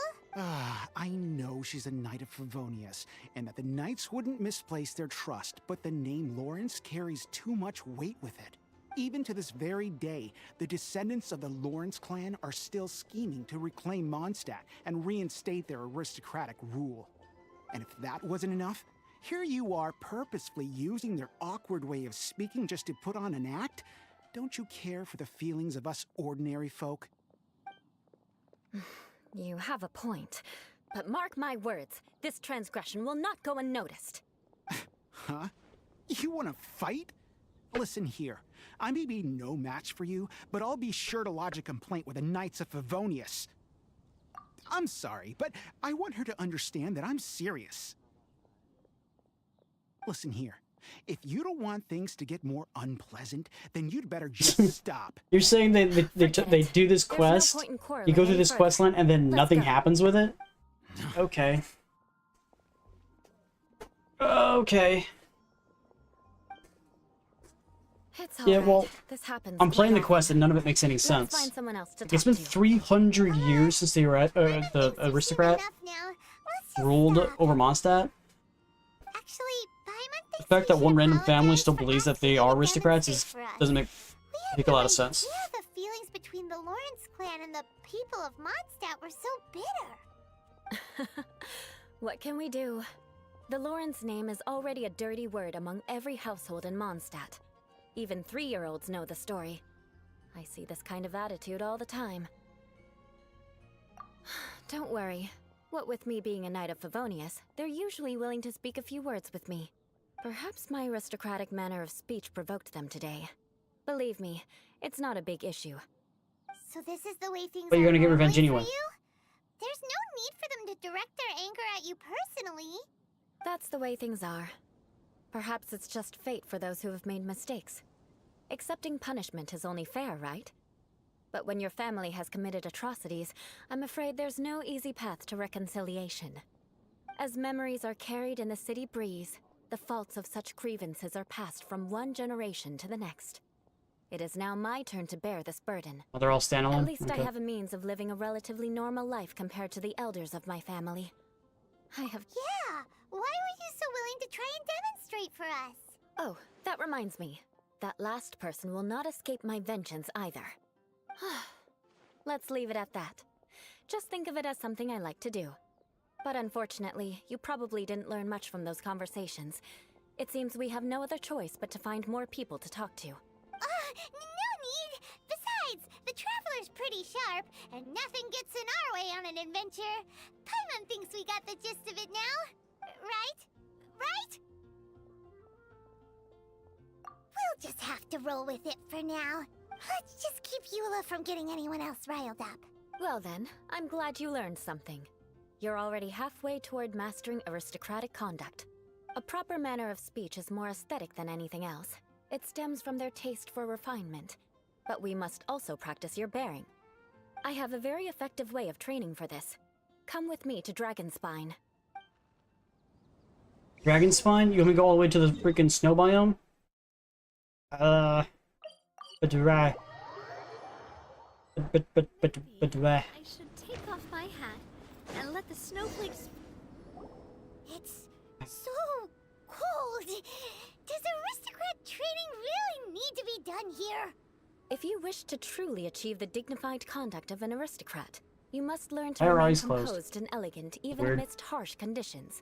I know she's a knight of Favonius, and that the knights wouldn't misplace their trust, but the name Lawrence carries too much weight with it. Even to this very day, the descendants of the Lawrence clan are still scheming to reclaim Mondstadt and reinstate their aristocratic rule. And if that wasn't enough, here you are purposefully using their awkward way of speaking just to put on an act? Don't you care for the feelings of us ordinary folk? You have a point. But mark my words, this transgression will not go unnoticed. Huh? You want to fight? Listen here. I may be no match for you, but I'll be sure to lodge a complaint with the Knights of Favonius. I'm sorry, but I want her to understand that I'm serious. Listen here. If you don't want things to get more unpleasant, then you'd better just stop. You're saying they do this There's no quest, point in you quarreling go through any this further. quest line, and then Let's nothing go. happens with it? Okay. Okay. It's all Yeah, right. well, This happens I'm playing the quite quest often. and none of it makes any Let's sense. find someone else to It's talk been to. 300 years since the aristocrat Enough now. Let's just ruled stop. over Mondstadt. Actually, Paimon The thinks fact we that one should random family apologize still for believes that asking they you are to aristocrats demonstrate for us. doesn't make a lot of sense. Yeah, the feelings between the Lawrence clan and the people of Mondstadt were so bitter. What can we do? The Lawrence name is already a dirty word among every household in Mondstadt. Even 3-year-olds know the story. I see this kind of attitude all the time. Don't worry. What with me being a Knight of Favonius, they're usually willing to speak a few words with me. Perhaps my aristocratic manner of speech provoked them today. Believe me, it's not a big issue. So this is the way things But you're are gonna get revenge normally anyway. for you? There's no need for them to direct their anger at you personally. That's the way things are. Perhaps it's just fate for those who have made mistakes. Accepting punishment is only fair, right? But when your family has committed atrocities, I'm afraid there's no easy path to reconciliation. As memories are carried in the city breeze, the faults of such grievances are passed from one generation to the next. It is now my turn to bear this burden. Oh, they're all standalone? At least Okay. I have a means of living a relatively normal life compared to the elders of my family. I have... Yeah, why were you so willing to try and demonstrate for us? Oh, that reminds me. That last person will not escape my vengeance either. Let's leave it at that. Just think of it as something I like to do. But unfortunately, you probably didn't learn much from those conversations. It seems we have no other choice but to find more people to talk to. No need! Besides, the Traveler's pretty sharp, and nothing gets in our way on an adventure. Paimon thinks we got the gist of it now. Right? Right? We'll just have to roll with it for now. Let's just keep Eula from getting anyone else riled up. Well then, I'm glad you learned something. You're already halfway toward mastering aristocratic conduct. A proper manner of speech is more aesthetic than anything else. It stems from their taste for refinement. But we must also practice your bearing. I have a very effective way of training for this. Come with me to Dragonspine. Dragon Spine? You want me to go all the way to the freaking snow biome? But dry. But dry. I should take off my hat and let the snowflakes. It's so cold. Does aristocrat training really need to be done here? If you wish to truly achieve the dignified conduct of an aristocrat, you must learn to Why are remain eyes closed? composed and elegant even Weird. amidst harsh conditions.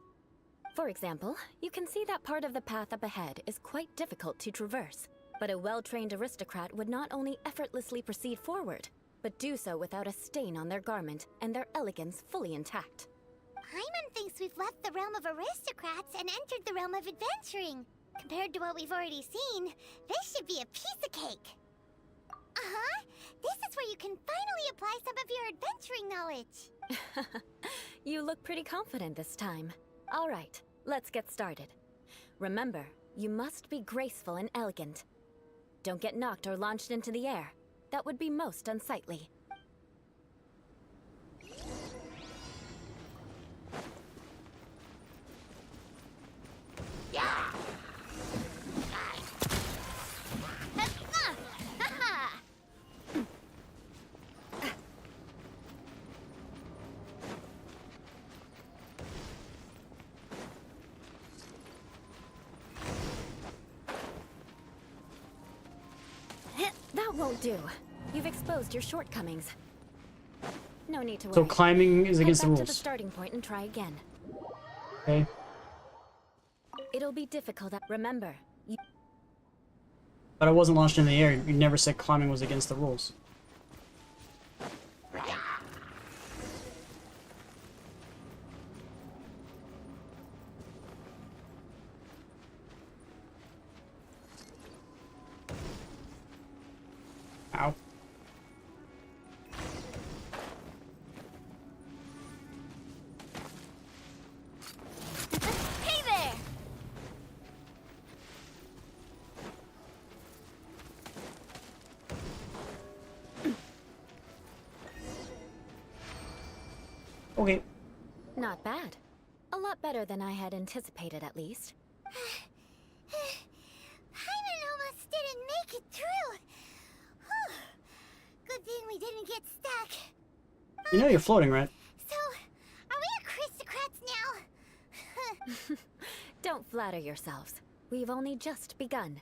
For example, you can see that part of the path up ahead is quite difficult to traverse. But a well-trained aristocrat would not only effortlessly proceed forward, but do so without a stain on their garment and their elegance fully intact. Paimon thinks we've left the realm of aristocrats and entered the realm of adventuring. Compared to what we've already seen, this should be a piece of cake. Uh-huh. This is where you can finally apply some of your adventuring knowledge. You look pretty confident this time. All right, let's get started. Remember, you must be graceful and elegant. Don't get knocked or launched into the air. That would be most unsightly. That won't do. You've exposed your shortcomings. No need to worry. So climbing is Head against the back to the rules. starting point and try again. Okay. It'll be difficult. Remember, you But I wasn't launched in the air. You never said climbing was against the rules. Ow. Hey there! Okay. Not bad. A lot better than I had anticipated, at least. Paimon almost didn't make it through. Whew. Good thing we didn't get stuck. You know you're floating, right? So, are we aristocrats now? Don't flatter yourselves. We've only just begun.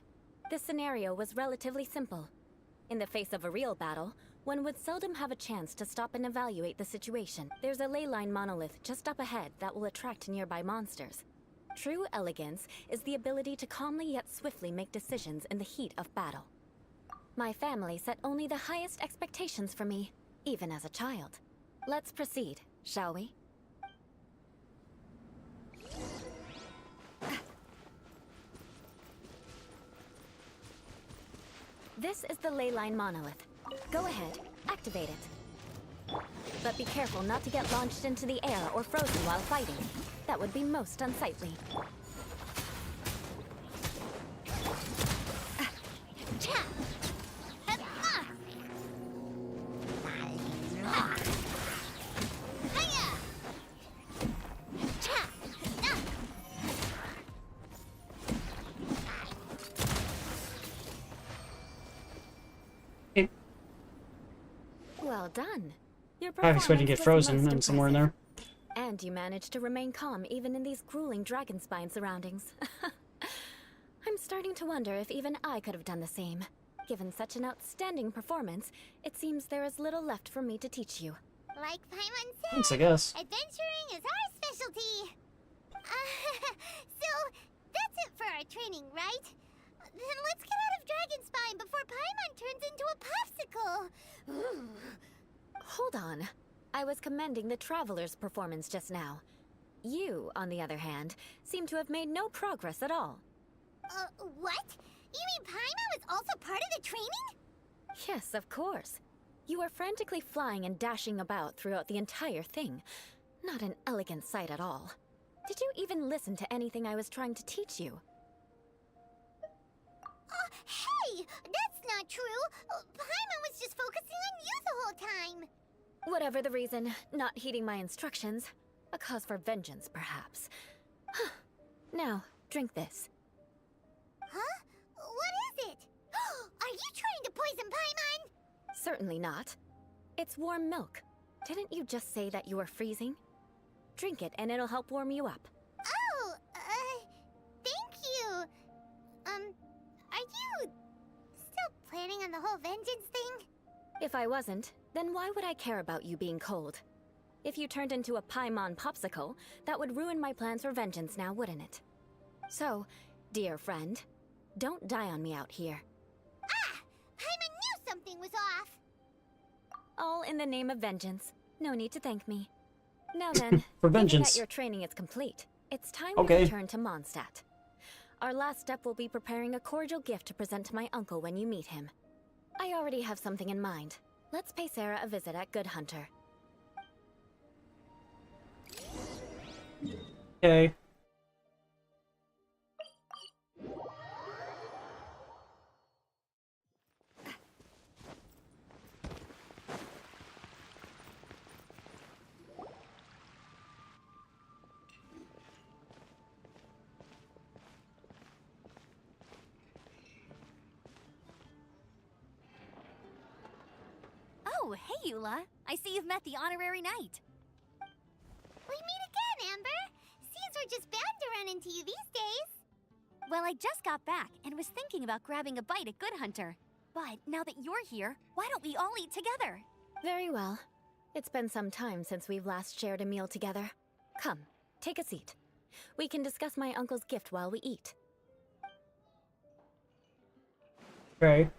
This scenario was relatively simple. In the face of a real battle, one would seldom have a chance to stop and evaluate the situation. There's a ley line monolith just up ahead that will attract nearby monsters. True elegance is the ability to calmly yet swiftly make decisions in the heat of battle. My family set only the highest expectations for me, even as a child. Let's proceed, shall we? This is the ley line monolith. Go ahead, activate it. But be careful not to get launched into the air or frozen while fighting. That would be most unsightly. Well done. Your I was expecting to get performance was frozen most and somewhere in there. impressive. And you managed to remain calm even in these grueling dragon spine surroundings. I'm starting to wonder if even I could have done the same. Given such an outstanding performance, it seems there is little left for me to teach you. Like Paimon said, Thanks, I guess. adventuring is our specialty. So, that's it for our training, right? Then let's get out of Dragonspine before Paimon turns into a popsicle. Hold on. I was commending the Traveler's performance just now. You, on the other hand, seem to have made no progress at all. What? You mean Paimon was also part of the training? Yes, of course. You were frantically flying and dashing about throughout the entire thing. Not an elegant sight at all. Did you even listen to anything I was trying to teach you? Hey! That's not true! Paimon was just focusing on you the whole time! Whatever the reason, not heeding my instructions. A cause for vengeance, perhaps. Now, drink this. Huh? What is it? Are you trying to poison Paimon? Certainly not. It's warm milk. Didn't you just say that you were freezing? Drink it and it'll help warm you up. Oh, thank you. Are you still planning on the whole vengeance thing? If I wasn't, then why would I care about you being cold? If you turned into a Paimon popsicle, that would ruin my plans for vengeance now, wouldn't it? So, dear friend, don't die on me out here. Ah! Paimon knew something was off! All in the name of vengeance. No need to thank me. Now then, For given vengeance. that your training is complete, it's time Okay. we return to Mondstadt. Our last step will be preparing a cordial gift to present to my uncle when you meet him. I already have something in mind. Let's pay Sarah a visit at Good Hunter. Okay. Oh, hey, Eula. I see you've met the honorary knight. We meet again, Amber! Seems we're just bound to run into you these days. Well, I just got back and was thinking about grabbing a bite at Good Hunter. But now that you're here, why don't we all eat together? Very well. It's been some time since we've last shared a meal together. Come, take a seat. We can discuss my uncle's gift while we eat. Okay.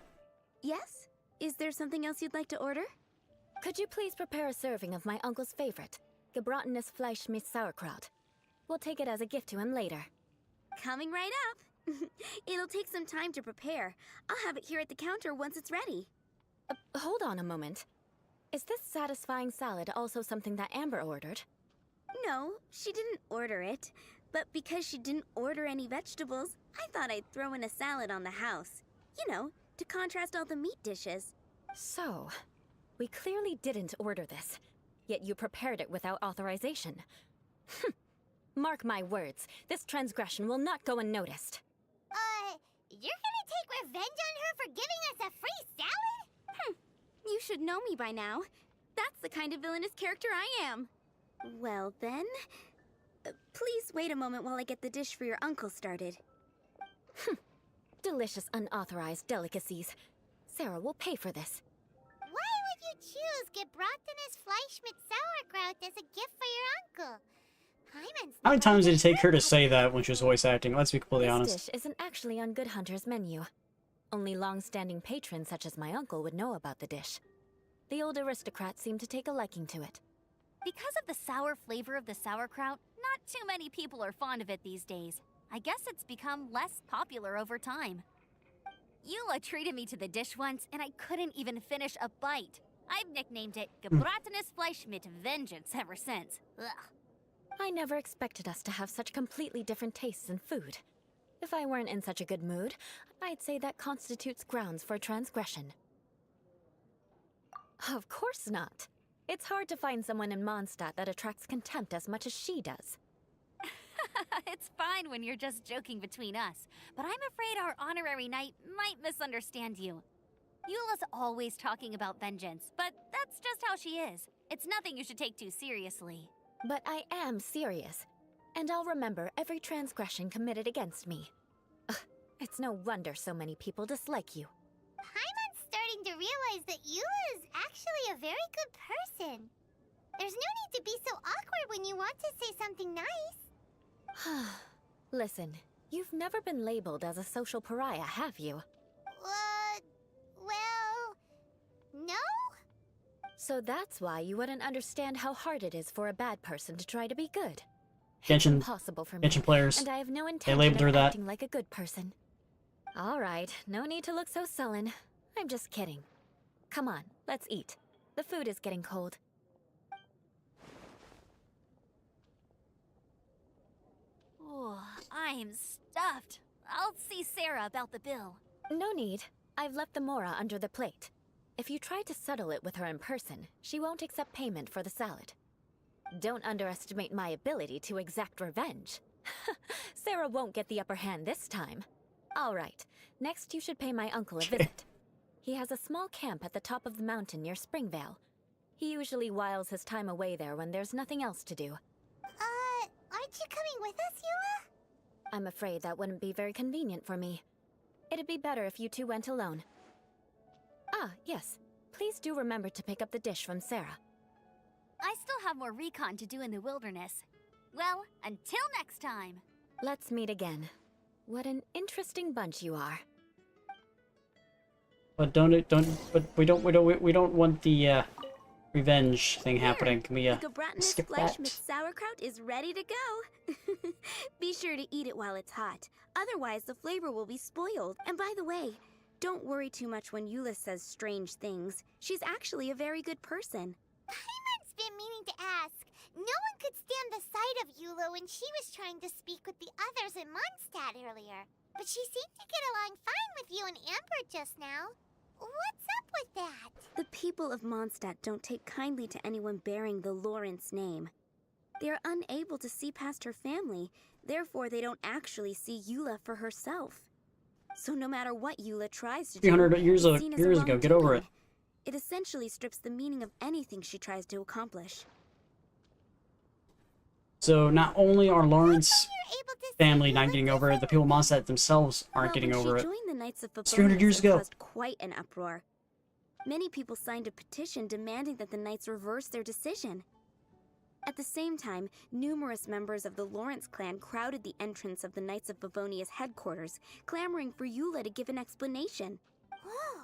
Yes? Is there something else you'd like to order? Could you please prepare a serving of my uncle's favorite, gebratenes Fleisch mit Sauerkraut? We'll take it as a gift to him later. Coming right up. It'll take some time to prepare. I'll have it here at the counter once it's ready. Hold on a moment. Is this satisfying salad also something that Amber ordered? No, she didn't order it. But because she didn't order any vegetables, I thought I'd throw in a salad on the house. You know, to contrast all the meat dishes. So, we clearly didn't order this. yet you prepared it without authorization. Mark my words, this transgression will not go unnoticed. You're gonna take revenge on her for giving us a free salad? You should know me by now. That's the kind of villainous character I am. Well then, please wait a moment while I get the dish for your uncle started. Delicious unauthorized delicacies. Sarah will pay for this. Why would you choose gebratenes Fleisch mit Sauerkraut as a gift for your uncle? How many times did it take her to say that when she was voice acting? Let's be completely honest. This dish isn't actually on Good Hunter's menu. Only long-standing patrons such as my uncle would know about the dish. The old aristocrat seemed to take a liking to it. Because of the sour flavor of the sauerkraut, not too many people are fond of it these days. I guess it's become less popular over time. Eula treated me to the dish once, and I couldn't even finish a bite. I've nicknamed it gebratenes Fleisch mit Vengeance ever since. Ugh. I never expected us to have such completely different tastes in food. If I weren't in such a good mood, I'd say that constitutes grounds for transgression. Of course not. It's hard to find someone in Mondstadt that attracts contempt as much as she does. It's fine when you're just joking between us, but I'm afraid our honorary knight might misunderstand you. Eula's always talking about vengeance, but that's just how she is. It's nothing you should take too seriously. But I am serious, and I'll remember every transgression committed against me. Ugh, it's no wonder so many people dislike you. Paimon's starting to realize that Eula is actually a very good person. There's no need to be so awkward when you want to say something nice. Listen, you've never been labeled as a social pariah, have you? Well, no? So that's why you wouldn't understand how hard it is for a bad person to try to be good. It's Genshin, impossible for me, Genshin players, and I have no they intention labeled her of that. acting like a good person. All right, no need to look so sullen. I'm just kidding. Come on, let's eat. The food is getting cold. Oh, I'm stuffed. I'll see Sarah about the bill. No need. I've left the mora under the plate. If you try to settle it with her in person, she won't accept payment for the salad. Don't underestimate my ability to exact revenge. Sarah won't get the upper hand this time. All right, next you should pay my uncle a visit. He has a small camp at the top of the mountain near Springvale. He usually whiles his time away there when there's nothing else to do. Aren't you coming with us, Eula? I'm afraid that wouldn't be very convenient for me. It'd be better if you two went alone. Ah, yes. Please do remember to pick up the dish from Sarah. I still have more recon to do in the wilderness. Well, until next time. Let's meet again. What an interesting bunch you are. But we don't want the revenge thing happening. Can we The gebratenes skip Fleisch that? mit Sauerkraut is ready to go. Be sure to eat it while it's hot. Otherwise, the flavor will be spoiled. And by the way, don't worry too much when Eula says strange things. She's actually a very good person. Paimon's been meaning to ask. No one could stand the sight of Eula when she was trying to speak with the others in Mondstadt earlier. But she seemed to get along fine with you and Amber just now. What's up with that? The people of Mondstadt don't take kindly to anyone bearing the Lawrence name. They are unable to see past her family, therefore they don't actually see Eula for herself. So no matter what Eula tries to do, 300 years it's seen as a ago, get over it. wrongdoing. It essentially strips the meaning of anything she tries to accomplish. So not only are Lawrence You're able to family see not Eula getting over it, the people of Mondstadt themselves aren't Well, getting when over she it. joined the Knights of It's 300 years Favonius, ago. it caused quite an uproar. Many people signed a petition demanding that the Knights reverse their decision. At the same time, numerous members of the Lawrence clan crowded the entrance of the Knights of Favonius headquarters, clamoring for Eula to give an explanation. Whoa!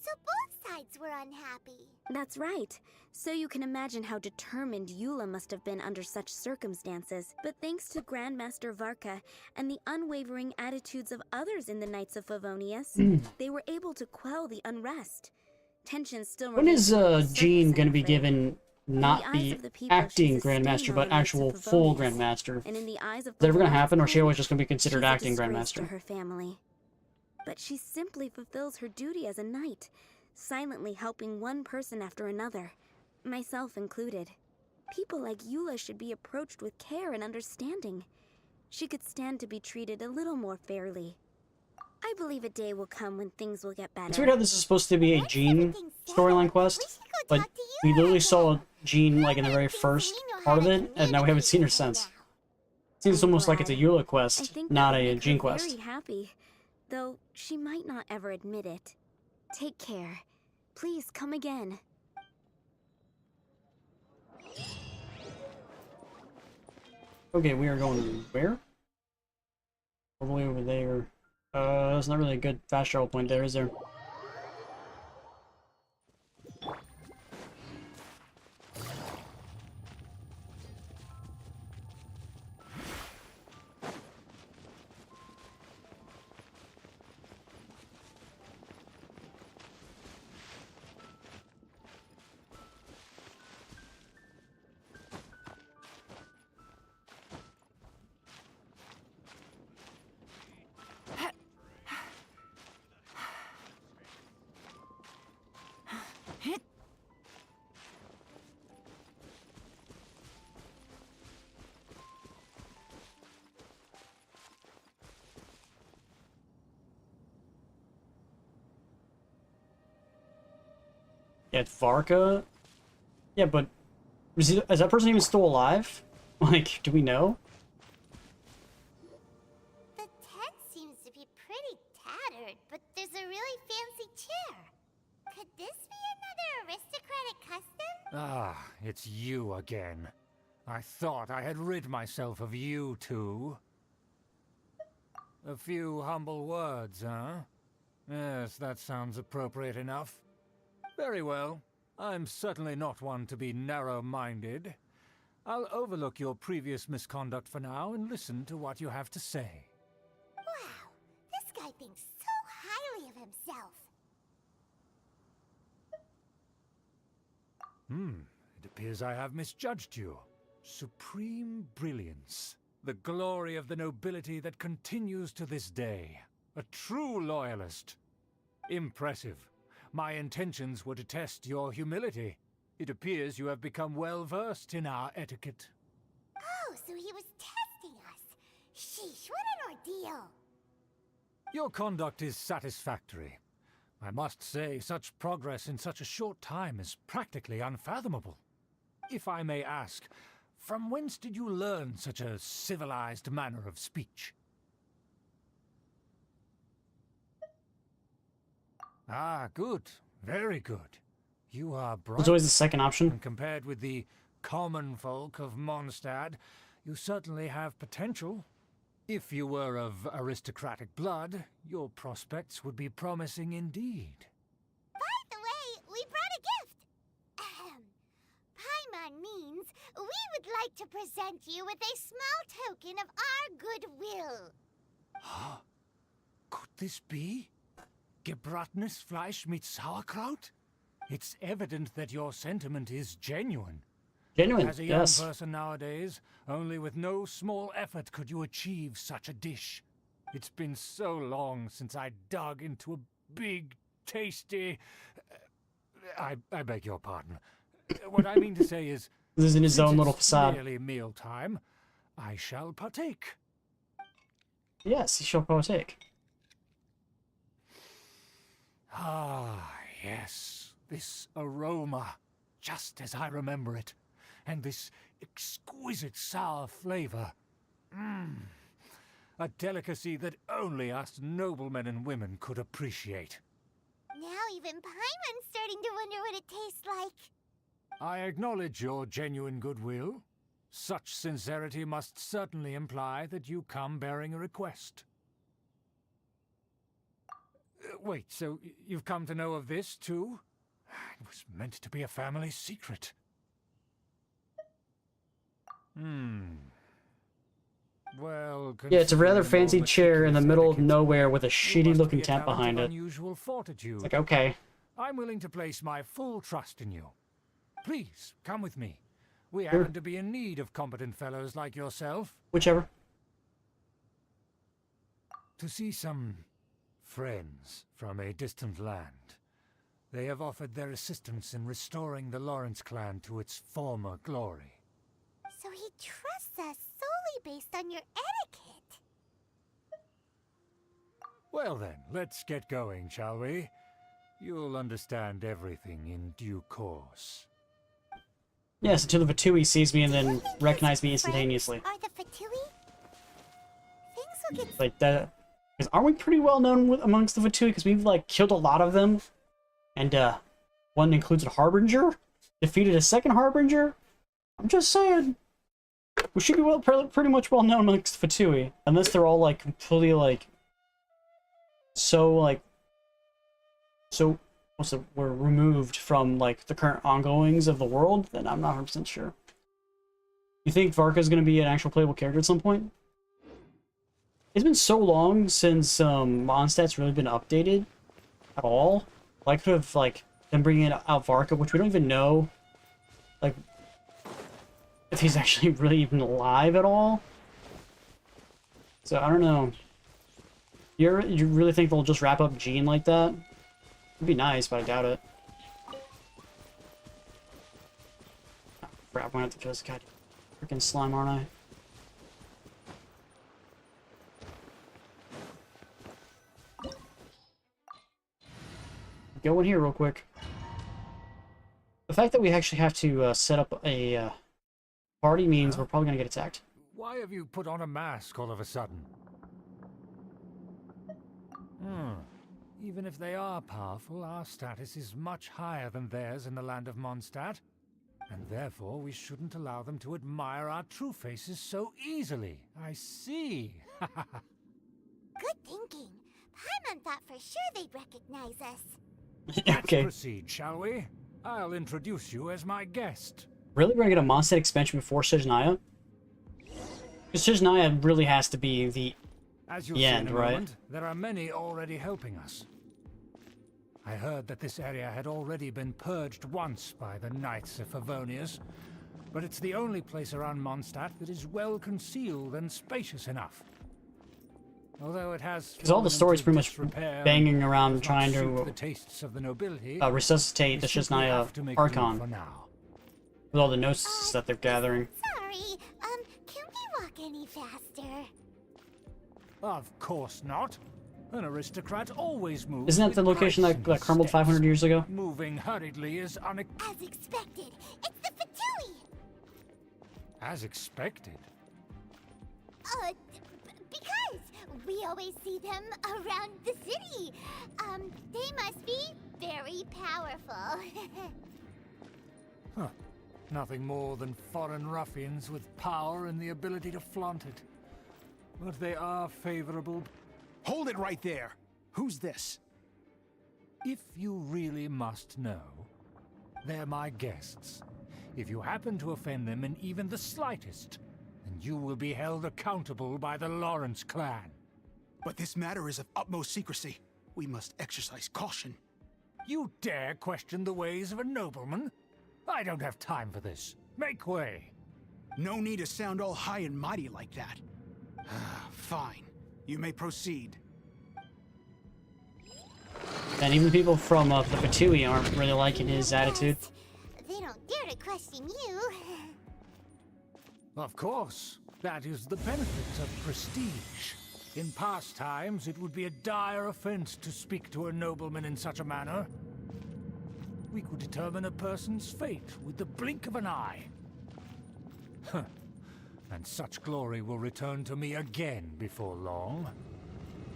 So both sides were unhappy. That's right. So you can imagine how determined Eula must have been under such circumstances. But thanks to Grandmaster Varka and the unwavering attitudes of others in the Knights of Favonius, they were able to quell the unrest. Tensions still When remain is beneath the surface, Jean I'm gonna be afraid. given not eyes the of the people, acting she's a stain Grandmaster, on but the Knights actual of full Favonius. Grandmaster? And in the eyes of Is that ever gonna Lawrence happen, or is she clan, always just gonna be considered she's a acting disgrace to Grandmaster? her family. But she simply fulfills her duty as a knight, silently helping one person after another, myself included. People like Eula should be approached with care and understanding. She could stand to be treated a little more fairly. I believe a day will come when things will get better. It's weird how this is supposed to be a Jean storyline quest, but we literally saw Jean like in the very first part of it, and now we haven't seen her since. It seems almost like it's a Eula quest, not a Jean quest. Very happy, though she might not ever admit it. Take care. Please come again. Okay, we are going where? All the way over there. There's not really a good fast travel point there, is there? At Varka? Yeah, but is that person even still alive? Like, do we know? The tent seems to be pretty tattered, but there's a really fancy chair. Could this be another aristocratic custom? Ah, it's you again. I thought I had rid myself of you two. A few humble words, huh? Yes, that sounds appropriate enough. Very well. I'm certainly not one to be narrow-minded. I'll overlook your previous misconduct for now and listen to what you have to say. Wow, this guy thinks so highly of himself. It appears I have misjudged you. Supreme brilliance. The glory of the nobility that continues to this day. A true loyalist. Impressive. My intentions were to test your humility. It appears you have become well-versed in our etiquette. Oh, so he was testing us. Sheesh, what an ordeal. Your conduct is satisfactory. I must say, such progress in such a short time is practically unfathomable. If I may ask, from whence did you learn such a civilized manner of speech? Ah, good. Very good. You are bright. It's always the second option. And compared with the common folk of Mondstadt, you certainly have potential. If you were of aristocratic blood, your prospects would be promising indeed. By the way, we brought a gift. Ahem. Paimon means we would like to present you with a small token of our goodwill. Huh? Could this be? Gebratenes Fleisch mit Sauerkraut? It's evident that your sentiment is genuine. Genuine, As a young yes. person nowadays, only with no small effort could you achieve such a dish. It's been so long since I dug into a big, tasty... I beg your pardon. What I mean to say is... This is in his since own little it's facade. nearly mealtime, I shall partake. Yes, he shall partake. Ah, yes. This aroma, just as I remember it. And this exquisite sour flavor. A delicacy that only us noblemen and women could appreciate. Now even Paimon's starting to wonder what it tastes like. I acknowledge your genuine goodwill. Such sincerity must certainly imply that you come bearing a request. Wait, so you've come to know of this, too? It was meant to be a family secret. Well, Yeah, it's a rather considering fancy your chair in the meticulous middle of etiquette, nowhere with a you shitty must looking be a tent talent behind of it. unusual fortitude. It's like, okay. I'm willing to place my full trust in you. Please, come with me. We Sure. happen to be in need of competent fellows like yourself. Whichever. To see some friends from a distant land. They have offered their assistance in restoring the Lawrence clan to its former glory. So he trusts us solely based on your etiquette. Well then, let's get going, shall we? You'll understand everything in due course. Yes, until the Fatui sees me and then Do you think recognize his me friends instantaneously. Are the Fatui? Things will get Like that. Because aren't we pretty well known amongst the Fatui? Because we've like killed a lot of them, and one includes a Harbinger, defeated a second Harbinger. I'm just saying, we should be pretty much well known amongst the Fatui, unless they're all like completely like so were removed from like the current ongoings of the world. Then I'm not 100% sure. You think Varka's gonna be an actual playable character at some point? It's been so long since Mondstadt's really been updated at all. I could have like them bringing out Varka, which we don't even know like if he's actually really even alive at all. So I don't know. You really think they'll just wrap up Jean like that? It'd be nice, but I doubt it. Oh, crap, I'm gonna have to kill this guy. Freaking slime, aren't I? Go in here real quick. The fact that we actually have to set up a party means we're probably gonna get attacked. Why have you put on a mask all of a sudden? Even if they are powerful, our status is much higher than theirs in the land of Mondstadt. And therefore, we shouldn't allow them to admire our true faces so easily. I see. good thinking. Paimon thought for sure they'd recognize us. Okay. Let's proceed, shall we? I'll introduce you as my guest. Really? We're gonna get a Mondstadt expansion before Shizhnaya? Because Shizhnaya really has to be the As you'll The see end, in a right? moment, there are many already helping us. I heard that this area had already been purged once by the Knights of Favonius, but it's the only place around Mondstadt that is well concealed and spacious enough. Although it has Because all the fallen story's into pretty much disrepair banging and around does not trying suit to the tastes of the nobility, resuscitate we the simply Shizhnaya have to make do Archon for now. with all the notes that they're gathering. Sorry, can we walk any faster? Of course not. An aristocrat always moves. Isn't that with the location grace that in like his crumbled steps. 500 years ago? Moving hurriedly is As expected, it's the Fatui! as expected. Because we always see them around the city. They must be very powerful. Nothing more than foreign ruffians with power and the ability to flaunt it. But they are favorable. Hold it right there. Who's this? If you really must know, they're my guests. If you happen to offend them in even the slightest, then you will be held accountable by the Lawrence clan. But this matter is of utmost secrecy. We must exercise caution. You dare question the ways of a nobleman? I don't have time for this. Make way. No need to sound all high and mighty like that. Fine. You may proceed. And even the people from the Fatui aren't really liking his attitude. They don't dare to question you. Of course. That is the benefit of prestige. In past times, it would be a dire offense to speak to a nobleman in such a manner. We could determine a person's fate with the blink of an eye. Huh. And such glory will return to me again before long.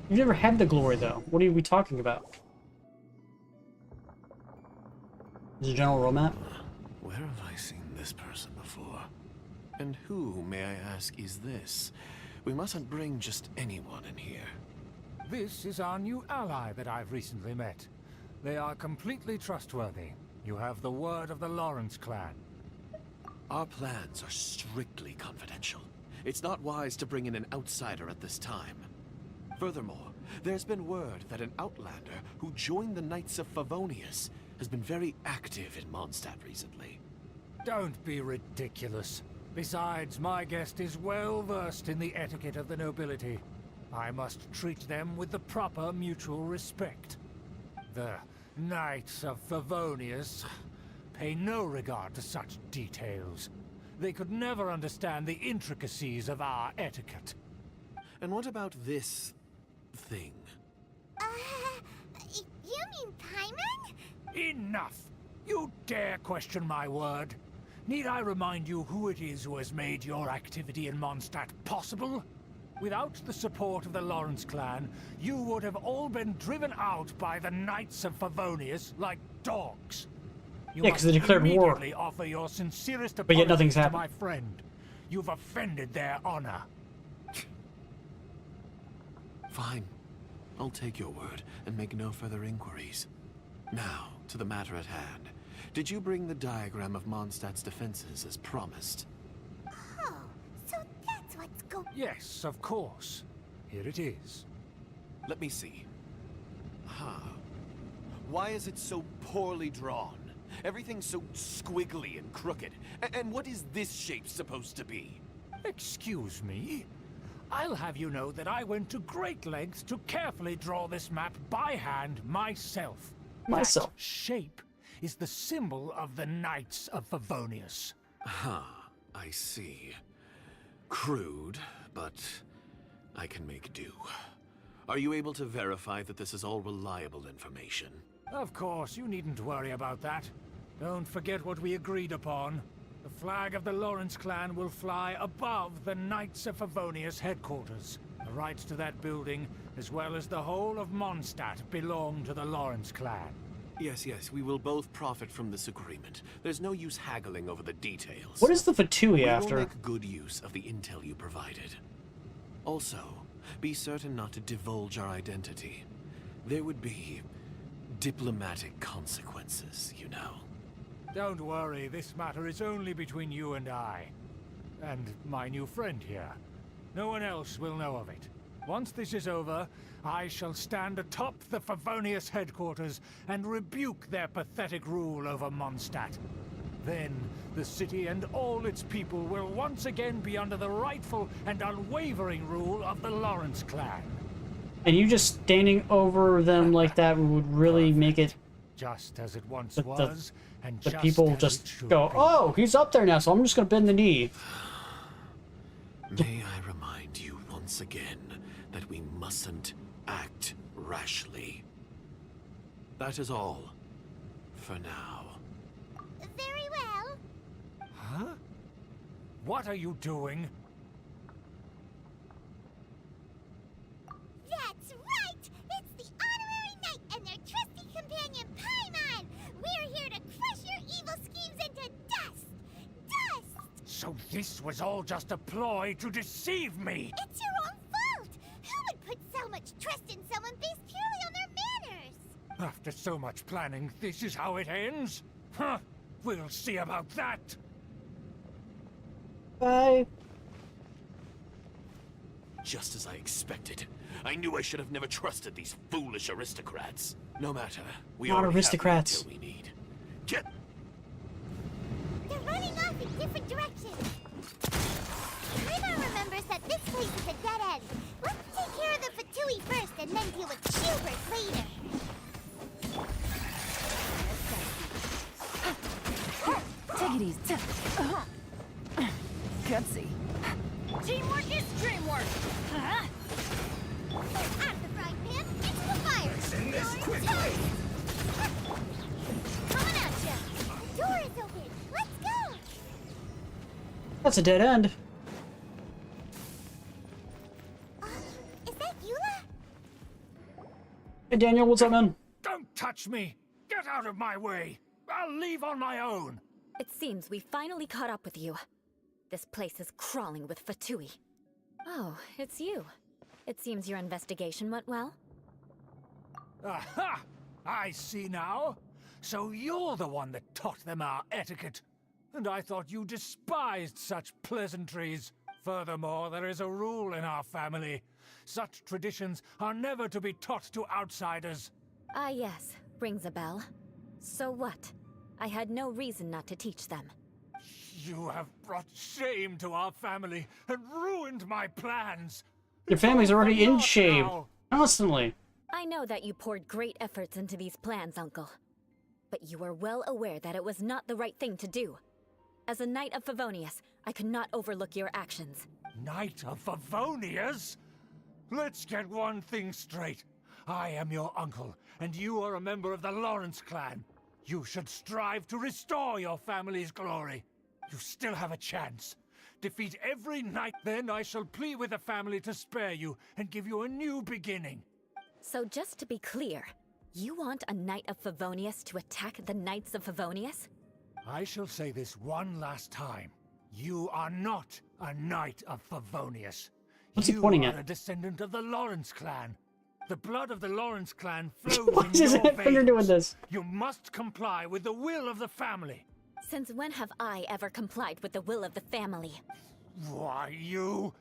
You've never had the glory, though. What are we talking about? Is it a general road map? Where have I seen this person before? And who, may I ask, is this? We mustn't bring just anyone in here. This is our new ally that I've recently met. They are completely trustworthy. You have the word of the Lawrence clan. Our plans are strictly confidential. It's not wise to bring in an outsider at this time. Furthermore, there's been word that an outlander who joined the Knights of Favonius has been very active in Mondstadt recently. Don't be ridiculous. Besides, my guest is well versed in the etiquette of the nobility. I must treat them with the proper mutual respect. The Knights of Favonius pay no regard to such details. They could never understand the intricacies of our etiquette. And what about this thing? You mean Paimon? Enough! You dare question my word? Need I remind you who it is who has made your activity in Mondstadt possible? Without the support of the Lawrence clan, you would have all been driven out by the Knights of Favonius like dogs. You Yeah, 'cause they declared war. immediately offer your sincerest But yet nothing's apologies to happened. my friend. You've offended their honor. Fine. I'll take your word and make no further inquiries. Now, to the matter at hand. Did you bring the diagram of Mondstadt's defenses as promised? Oh, so that's what's going. Yes, of course. Here it is. Let me see. Why is it so poorly drawn? Everything's so squiggly and crooked. And what is this shape supposed to be? Excuse me? I'll have you know that I went to great lengths to carefully draw this map by hand myself. Myself. That shape is the symbol of the Knights of Favonius. I see. Crude, but I can make do. Are you able to verify that this is all reliable information? Of course, you needn't worry about that. Don't forget what we agreed upon. The flag of the Lawrence clan will fly above the Knights of Favonius headquarters. The rights to that building, as well as the whole of Mondstadt, belong to the Lawrence clan. Yes, we will both profit from this agreement. There's no use haggling over the details. What is the Fatui We after? will make good use of the intel you provided. Also, be certain not to divulge our identity. There would be diplomatic consequences, you know. Don't worry, this matter is only between you and I. And my new friend here. No one else will know of it. Once this is over, I shall stand atop the Favonius headquarters and rebuke their pathetic rule over Mondstadt. Then, the city and all its people will once again be under the rightful and unwavering rule of the Lawrence clan. And you just standing over them like that would really make it. Just as it once But the- was, and The just people as it just should go, be. oh, he's up there now, so I'm just gonna bend the knee. May I remind you once again that we mustn't act rashly. That is all. For now. Very well. Huh? What are you doing? That's right! It's the Honorary Knight and their trusty companion, Paimon! We're here to crush your evil schemes into dust! Dust! So this was all just a ploy to deceive me! It's your own fault! Who would put so much trust in someone based purely on their manners? After so much planning, this is how it ends? Huh? We'll see about that! Bye. Just as I expected. I knew I should have never trusted these foolish aristocrats. No matter. We Not already aristocrats. have the intel we need. Get... They're running off in different directions. Paimon remembers that this place is a dead end. Let's take care of the Fatui first and then deal with Schubert later. Take it easy. Gutsy. Teamwork is dreamwork! Huh? Out of the frying pan, into the fire. in this You're quickly. toast. Coming at ya. The door is open. Let's go. That's a dead end. Is that Eula? Hey Daniel, what's up, man? Don't touch me! Get out of my way! I'll leave on my own! It seems we finally caught up with you. This place is crawling with Fatui. Oh, it's you. It seems your investigation went well. Aha! I see now. So you're the one that taught them our etiquette. And I thought you despised such pleasantries. Furthermore, there is a rule in our family. Such traditions are never to be taught to outsiders. Ah, yes. Rings a bell. So what? I had no reason not to teach them. You have brought shame to our family and ruined my plans. Your family's All for already in naught shame. now. Constantly. I know that you poured great efforts into these plans, Uncle. But you were well aware that it was not the right thing to do. As a Knight of Favonius, I could not overlook your actions. Knight of Favonius? Let's get one thing straight. I am your uncle, and you are a member of the Lawrence clan. You should strive to restore your family's glory. You still have a chance. Defeat every knight, then I shall plead with the family to spare you and give you a new beginning. So just to be clear, you want a Knight of Favonius to attack the Knights of Favonius? I shall say this one last time. You are not a Knight of Favonius. What's he pointing You at? are a descendant of the Lawrence clan. The blood of the Lawrence clan flows What in is your his finger doing veins. this? You must comply with the will of the family. Since when have I ever complied with the will of the family? Why, you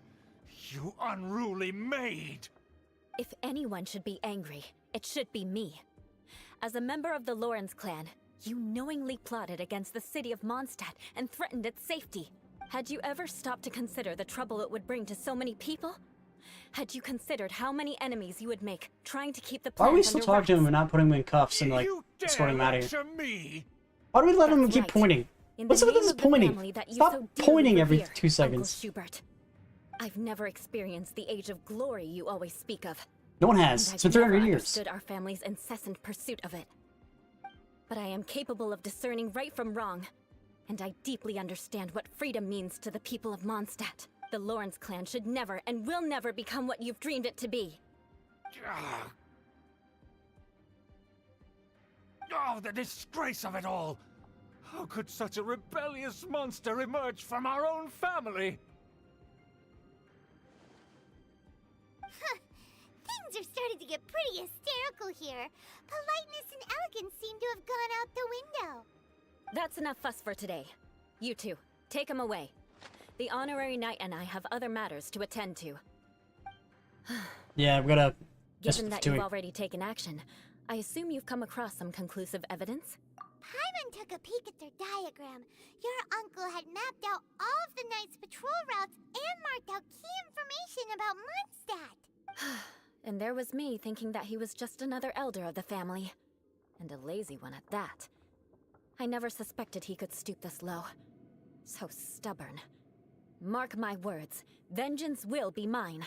unruly maid! If anyone should be angry, it should be me. As a member of the Lawrence clan, you knowingly plotted against the city of Mondstadt and threatened its safety. Had you ever stopped to consider the trouble it would bring to so many people? Had you considered how many enemies you would make trying to keep the Why plans are we still under talking to him wraps? and not putting him in cuffs and like You dare escorting him out of here? lecture me? Why do we let him That's keep right. pointing? In What's the up with name this of the pointing? family that you Stop so dearly pointing every revere, 2 seconds. Uncle Schubert. I've never experienced the age of glory you always speak of. No one has. And It's been I've never 300 years. understood our family's incessant pursuit of it. But I am capable of discerning right from wrong, and I deeply understand what freedom means to the people of Mondstadt. The Lawrence clan should never and will never become what you've dreamed it to be. Oh, the disgrace of it all! How could such a rebellious monster emerge from our own family? Things are starting to get pretty hysterical here. Politeness and elegance seem to have gone out the window. That's enough fuss for today. You two, take him away. The honorary knight and I have other matters to attend to. Yeah, we gotta. Given that you've doing. already taken action, I assume you've come across some conclusive evidence? Paimon took a peek at their diagram. Your uncle had mapped out all of the Knight's patrol routes and marked out key information about Mondstadt. And there was me thinking that he was just another elder of the family. And a lazy one at that. I never suspected he could stoop this low. So stubborn. Mark my words, vengeance will be mine.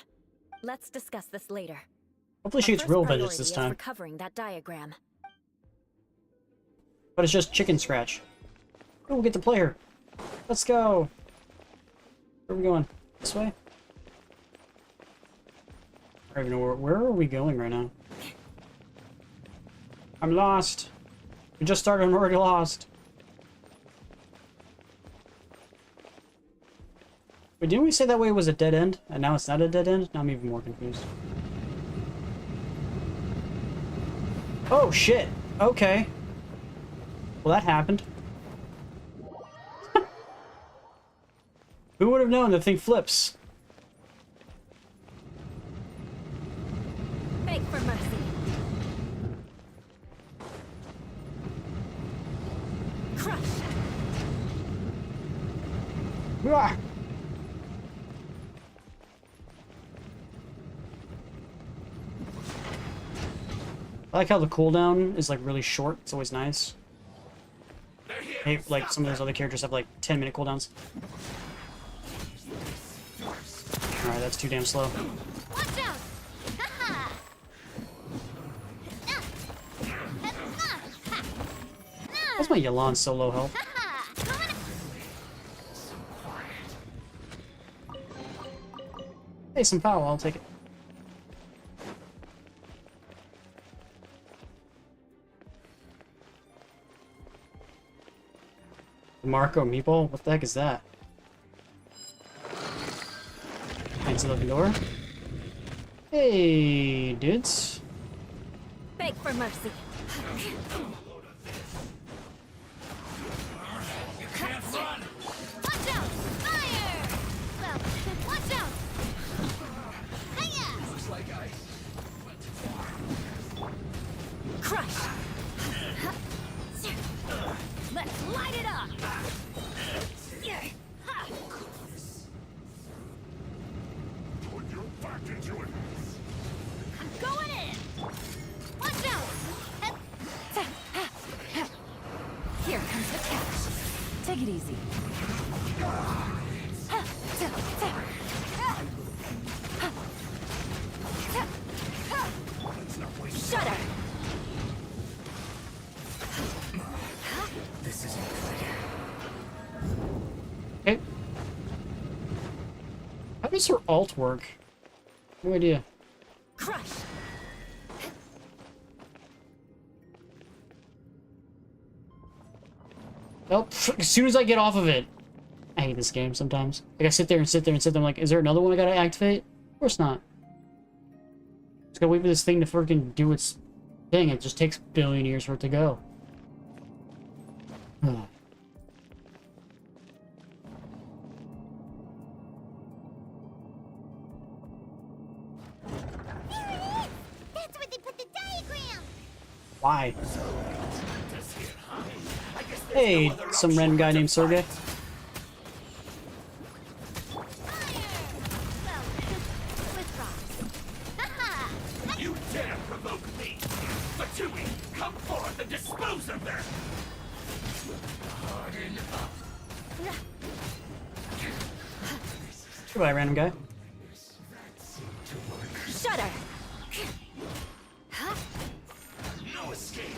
Let's discuss this later. Hopefully she Our gets first real priority vengeance this is time. recovering that diagram. But it's just chicken scratch. Oh, we'll get to play her. Let's go. Where are we going? This way? I don't even know where are we going right now? I'm lost. We just started and we're already lost. Wait, didn't we say that way was a dead end? And now it's not a dead end? Now I'm even more confused. Oh, shit. Okay. Well, that happened. Who would have known the thing flips? Beg for mercy. Crush! Ah! I like how the cooldown is like really short. It's always nice. Hey, like some of those other characters have like 10-minute cooldowns. Alright, that's too damn slow. Watch out! Haha! That's my Yalan so low health. Hey, some power, I'll take it. Marco Meatball? What the heck is that? Fancy looking door. Hey, dudes. Beg for mercy. Watch out! Fire! Well, watch out! Hiya! Crush! Let's light it up! Put your back into it! I'm going in! Take it easy. Shudder! This isn't good. Okay. How does her alt work? No idea. Crush! Nope. As soon as I get off of it. I hate this game sometimes. Like, I sit there and sit there and sit there. I'm like, is there another one I gotta activate? Of course not. Just gotta wait for this thing to freaking do its thing. It just takes a billion years for it to go. That's where they put the diagram! Why? Hey, some random guy named Sergey. You dare provoke me! Fatui, come forth and dispose of them! Harden up. Goodbye, random guy. Shudder! No escape.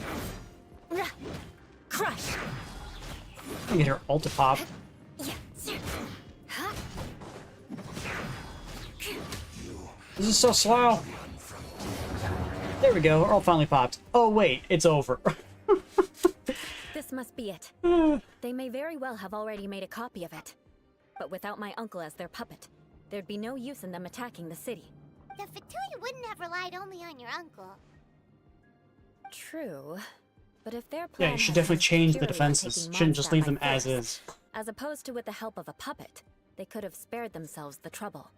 Crush! I get her ult to pop. This is so slow. There we go. Her ult finally popped. Oh wait, it's over. This must be it. They may very well have already made a copy of it. But without my uncle as their puppet, there'd be no use in them attacking the city. The Fatui wouldn't have relied only on your uncle. True. But if their Yeah, plan you should has definitely been change the purely on defenses. taking Shouldn't just Mondstadt leave by them as force, is. As opposed to with the help of a puppet, they could have spared themselves the trouble.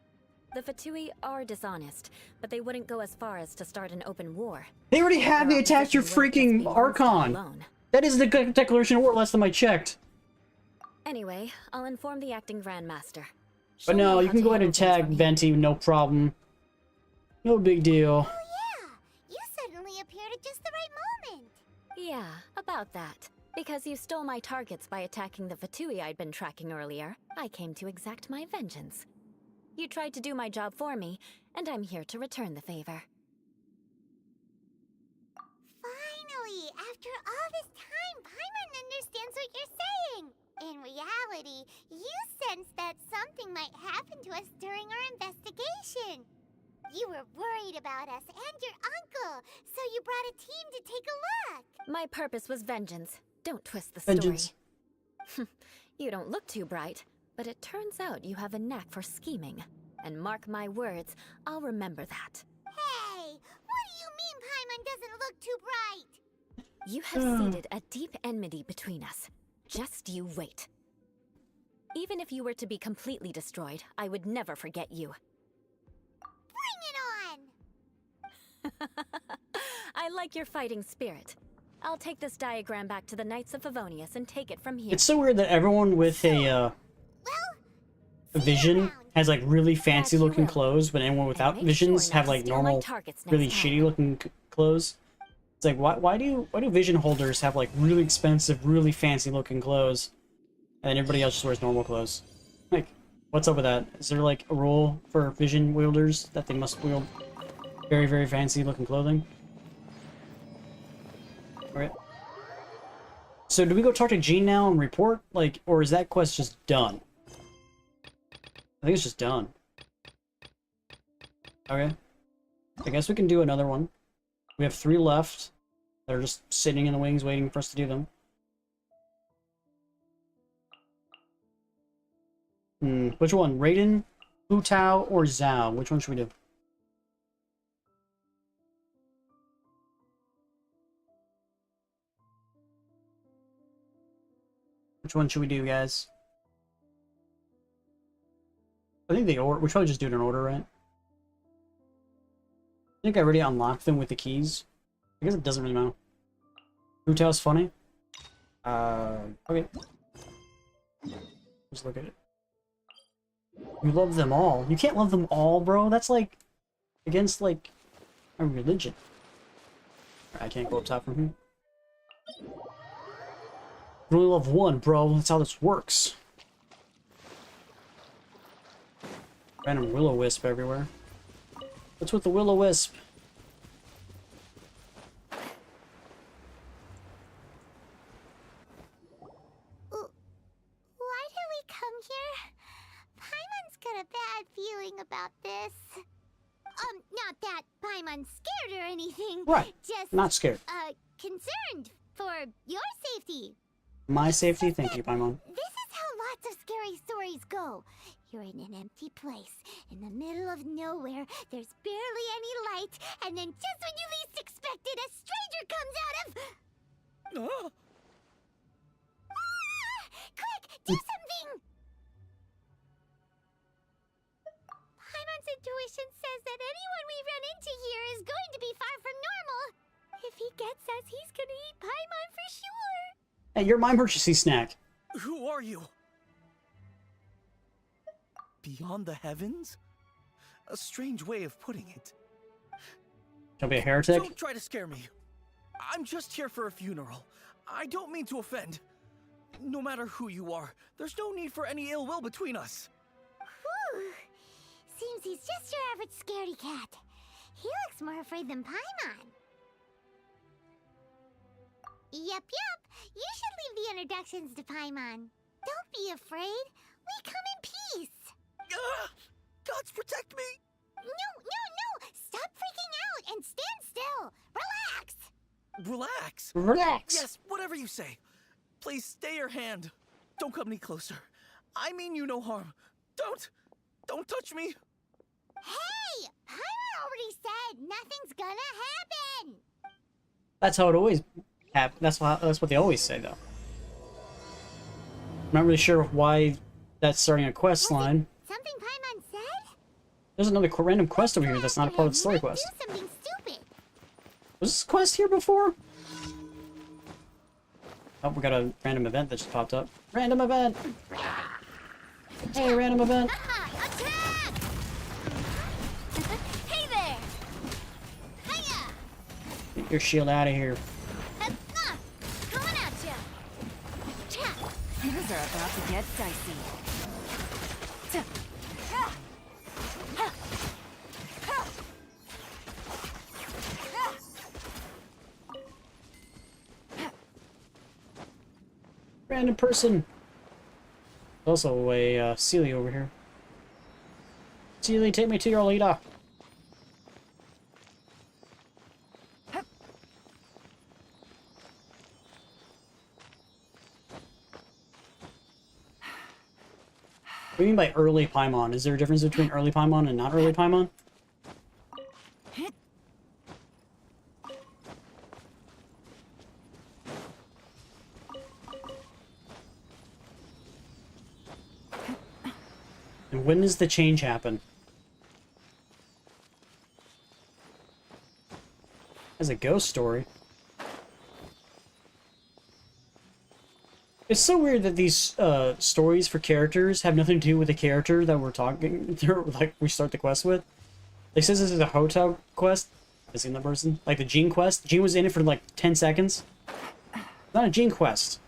The Fatui are dishonest, but they wouldn't go as far as to start an open war. They already have Their me attacked your opposition wouldn't freaking just be Mondstadt Archon. alone. That is the declaration of war last time I checked. Anyway, I'll inform the acting Grandmaster. But She'll know no, you how can to go ahead and handle things tag from here. Venti, no problem. No big deal. Oh yeah! You suddenly appeared at just the right moment! Yeah, about that. Because you stole my targets by attacking the Fatui I'd been tracking earlier, I came to exact my vengeance. You tried to do my job for me, and I'm here to return the favor. Finally! After all this time, Paimon understands what you're saying! In reality, you sensed that something might happen to us during our investigation. You were worried about us and your uncle, so you brought a team to take a look. My purpose was vengeance. Don't twist the story. Vengeance. You don't look too bright, but it turns out you have a knack for scheming. And mark my words, I'll remember that. Hey, what do you mean Paimon doesn't look too bright? You have seeded a deep enmity between us. Just you wait. Even if you were to be completely destroyed, I would never forget you. Bring it on! I like your fighting spirit. I'll take this diagram back to the Knights of Favonius and take it from here. It's so weird that everyone with a Well, vision has like really fancy you looking will. clothes, but anyone without make visions sure have not to like steal my normal, targets next really time. shitty looking clothes. It's like why do vision holders have like really expensive, really fancy looking clothes, and everybody else just wears normal clothes? Like, what's up with that? Is there like a rule for vision wielders that they must wield very, very fancy looking clothing? Alright. So do we go talk to Jean now and report? Like, or is that quest just done? I think it's just done. Okay. I guess we can do another one. We have 3 left that are just sitting in the wings waiting for us to do them. Which one? Raiden, Hu Tao, or Zhao? Which one should we do? Which one should we do, guys? I think the order. We should probably just do it in order, right? I think I already unlocked them with the keys. I guess it doesn't really matter. Hu Tao's funny. Okay. Let's look at it. You love them all. You can't love them all, bro. That's like against like a religion. I can't go up top from here. We only level 1, bro. That's how this works. Random will-o-wisp everywhere. What's with the will-o-wisp? Why did we come here? Paimon's got a bad feeling about this. Not that Paimon's scared or anything. Right. Just, Not scared. concerned for your safety. My safety? Thank you, Paimon. This is how lots of scary stories go. You're in an empty place, in the middle of nowhere, there's barely any light, and then just when you least expect it, a stranger comes out of... Ah! Quick, do something! Paimon's intuition says that anyone we run into here is going to be far from normal. If he gets us, he's gonna eat Paimon for sure. Hey, you're my emergency snack. Who are you? Beyond the heavens? A strange way of putting it. Don't be a heretic. Don't try to scare me. I'm just here for a funeral. I don't mean to offend. No matter who you are, there's no need for any ill will between us. Whew. Seems he's just your average scaredy cat. He looks more afraid than Paimon. Yep. You should leave the introductions to Paimon. Don't be afraid. We come in peace. Gods protect me! No. Stop freaking out and stand still. Relax. Relax? Relax. Yes, whatever you say. Please stay your hand. Don't come any closer. I mean you no harm. Don't touch me. Hey! Paimon already said nothing's gonna happen. That's how it always happens. That's what they always say, though. I'm not really sure why that's starting a quest line. Something Paimon said? There's another random quest over here that's not a part of the story quest. Do something stupid. Was this quest here before? Oh, we got a random event that just popped up. Random event! Hey, random event! Attack! Hey there! Hiya! Get your shield out of here. Coming at ya! Things are about to get dicey. Random person! Also a Sealy over here. Sealy, take me to your leader! What do you mean by early Paimon? Is there a difference between early Paimon and not early Paimon? And when does the change happen? As a ghost story. It's so weird that these stories for characters have nothing to do with the character that we're talking, like we start the quest with. Like, says this is a hotel quest. Is he the person? Like the Jean quest. Jean was in it for like 10 seconds. It's not a Jean quest.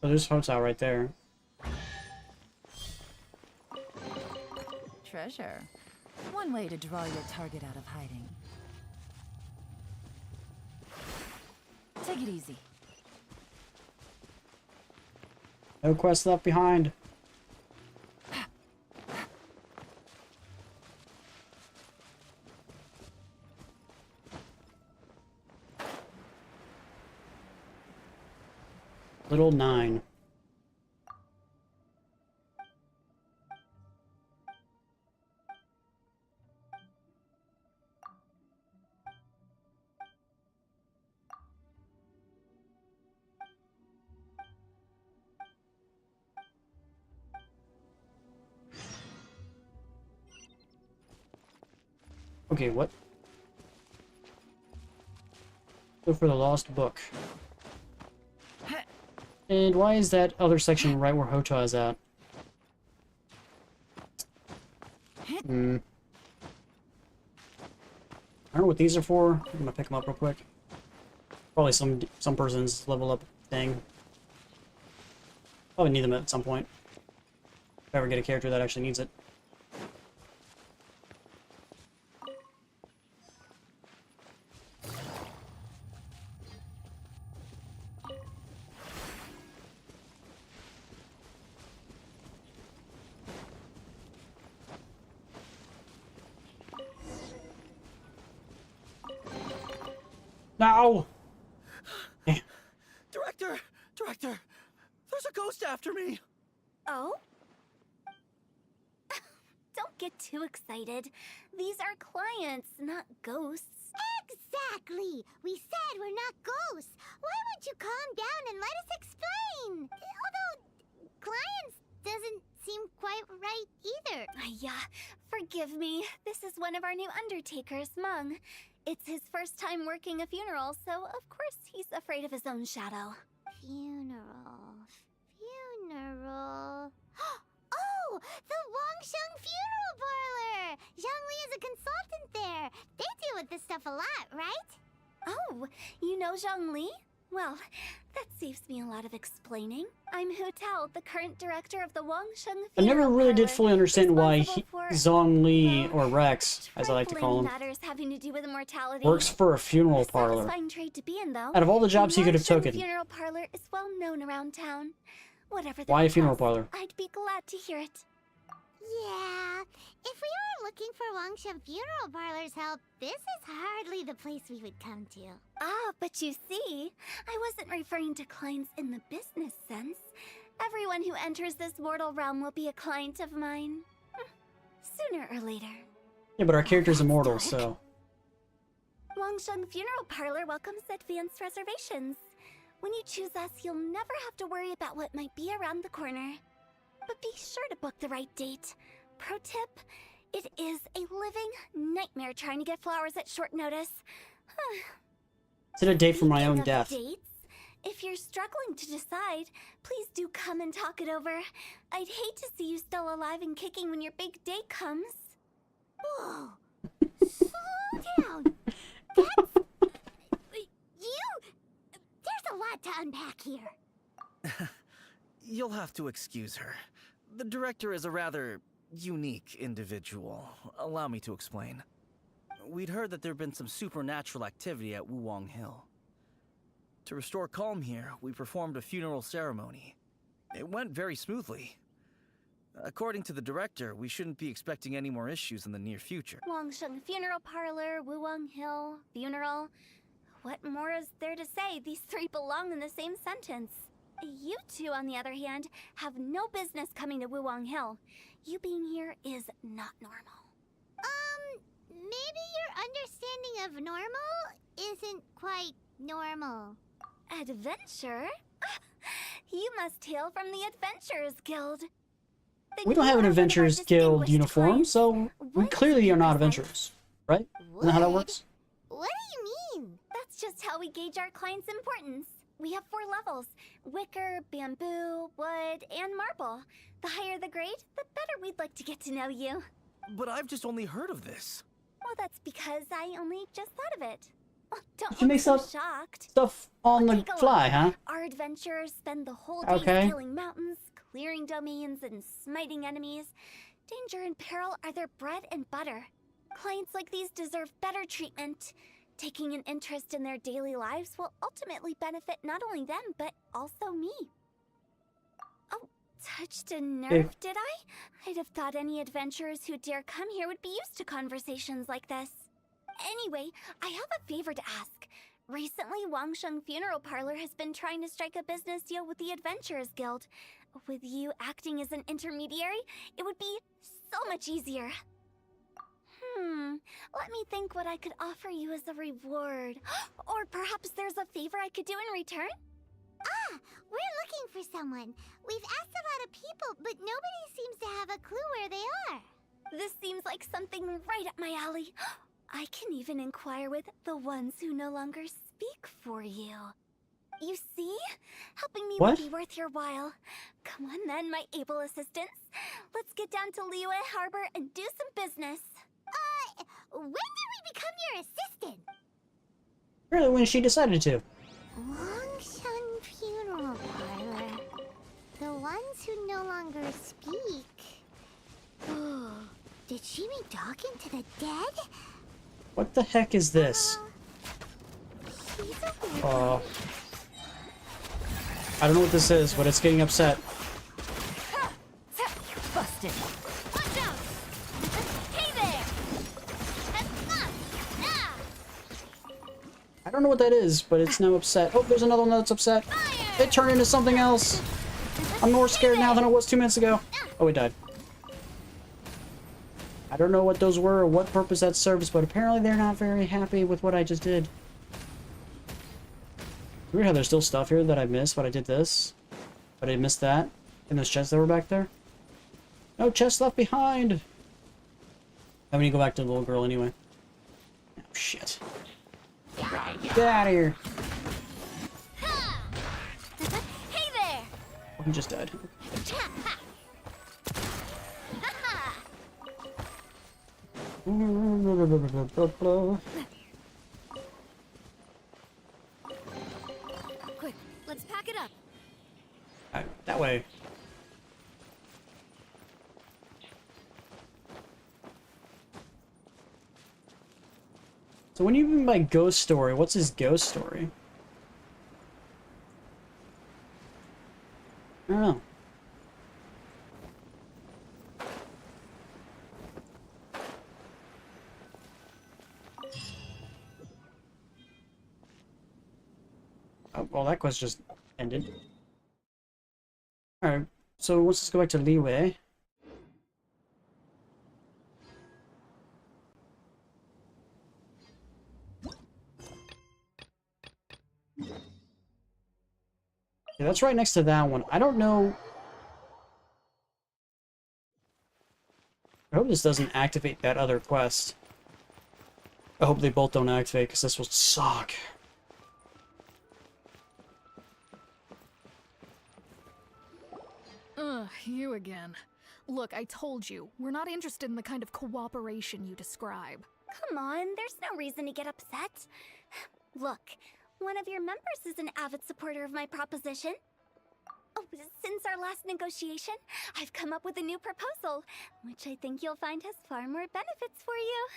Oh, there's hotel right there. Treasure. One way to draw your target out of hiding. Take it easy. No quest left behind. Little 9. Okay, what? Go for the lost book. And why is that other section right where Hota is at? I don't know what these are for. I'm gonna pick them up real quick. Probably some person's level up thing. Probably need them at some point. If I ever get a character that actually needs it. No! Director, there's a ghost after me. Oh? Don't get too excited. These are clients, not ghosts. Exactly! We said we're not ghosts. Why won't you calm down and let us explain? Although, clients doesn't seem quite right either. Yeah, forgive me. This is one of our new undertakers, Mung. It's his first time working a funeral, so of course he's afraid of his own shadow. Funeral. Oh! The Wangsheng Funeral Parlor! Zhangli is a consultant there. They deal with this stuff a lot, right? Oh, you know Zhongli? Well, that saves me a lot of explaining. I'm Hu Tao, the current director of the Wangsheng Funeral I never really did Parlor, fully understand why responsible for, Zhongli, well, or Rex, as I like to call him, matters having to do with immortality. works for a funeral A parlor. satisfying trade to be in, though. Out of all the jobs he could have Wangsheng taken, Funeral Parlor is well known around town. Whatever the why a funeral cost, parlor? I'd be glad to hear it. Yeah. If we were looking for Wangsheng Funeral Parlor's help, this is hardly the place we would come to. Ah, but you see, I wasn't referring to clients in the business sense. Everyone who enters this mortal realm will be a client of mine. Sooner or later. Yeah, but our character's immortal, so... Wangsheng Funeral Parlor welcomes advanced reservations. When you choose us, you'll never have to worry about what might be around the corner. But be sure to book the right date. Pro tip, it is a living nightmare trying to get flowers at short notice. Set a date for my own Speaking of death. dates, if you're struggling to decide, please do come and talk it over. I'd hate to see you still alive and kicking when your big day comes. Whoa! Slow down! There's a lot to unpack here. You'll have to excuse her. The director is a rather unique individual. Allow me to explain. We'd heard that there'd been some supernatural activity at Wuwang Hill. To restore calm here, we performed a funeral ceremony. It went very smoothly. According to the director, we shouldn't be expecting any more issues in the near future. Wangsheng Funeral Parlor, Wuwang Hill, funeral. What more is there to say? These three belong in the same sentence. You two, on the other hand, have no business coming to Wuwang Hill. You being here is not normal. Maybe your understanding of normal isn't quite normal. Adventure? You must hail from the Adventurers Guild. Then We don't you have an are one of our Adventurers Guild distinguished uniform, clients. so we What clearly are not represents- adventurers, right? Isn't that how that works? What do you mean? That's just how we gauge our clients' importance. We have 4 levels: wicker, bamboo, wood, and marble. The higher the grade, the better we'd like to get to know you. But I've just only heard of this. Well, that's because I only just thought of it. Oh, don't You look make so stuff- shocked. Stuff on the Take a fly, look. huh? Our adventurers spend the whole day Okay. scaling mountains, clearing domains, and smiting enemies. Danger and peril are their bread and butter. Clients like these deserve better treatment. Taking an interest in their daily lives will ultimately benefit not only them, but also me. Oh, touched a nerve, did I? I'd have thought any adventurers who dare come here would be used to conversations like this. Anyway, I have a favor to ask. Recently, Wangsheng Funeral Parlor has been trying to strike a business deal with the Adventurers Guild. With you acting as an intermediary, it would be so much easier. Let me think what I could offer you as a reward. Or perhaps there's a favor I could do in return? Ah, we're looking for someone. We've asked a lot of people, but nobody seems to have a clue where they are. This seems like something right up my alley. I can even inquire with the ones who no longer speak for you. You see? Helping me What? would be worth your while. Come on then, my able assistants. Let's get down to Liyue Harbor and do some business. When did we become your assistant? Really, when she decided to. Longshan Funeral Parlor. The ones who no longer speak. Oh, did she mean talking to the dead? What the heck is this? She's a weird I don't know what this is, but it's getting upset. Busted. Watch out! Hey there! I don't know what that is, but it's now upset. Oh, there's another one that's upset. It turned into something else. I'm more scared now than I was 2 minutes ago. Oh, it died. I don't know what those were or what purpose that serves, but apparently they're not very happy with what I just did. Weird how there's still stuff here that I missed, but I did this. But I missed that. And those chests that were back there. No chests left behind! I'm gonna go back to the little girl anyway. Oh, shit. Get out of here! Hey there! Oh, he just died. Quick, let's pack it up. Alright, that way. So what do you mean by ghost story? What's his ghost story? I don't know. Oh, well, that quest just ended. Alright, so let's just go back to Leeway. Yeah, that's right next to that one. I don't know. I hope this doesn't activate that other quest. I hope they both don't activate, because this will suck. Ugh, you again. Look, I told you, we're not interested in the kind of cooperation you describe. Come on, there's no reason to get upset. Look, one of your members is an avid supporter of my proposition. Oh, since our last negotiation, I've come up with a new proposal, which I think you'll find has far more benefits for you.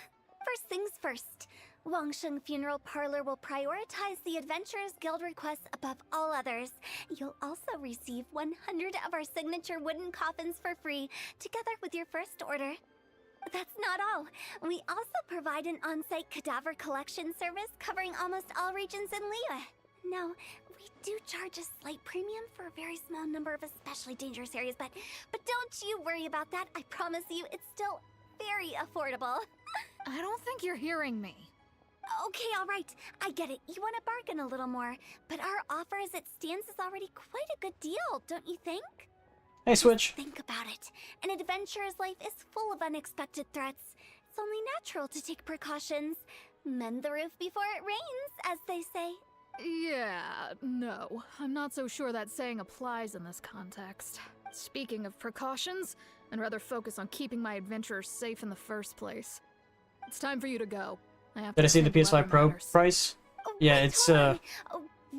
First things first, Wangsheng Funeral Parlor will prioritize the Adventurers Guild requests above all others. You'll also receive 100 of our signature wooden coffins for free, together with your first order. That's not all. We also provide an on-site cadaver collection service covering almost all regions in Liyue. Now, we do charge a slight premium for a very small number of especially dangerous areas, but don't you worry about that. I promise you, it's still very affordable. I don't think you're hearing me. Okay, all right. I get it. You want to bargain a little more, but our offer as it stands is already quite a good deal, don't you think? Hey, Switch. Think about it. An adventurer's life is full of unexpected threats. It's only natural to take precautions. Mend the roof before it rains, as they say. Yeah, no. I'm not so sure that saying applies in this context. Speaking of precautions, I'd rather focus on keeping my adventurers safe in the first place. It's time for you to go. Did I see the PS5 Pro price? Yeah, Wait, it's hold on.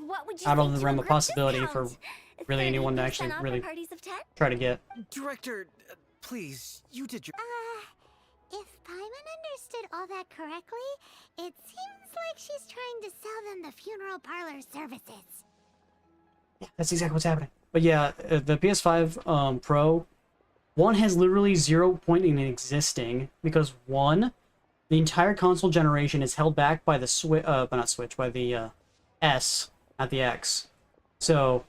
What would you out say of the to realm a of group possibility for discount? really anyone to 30% actually off really for parties of 10? try to get. Director, please, you did your... If Paimon understood all that correctly, it seems like she's trying to sell them the funeral parlor services. Yeah, that's exactly what's happening. But yeah, the PS5 Pro, one has literally 0 point in existing because one, the entire console generation is held back by the by the S, not the X. So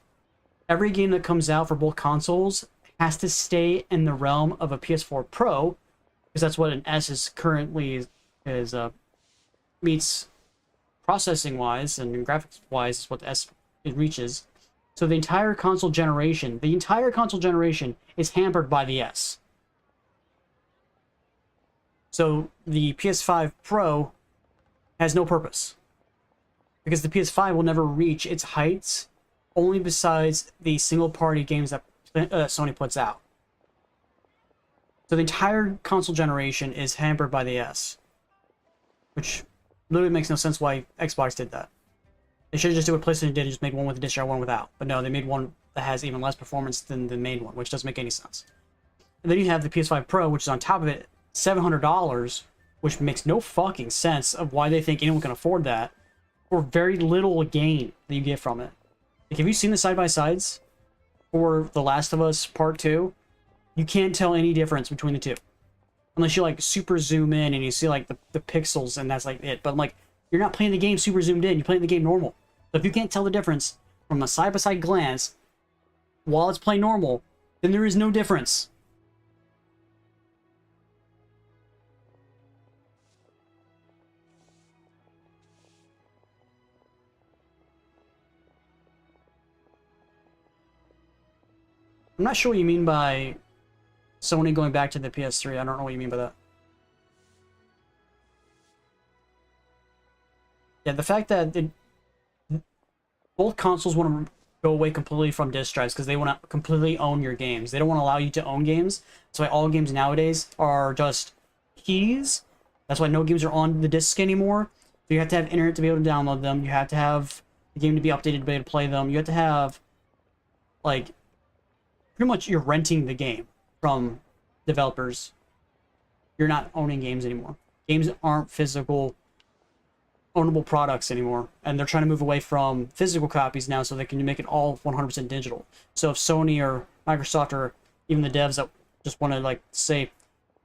every game that comes out for both consoles has to stay in the realm of a PS4 Pro, because that's what an S is currently meets processing wise and graphics wise is what the S it reaches. So the entire console generation is hampered by the S. So the PS5 Pro has no purpose, because the PS5 will never reach its heights only besides the single party games that Sony puts out. So the entire console generation is hampered by the S. Which literally makes no sense why Xbox did that. They should have just did what PlayStation did and just made one with a disc, one without. But no, they made one that has even less performance than the main one, which doesn't make any sense. And then you have the PS5 Pro, which is on top of it, $700, which makes no fucking sense of why they think anyone can afford that, for very little gain that you get from it. Like, have you seen the side-by-sides for The Last of Us Part 2? You can't tell any difference between the two. Unless you, like, super zoom in and you see, like, the pixels and that's, like, it. But, like, you're not playing the game super zoomed in. You're playing the game normal. So if you can't tell the difference from a side-by-side glance while it's playing normal, then there is no difference. I'm not sure what you mean by Sony going back to the PS3. I don't know what you mean by that. Yeah, the fact that both consoles want to go away completely from disc drives because they want to completely own your games. They don't want to allow you to own games. That's why all games nowadays are just keys. That's why no games are on the disc anymore. So you have to have internet to be able to download them. You have to have the game to be updated to be able to play them. You have to have, like, pretty much you're renting the game from developers. You're not owning games anymore. Games aren't physical ownable products anymore, and they're trying to move away from physical copies now so they can make it all 100% digital. So if Sony or Microsoft or even the devs that just want to, like, say,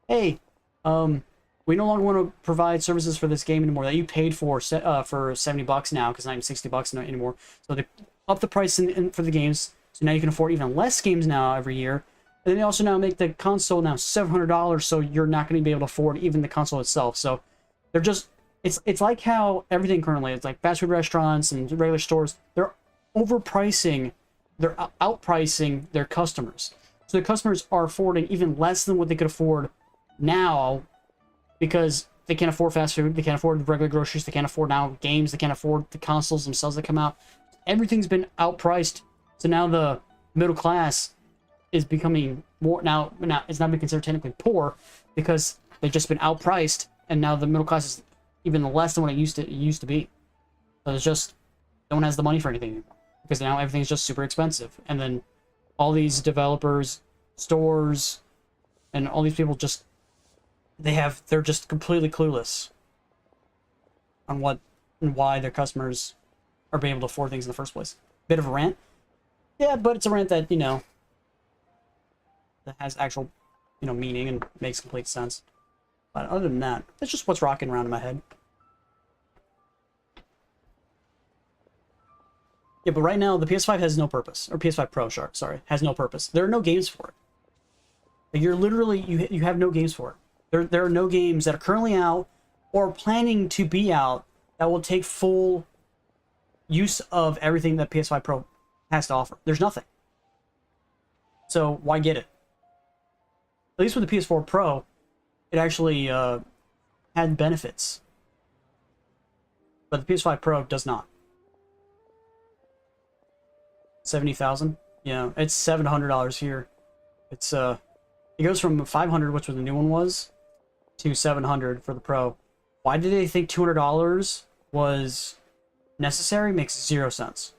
hey, we no longer want to provide services for this game anymore that you paid for $70 now, because it's not even $60 anymore. So they up the price for the games, so now you can afford even less games now every year. And then they also now make the console now $700, so you're not going to be able to afford even the console itself. So they're just, it's like how everything currently, it's like fast food restaurants and regular stores, they're overpricing, they're outpricing their customers. So the customers are affording even less than what they could afford now because they can't afford fast food, they can't afford regular groceries, they can't afford now games, they can't afford the consoles themselves that come out. Everything's been outpriced. So now the middle class is becoming more, now it's not being considered technically poor because they've just been outpriced, and now the middle class is even less than what it used to be. So it's just, no one has the money for anything anymore because now everything's just super expensive. And then all these developers, stores, and all these people just, they're just completely clueless on what and why their customers are being able to afford things in the first place. Bit of a rant. Yeah, but it's a rant that, that has actual, meaning and makes complete sense. But other than that, that's just what's rocking around in my head. Yeah, but right now, the PS5 has no purpose. Or PS5 Pro, sorry, has no purpose. There are no games for it. Like, you're literally, you have no games for it. There are no games that are currently out or planning to be out that will take full use of everything that PS5 Pro has to offer. There's nothing. So why get it? At least with the PS4 Pro, it actually had benefits. But the PS5 Pro does not. 70,000? Yeah, it's $700 here. It's it goes from 500, which was the new one was, to 700 for the Pro. Why did they think $200 was necessary? Makes 0 sense.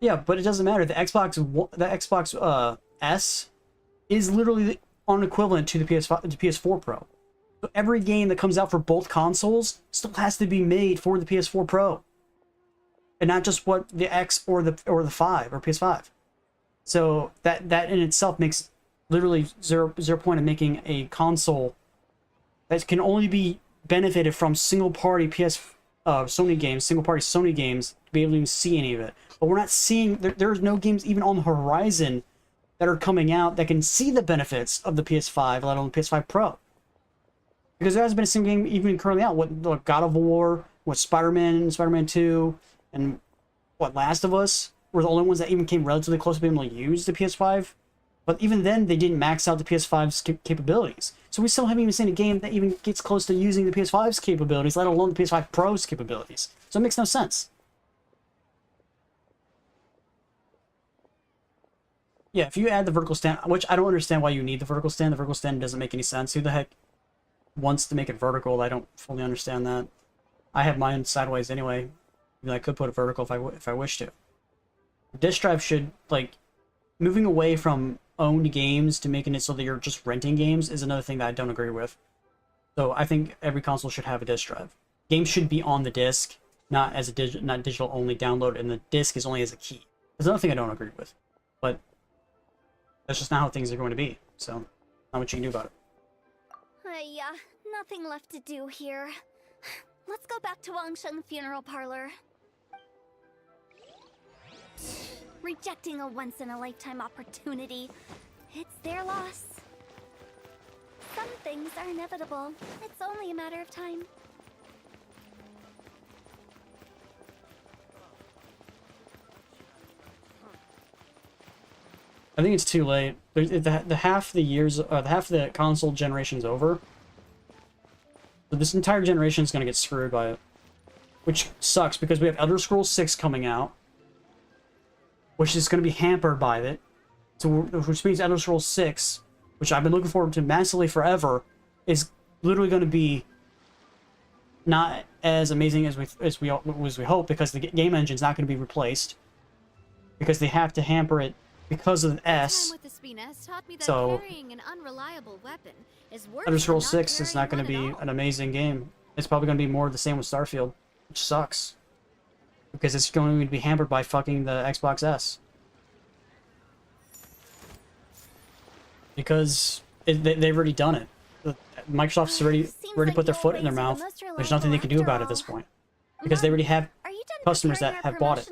Yeah, but it doesn't matter. The Xbox S is literally on equivalent to the PS4 Pro. So every game that comes out for both consoles still has to be made for the PS4 Pro, and not just what the X or the 5 or PS5. So that in itself makes literally zero point in making a console that can only be benefited from single-party Sony games, single-party Sony games, to be able to even see any of it. But we're not seeing, there's no games even on the horizon that are coming out that can see the benefits of the PS5, let alone the PS5 Pro. Because there hasn't been a single game even currently out. What God of War, what Spider-Man, Spider-Man 2, and what Last of Us were the only ones that even came relatively close to being able to use the PS5. But even then, they didn't max out the PS5's capabilities. So we still haven't even seen a game that even gets close to using the PS5's capabilities, let alone the PS5 Pro's capabilities. So it makes no sense. Yeah, if you add the vertical stand, which I don't understand why you need the vertical stand. The vertical stand doesn't make any sense. Who the heck wants to make it vertical? I don't fully understand that. I have mine sideways anyway. I could put it vertical if I wish to. Disk drive should, like, moving away from owned games to making it so that you're just renting games is another thing that I don't agree with. So I think every console should have a disk drive. Games should be on the disc, not as a not digital only download, and the disc is only as a key. There's another thing I don't agree with, but that's just not how things are going to be. So, not much you can do about it. Yeah, nothing left to do here. Let's go back to Wangsheng Funeral Parlor. Rejecting a once-in-a-lifetime opportunity. It's their loss. Some things are inevitable. It's only a matter of time. I think it's too late. The half the console generation is over. So this entire generation is going to get screwed by it. Which sucks, because we have Elder Scrolls 6 coming out, which is going to be hampered by it. So, which means Elder Scrolls 6, which I've been looking forward to massively forever, is literally going to be not as amazing as we hope, because the game engine's not going to be replaced, because they have to hamper it because of the S. So Elder Scrolls 6 is not going to be an amazing game. It's probably going to be more of the same with Starfield, which sucks, because it's going to be hampered by fucking the Xbox S. Because they've already done it. Microsoft's already put their foot in their mouth. There's nothing they can do about it at this point, because they already have customers that have bought it.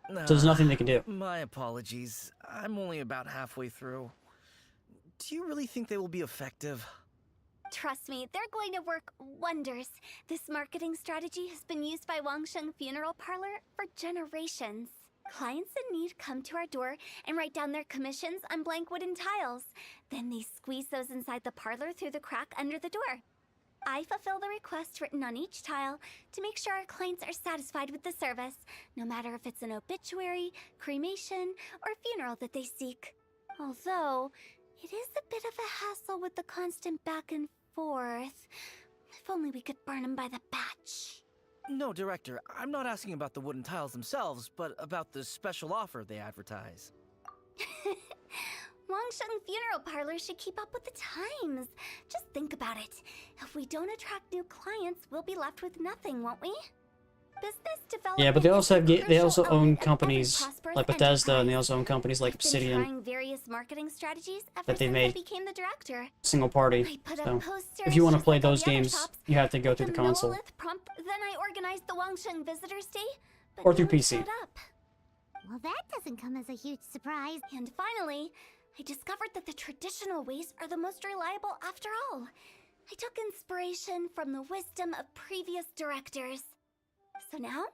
So there's nothing they can do. My apologies. I'm only about halfway through. Do you really think they will be effective? Trust me, they're going to work wonders. This marketing strategy has been used by Wangsheng Funeral Parlor for generations. Clients in need come to our door and write down their commissions on blank wooden tiles. Then they squeeze those inside the parlor through the crack under the door. I fulfill the requests written on each tile to make sure our clients are satisfied with the service, no matter if it's an obituary, cremation, or funeral that they seek. Although, it is a bit of a hassle with the constant back and forth. If only we could burn them by the batch. No, Director, I'm not asking about the wooden tiles themselves, but about the special offer they advertise. Wangsheng Funeral Parlor should keep up with the times. Just think about it. If we don't attract new clients, we'll be left with nothing, won't we? Business development. Yeah, but they also own companies like Bethesda, and they also own companies like Obsidian various marketing strategies that they made became the director. single party. So if you want to play those games, you have to go through the console. Then I organized the Wangsheng Visitors Day, but or through no one PC. showed up. Well, that doesn't come as a huge surprise. And finally, I discovered that the traditional ways are the most reliable after all. I took inspiration from the wisdom of previous directors. So now,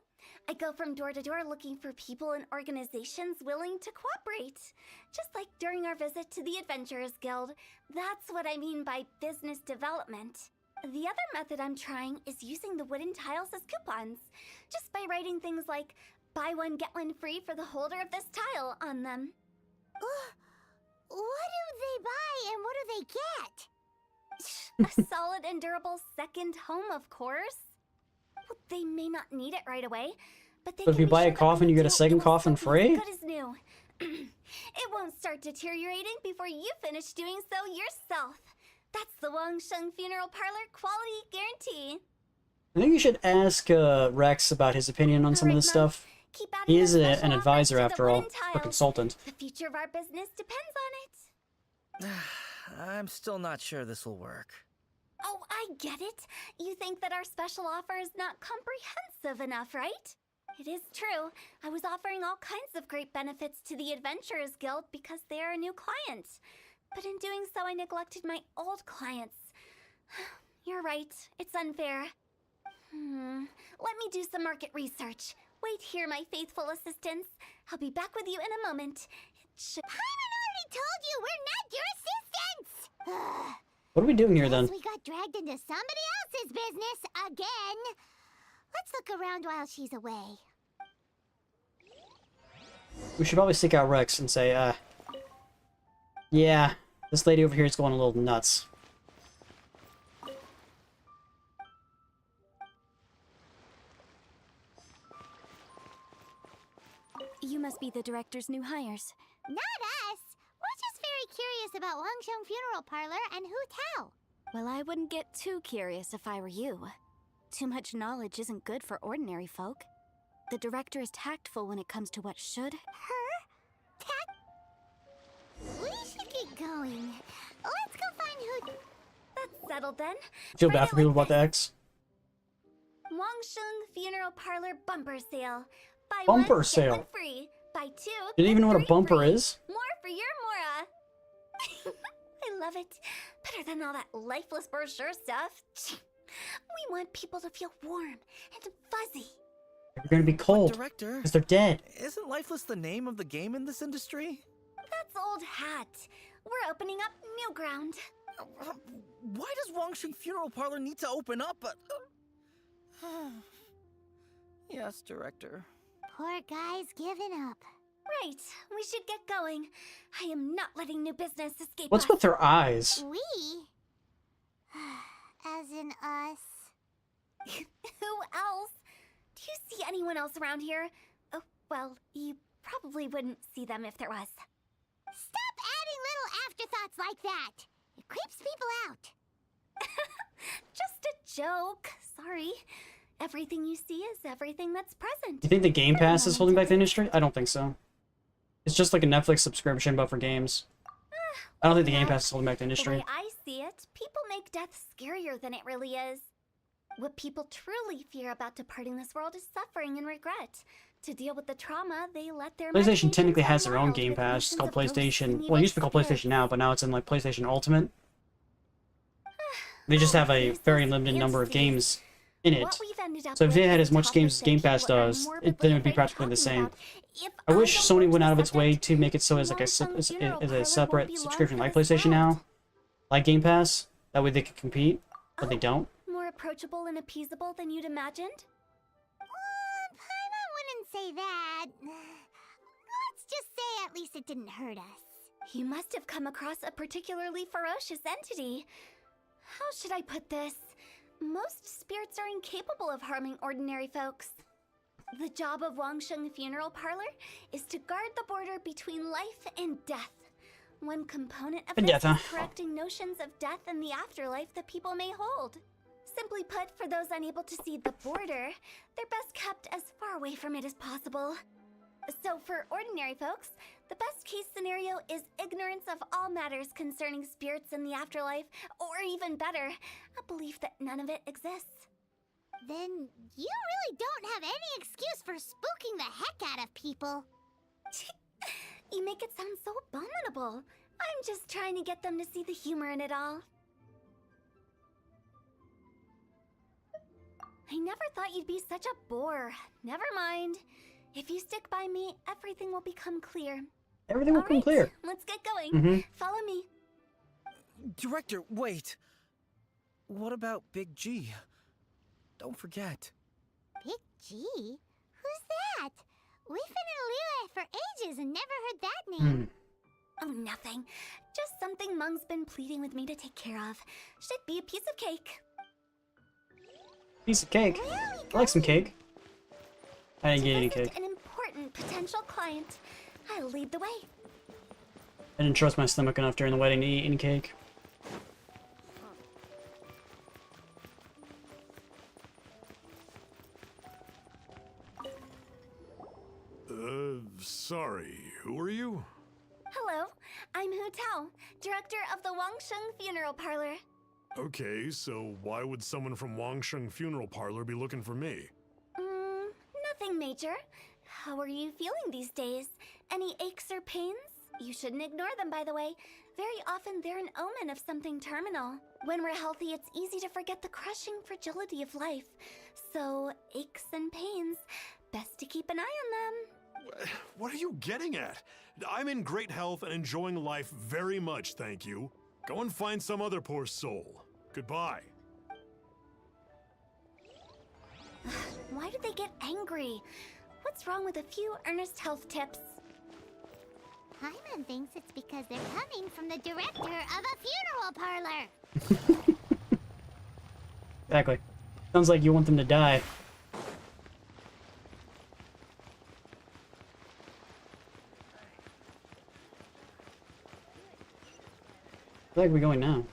I go from door to door looking for people and organizations willing to cooperate. Just like during our visit to the Adventurers Guild. That's what I mean by business development. The other method I'm trying is using the wooden tiles as coupons. Just by writing things like, buy one get one free for the holder of this tile on them. What do they buy and what do they get? A solid and durable second home, of course. Well, they may not need it right away, but they So if can you be buy a sure that coffin, when you they get a do, second it will coffin still be free? as good as new. It won't start deteriorating before you finish doing so yourself. That's the Wangsheng Funeral Parlor quality guarantee. I think you should ask Rex about his opinion on some of this stuff. Keep adding He is those an special advisor offers to the after all, wooden or tiles. consultant. The future of our business depends on it. I'm still not sure this will work. Oh, I get it. You think that our special offer is not comprehensive enough, right? It is true. I was offering all kinds of great benefits to the Adventurers Guild because they are a new client. But in doing so, I neglected my old clients. You're right. It's unfair. Let me do some market research. Wait here, my faithful assistants. I'll be back with you in a moment. Paimon already told you we're not your assistants! What are we doing here then? Guess we got dragged into somebody else's business again. Let's look around while she's away. We should probably seek out Rex and say, yeah, this lady over here is going a little nuts. You must be the director's new hires. Not us. We're just very curious about Wangsheng Funeral Parlor and Hu Tao. Well, I wouldn't get too curious if I were you. Too much knowledge isn't good for ordinary folk. The director is tactful when it comes to what should. We should get going. Let's go find Hu. That's settled then. Feel bad for people about the X. Wangsheng Funeral Parlor bumper sale. Buy Bumper one, sale. Get one free. Buy two. You didn't even know what a get bumper free. is? More for your Mora. I love it. Better than all that lifeless brochure stuff. We want people to feel warm and fuzzy. They're gonna be cold. Director, Because they're dead. isn't Lifeless the name of the game in this industry? That's old hat. We're opening up new ground. Why does Wangsheng Funeral Parlor need to open up? Yes, Director. Poor guy's giving up. Right, we should get going. I am not letting new business escape What's us. with their eyes? We? As in us. Who else? Do you see anyone else around here? Oh, well, you probably wouldn't see them if there was. Stop adding little afterthoughts like that. It creeps people out. Just a joke. Sorry. Everything you see is everything that's present. Do you think the Game Pass is holding back the industry? I don't think so. It's just like a Netflix subscription, but for games. I don't think the Game Pass is holding back the The industry. way I see it, people make death scarier than it really is. What people truly fear about departing this world is suffering and regret. To deal with the trauma, they let their PlayStation technically imaginations has their run own wild Game with Pass. It's notions called of ghosts and PlayStation. evil Well, it used to be called spirits. PlayStation Now, but now it's in like PlayStation Ultimate. They just have a very limited number of games in it. What we've ended up So if with they had is as much topics games as that Game Pass people are does, morbidly then it would be afraid of practically the talking same. about. If I wish don't Sony work went out of for its way second, to make it so as like a, Wangsheng as Funeral a Parlor won't separate be long subscription for like this PlayStation world. Now, like Game Pass. That way they could compete, but they don't. More approachable and appeasable than you'd imagined? Paimon wouldn't say that. Let's just say at least it didn't hurt us. You must have come across a particularly ferocious entity. How should I put this? Most spirits are incapable of harming ordinary folks. The job of Wangsheng Funeral Parlor is to guard the border between life and death. One component of this is correcting notions of death and the afterlife that people may hold. Simply put, for those unable to see the border, they're best kept as far away from it as possible. So for ordinary folks, the best case scenario is ignorance of all matters concerning spirits in the afterlife, or even better, a belief that none of it exists. Then you really don't have any excuse for spooking the heck out of people. You make it sound so abominable. I'm just trying to get them to see the humor in it all. I never thought you'd be such a bore. Never mind. If you stick by me, everything will become clear. Everything will become clear. Let's get going. Mhm. Follow me. Director, wait. What about Big G? Don't forget. Big G? Who's that? We've been in Liyue for ages and never heard that name. Oh, nothing. Just something Mung's been pleading with me to take care of. Should be a piece of cake. Piece of cake. I like some cake. I didn't get any Visit cake. an important potential client. I'll lead the way. I didn't trust my stomach enough during the wedding to eat any cake. Sorry, who are you? Hello, I'm Hu Tao, director of the Wangsheng Funeral Parlor. Okay, so why would someone from Wangsheng Funeral Parlor be looking for me? Nothing major. How are you feeling these days? Any aches or pains? You shouldn't ignore them, by the way. Very often they're an omen of something terminal. When we're healthy, it's easy to forget the crushing fragility of life. So, aches and pains, best to keep an eye on them. What are you getting at? I'm in great health and enjoying life very much, thank you. Go and find some other poor soul. Goodbye. Why do they get angry? What's wrong with a few earnest health tips? Paimon thinks it's because they're coming from the director of a funeral parlor. Exactly. Sounds like you want them to die. Where are we going now?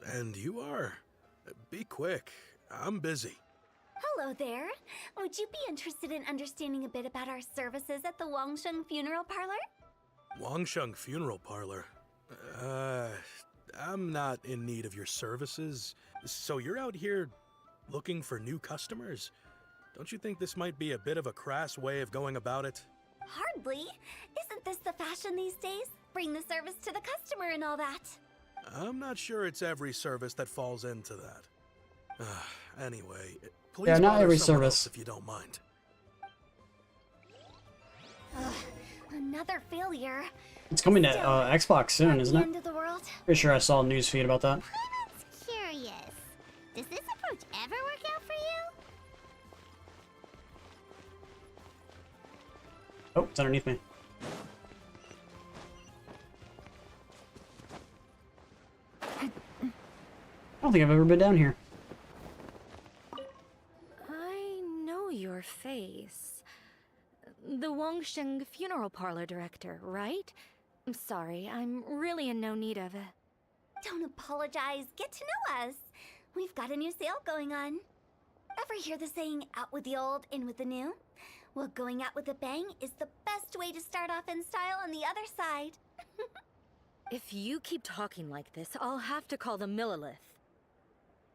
And you are? Be quick. I'm busy. Hello there. Would you be interested in understanding a bit about our services at the Wangsheng Funeral Parlor? Wangsheng Funeral Parlor? I'm not in need of your services. So you're out here looking for new customers? Don't you think this might be a bit of a crass way of going about it? Hardly. Isn't this the fashion these days? Bring the service to the customer and all that. I'm not sure it's every service that falls into that. Anyway, please Yeah, not bother every someone service. else if you don't mind. Ugh, another failure. It's coming to Still, Xbox soon, not isn't the it? end of the world. Pretty sure I saw a news feed about that. Paimon's curious. Does this approach ever work out for you? Oh, it's underneath me. I don't think I've ever been down here. I know your face. The Wangsheng Funeral Parlor director, right? I'm sorry, I'm really in no need of it. Don't apologize. Get to know us. We've got a new sale going on. Ever hear the saying, out with the old, in with the new? Well, going out with a bang is the best way to start off in style on the other side. If you keep talking like this, I'll have to call the Millilith.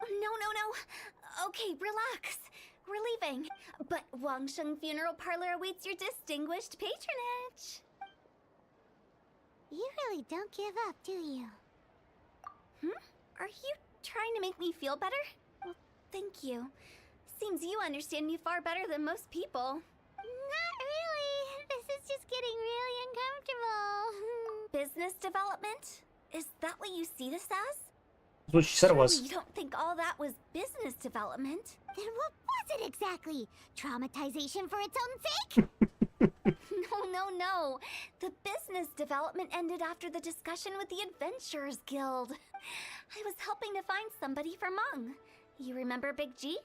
No. Okay, relax. We're leaving. But Wangsheng Funeral Parlor awaits your distinguished patronage. You really don't give up, do you? Are you trying to make me feel better? Well, thank you. Seems you understand me far better than most people. Not really. This is just getting really uncomfortable. Business development? Is that what you see this as? That's what she said it was. Surely you don't think all that was business development? Then what was it exactly? Traumatization for its own sake? No. The business development ended after the discussion with the Adventurers Guild. I was helping to find somebody for Mung. You remember Big G?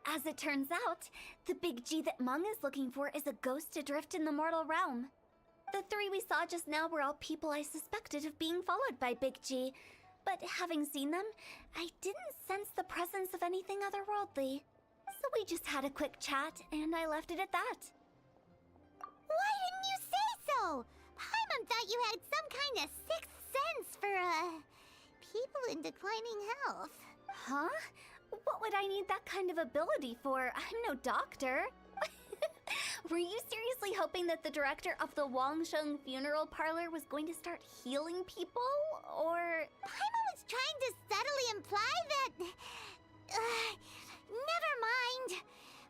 As it turns out, the Big G that Mung is looking for is a ghost adrift in the mortal realm. The three we saw just now were all people I suspected of being followed by Big G, but having seen them, I didn't sense the presence of anything otherworldly. So we just had a quick chat, and I left it at that. Why didn't you say so? Paimon thought you had some kind of sixth sense for, people in declining health. Huh? What would I need that kind of ability for? I'm no doctor. Were you seriously hoping that the director of the Wangsheng Funeral Parlor was going to start healing people, or...? Paimon was trying to subtly imply that... never mind.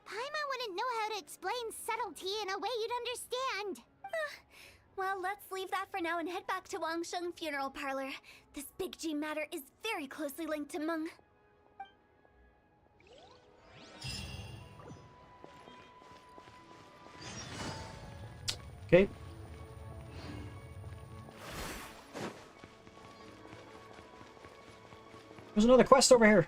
Paimon wouldn't know how to explain subtlety in a way you'd understand. Well, let's leave that for now and head back to Wangsheng Funeral Parlor. This Big G matter is very closely linked to Mung. Okay. There's another quest over here.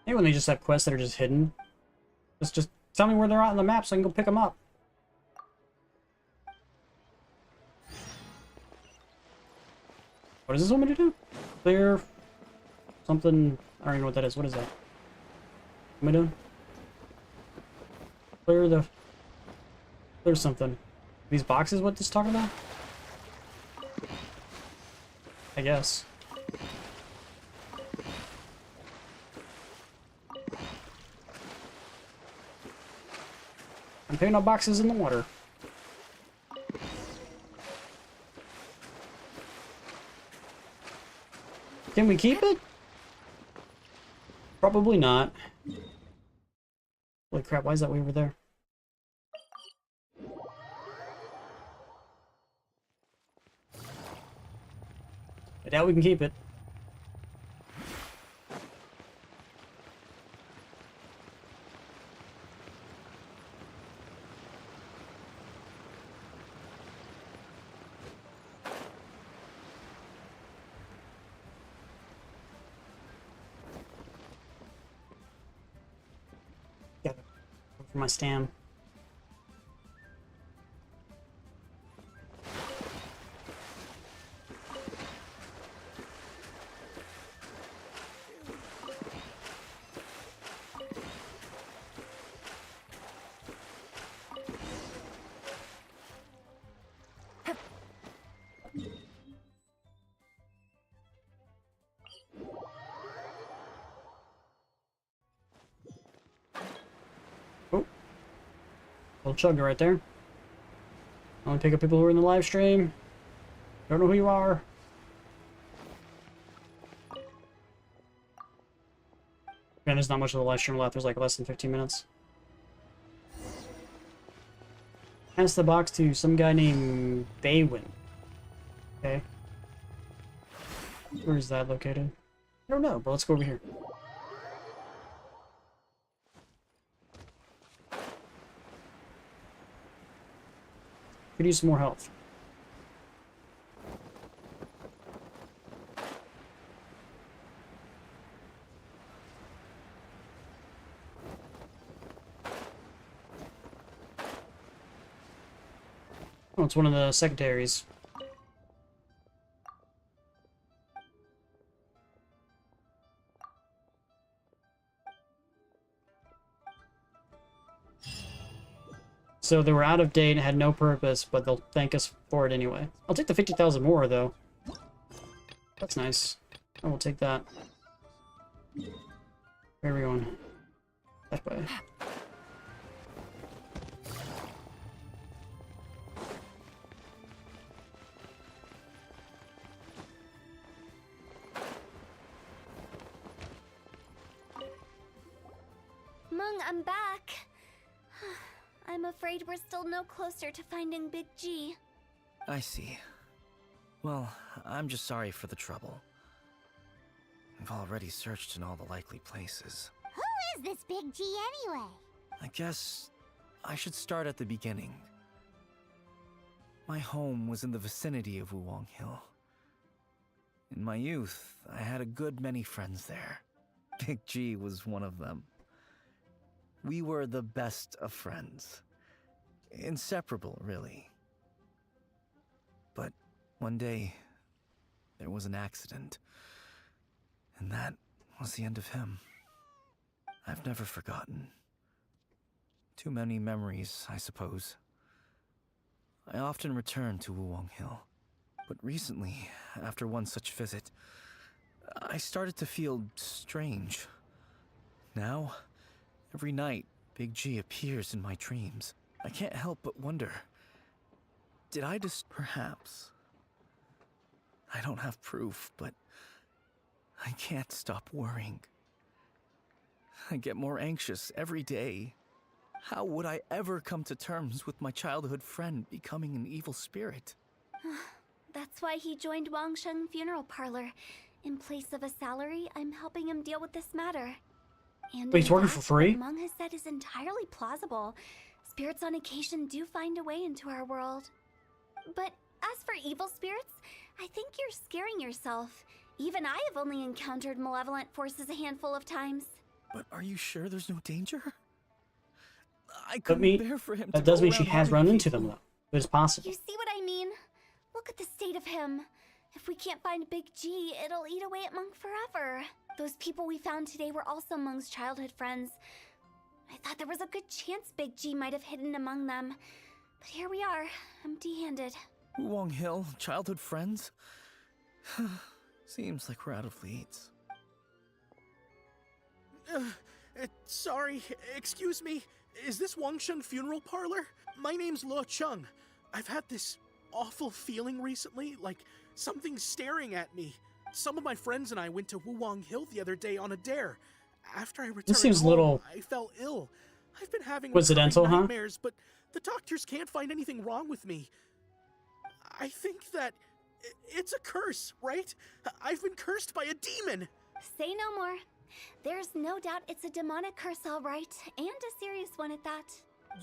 Maybe when they just have quests that are just hidden. Just tell me where they're at on the map so I can go pick them up. What does this want me to do? Clear something. I don't even know what that is. What is that? What am I doing? Clear something. These boxes, what this talking about? I guess. I'm picking up boxes in the water. Can we keep it? Probably not. Holy crap, why is that way over there? doubt we can keep it. Gotta go for my stam. Oh, little chugger right there. Only pick up people who are in the live stream. Don't know who you are. Man, there's not much of the live stream left. There's like less than 15 minutes. Pass the box to some guy named Baywin. Okay. Where is that located? I don't know, but let's go over here. Could use some more health. Oh, it's one of the secretaries. So they were out of date and had no purpose, but they'll thank us for it anyway. I'll take the 50,000 more, though. That's nice. I will take that. Where are we going? That way. Mung, I'm back. I'm afraid we're still no closer to finding Big G. I see. Well, I'm just sorry for the trouble. I've already searched in all the likely places. Who is this Big G anyway? I guess I should start at the beginning. My home was in the vicinity of Wuwang Hill. In my youth, I had a good many friends there. Big G was one of them. We were the best of friends. Inseparable, really. But one day, there was an accident. And that was the end of him. I've never forgotten. Too many memories, I suppose. I often return to Wuwang Hill. But recently, after one such visit, I started to feel strange. Now, every night, Big G appears in my dreams. I can't help but wonder, did I just perhaps? I don't have proof, but I can't stop worrying. I get more anxious every day. How would I ever come to terms with my childhood friend becoming an evil spirit? That's why he joined Wangsheng Funeral Parlor. In place of a salary, I'm helping him deal with this matter. And Wait, he's working in for fact, free? what Mung has said is entirely plausible. Spirits on occasion do find a way into our world. But as for evil spirits, I think you're scaring yourself. Even I have only encountered malevolent forces a handful of times. But are you sure there's no danger? I But couldn't me, bear for him that to does go mean she around has harming run into people. them, though. But it's possible. You see what I mean? Look at the state of him. If we can't find Big G, it'll eat away at Mung forever. Those people we found today were also Mung's childhood friends. I thought there was a good chance Big G might have hidden among them. But here we are, empty-handed. Wuwang Hill, childhood friends? Seems like we're out of leads. Sorry, excuse me. Is this Wangsheng Funeral Parlor? My name's Luo Chung. I've had this awful feeling recently, like something's staring at me. Some of my friends and I went to Wuwang Hill the other day on a dare. After I returned seems home, little I fell ill. I've been having coincidental, recurring huh? nightmares, but the doctors can't find anything wrong with me. I think that It's a curse, right? I've been cursed by a demon. Say no more. There's no doubt it's a demonic curse, all right, and a serious one at that.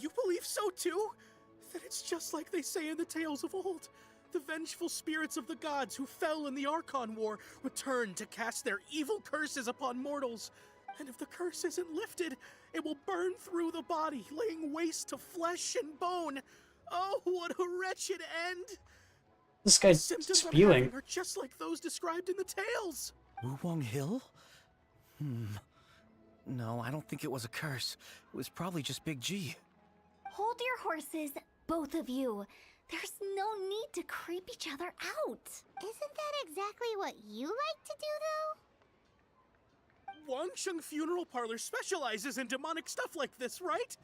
You believe so too? That it's just like they say in the tales of old. The vengeful spirits of the gods who fell in the Archon War return to cast their evil curses upon mortals. And if the curse isn't lifted, it will burn through the body, laying waste to flesh and bone. Oh, what a wretched end! This guy's The symptoms I'm spewing. having are just like those described in the tales. Wulong Hill? No, I don't think it was a curse. It was probably just Big G. Hold your horses, both of you. There's no need to creep each other out. Isn't that exactly what you like to do, though? Wangsheng Funeral Parlor specializes in demonic stuff like this, right?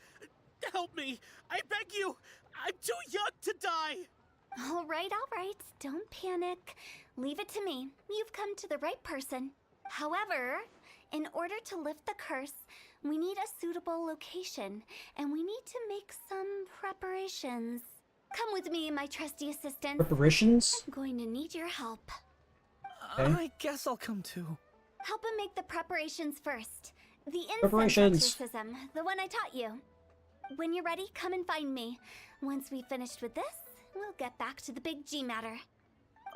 Help me. I beg you. I'm too young to die. All right. Don't panic. Leave it to me. You've come to the right person. However, in order to lift the curse, we need a suitable location, and we need to make some preparations. Come with me, my trusty assistant. Preparations? I'm going to need your help. Okay. I guess I'll come too. Help him make the preparations first. The incense Preparations. exorcism, the one I taught you. When you're ready, come and find me. Once we've finished with this, we'll get back to the Big G matter.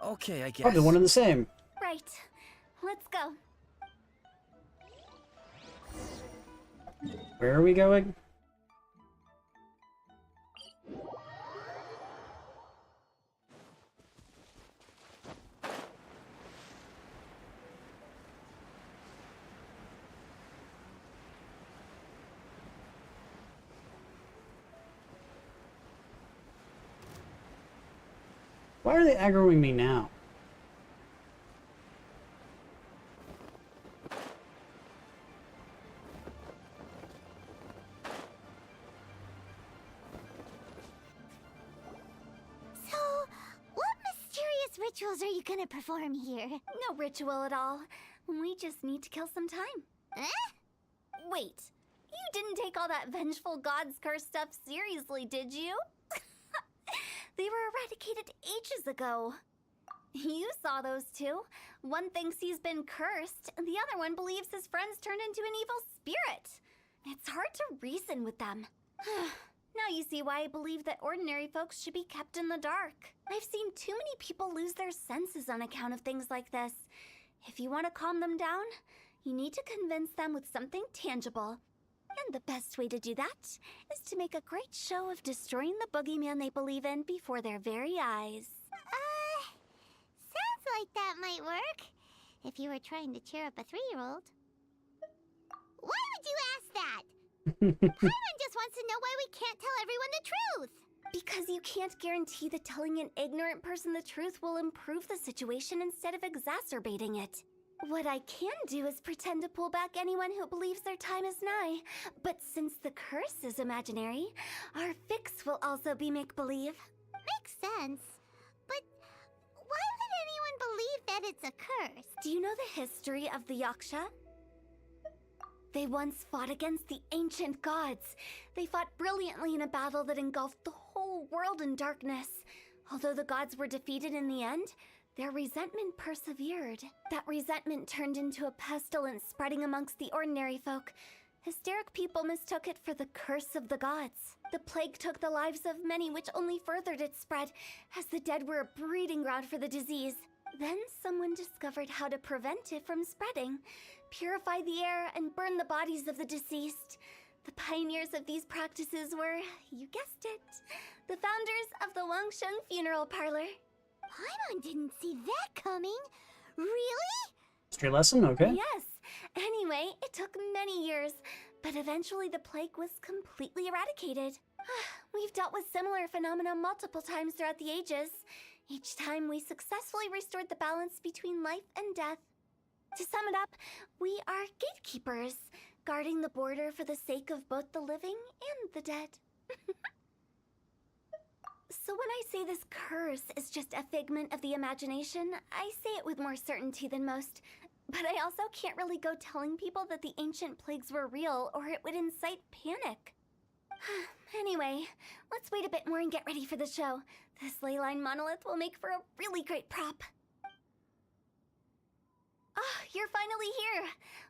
Okay, I guess. Probably one and the same. Right. Let's go. Where are we going? Why are they aggroing me now? So, what mysterious rituals are you gonna perform here? No ritual at all. We just need to kill some time. Eh? Wait, you didn't take all that vengeful god's curse stuff seriously, did you? They were eradicated ages ago. You saw those two. One thinks he's been cursed, and the other one believes his friends turned into an evil spirit. It's hard to reason with them. Now you see why I believe that ordinary folks should be kept in the dark. I've seen too many people lose their senses on account of things like this. If you want to calm them down, you need to convince them with something tangible. And the best way to do that is to make a great show of destroying the boogeyman they believe in before their very eyes. Sounds like that might work. If you were trying to cheer up a 3-year-old. Why would you ask that? Paimon just wants to know why we can't tell everyone the truth. Because you can't guarantee that telling an ignorant person the truth will improve the situation instead of exacerbating it. What I can do is pretend to pull back anyone who believes their time is nigh. But since the curse is imaginary, our fix will also be make-believe. Makes sense. But why would anyone believe that it's a curse? Do you know the history of the Yaksha? They once fought against the ancient gods. They fought brilliantly in a battle that engulfed the whole world in darkness. Although the gods were defeated in the end, their resentment persevered. That resentment turned into a pestilence spreading amongst the ordinary folk. Hysteric people mistook it for the curse of the gods. The plague took the lives of many, which only furthered its spread, as the dead were a breeding ground for the disease. Then someone discovered how to prevent it from spreading, purify the air, and burn the bodies of the deceased. The pioneers of these practices were, you guessed it, the founders of the Wangsheng Funeral Parlor. Paimon didn't see that coming. Really? History lesson, okay. Yes. Anyway, it took many years, but eventually the plague was completely eradicated. We've dealt with similar phenomena multiple times throughout the ages. Each time we successfully restored the balance between life and death. To sum it up, we are gatekeepers, guarding the border for the sake of both the living and the dead. So when I say this curse is just a figment of the imagination, I say it with more certainty than most. But I also can't really go telling people that the ancient plagues were real, or it would incite panic. Anyway, let's wait a bit more and get ready for the show. This leyline monolith will make for a really great prop. Ah, you're finally here!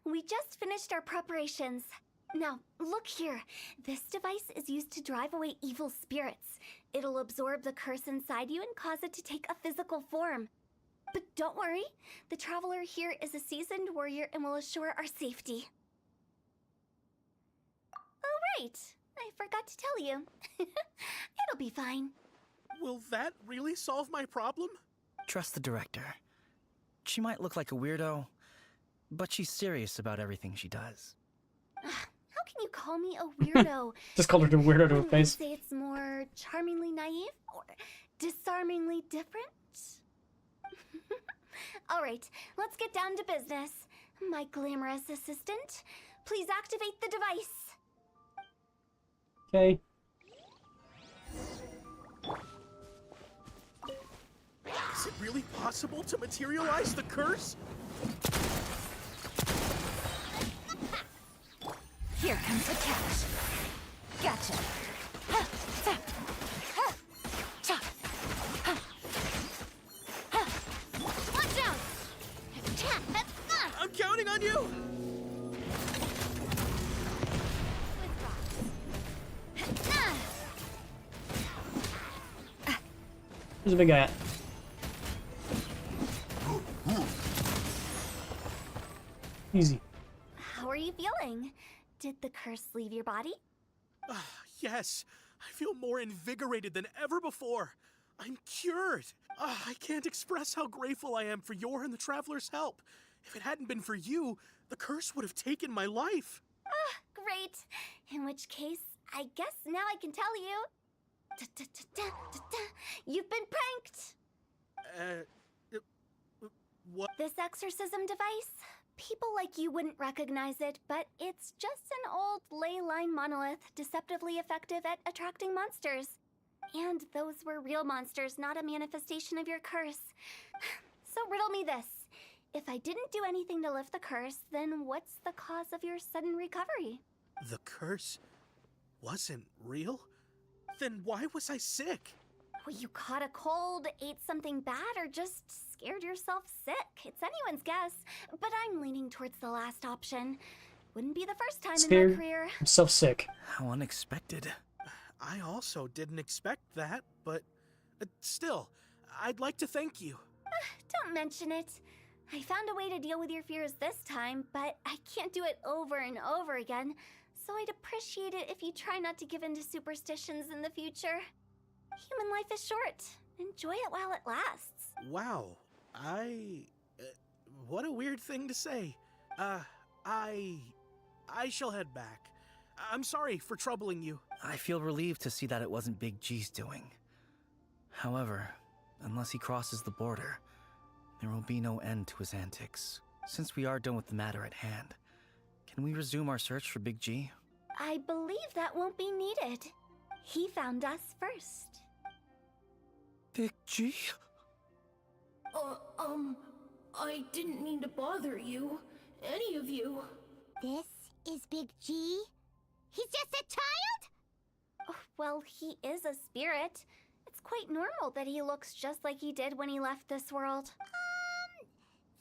We just finished our preparations. Now, look here. This device is used to drive away evil spirits. It'll absorb the curse inside you and cause it to take a physical form. But don't worry, the traveler here is a seasoned warrior and will assure our safety. Oh, right. I forgot to tell you. It'll be fine. Will that really solve my problem? Trust the director. She might look like a weirdo, but she's serious about everything she does. How can you call me a weirdo? Just called her a weirdo to her Wouldn't you face. say it's more charmingly naive or disarmingly different? All right, let's get down to business. My glamorous assistant, please activate the device. Okay. Is it really possible to materialize the curse? Here comes the catch. Gotcha. Watch out! I'm counting on you! Where's the big guy at? Easy. How are you feeling? Did the curse leave your body? Yes, I feel more invigorated than ever before. I'm cured. I can't express how grateful I am for your and the Traveler's help. If it hadn't been for you, the curse would have taken my life. Great. In which case, I guess now I can tell you. You've been pranked! What? This exorcism device? People like you wouldn't recognize it, but it's just an old ley line monolith deceptively effective at attracting monsters. And those were real monsters, not a manifestation of your curse. So riddle me this. If I didn't do anything to lift the curse, then what's the cause of your sudden recovery? The curse wasn't real? Then why was I sick? Well, you caught a cold, ate something bad, or just scared yourself sick. It's anyone's guess, but I'm leaning towards the last option. Wouldn't be the first time in Scared my career. himself sick. How unexpected. I also didn't expect that, but still, I'd like to thank you. Don't mention it. I found a way to deal with your fears this time, but I can't do it over and over again, so I'd appreciate it if you try not to give in to superstitions in the future. Human life is short. Enjoy it while it lasts. Wow, what a weird thing to say. I shall head back. I'm sorry for troubling you. I feel relieved to see that it wasn't Big G's doing. However, unless he crosses the border, there will be no end to his antics. Since we are done with the matter at hand, can we resume our search for Big G? I believe that won't be needed. He found us first. Big G? I didn't mean to bother you. Any of you. This is Big G? He's just a child? Oh, well, he is a spirit. It's quite normal that he looks just like he did when he left this world.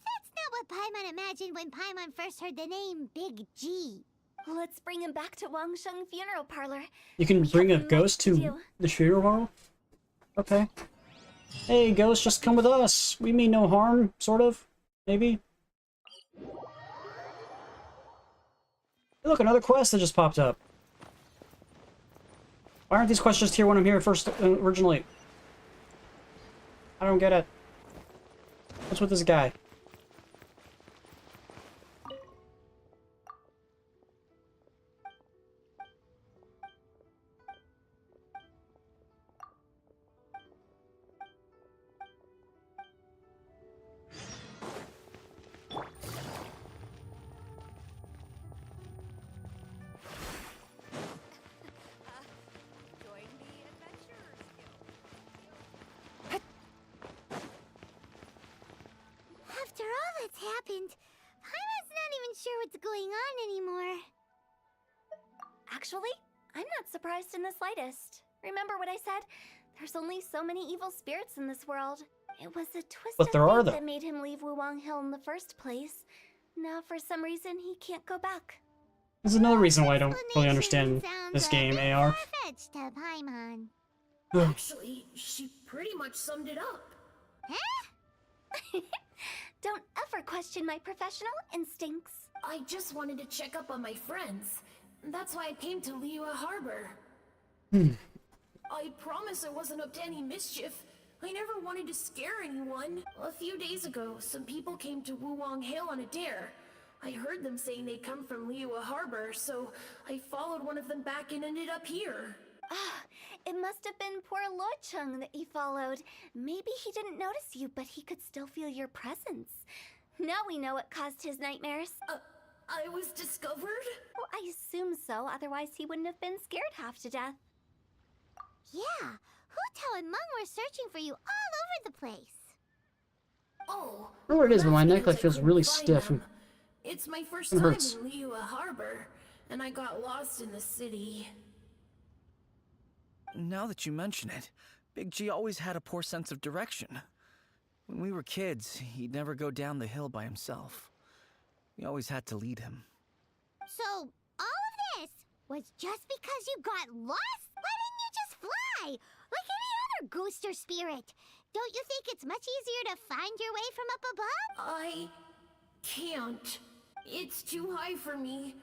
That's not what Paimon imagined when Paimon first heard the name Big G. Let's bring him back to Wangsheng Funeral Parlor. You can We bring a have much ghost to do. the funeral hall? Okay. Hey, ghost, just come with us. We mean no harm, sort of. Maybe. Look, another quest that just popped up. Why aren't these quests just here when I'm here first originally? I don't get it. What's with this guy? After all that's happened, Paimon's not even sure what's going on anymore. Actually, I'm not surprised in the slightest. Remember what I said? There's only so many evil spirits in this world. It was a twist But of there are, fate though. that made him leave Wuwang Hill in the first place. Now, for some reason, he can't go back. There's another reason why I don't fully understand this game, AR. Far-fetched to Paimon. Actually, she pretty much summed it up. Don't ever question my professional instincts. I just wanted to check up on my friends. That's why I came to Liyue Harbor. I promise I wasn't up to any mischief. I never wanted to scare anyone. A few days ago, some people came to Wuwang Hill on a dare. I heard them saying they'd come from Liyue Harbor, so I followed one of them back and ended up here. Ah, it must have been poor Luocheng that you followed. Maybe he didn't notice you, but he could still feel your presence. Now we know what caused his nightmares. I was discovered? Well, I assume so, otherwise he wouldn't have been scared half to death. Yeah, Hu Tao and Meng were searching for you all over the place. Oh. I don't know what it is, but my neck like I feels couldn't really find stiff. them. It's my first It time hurts. in Liyue Harbor, and I got lost in the city. Now that you mention it, Big G always had a poor sense of direction. When we were kids, he'd never go down the hill by himself. We always had to lead him. So, all of this was just because you got lost? Why didn't you just fly? Like any other ghost or spirit? Don't you think it's much easier to find your way from up above? I can't. It's too high for me.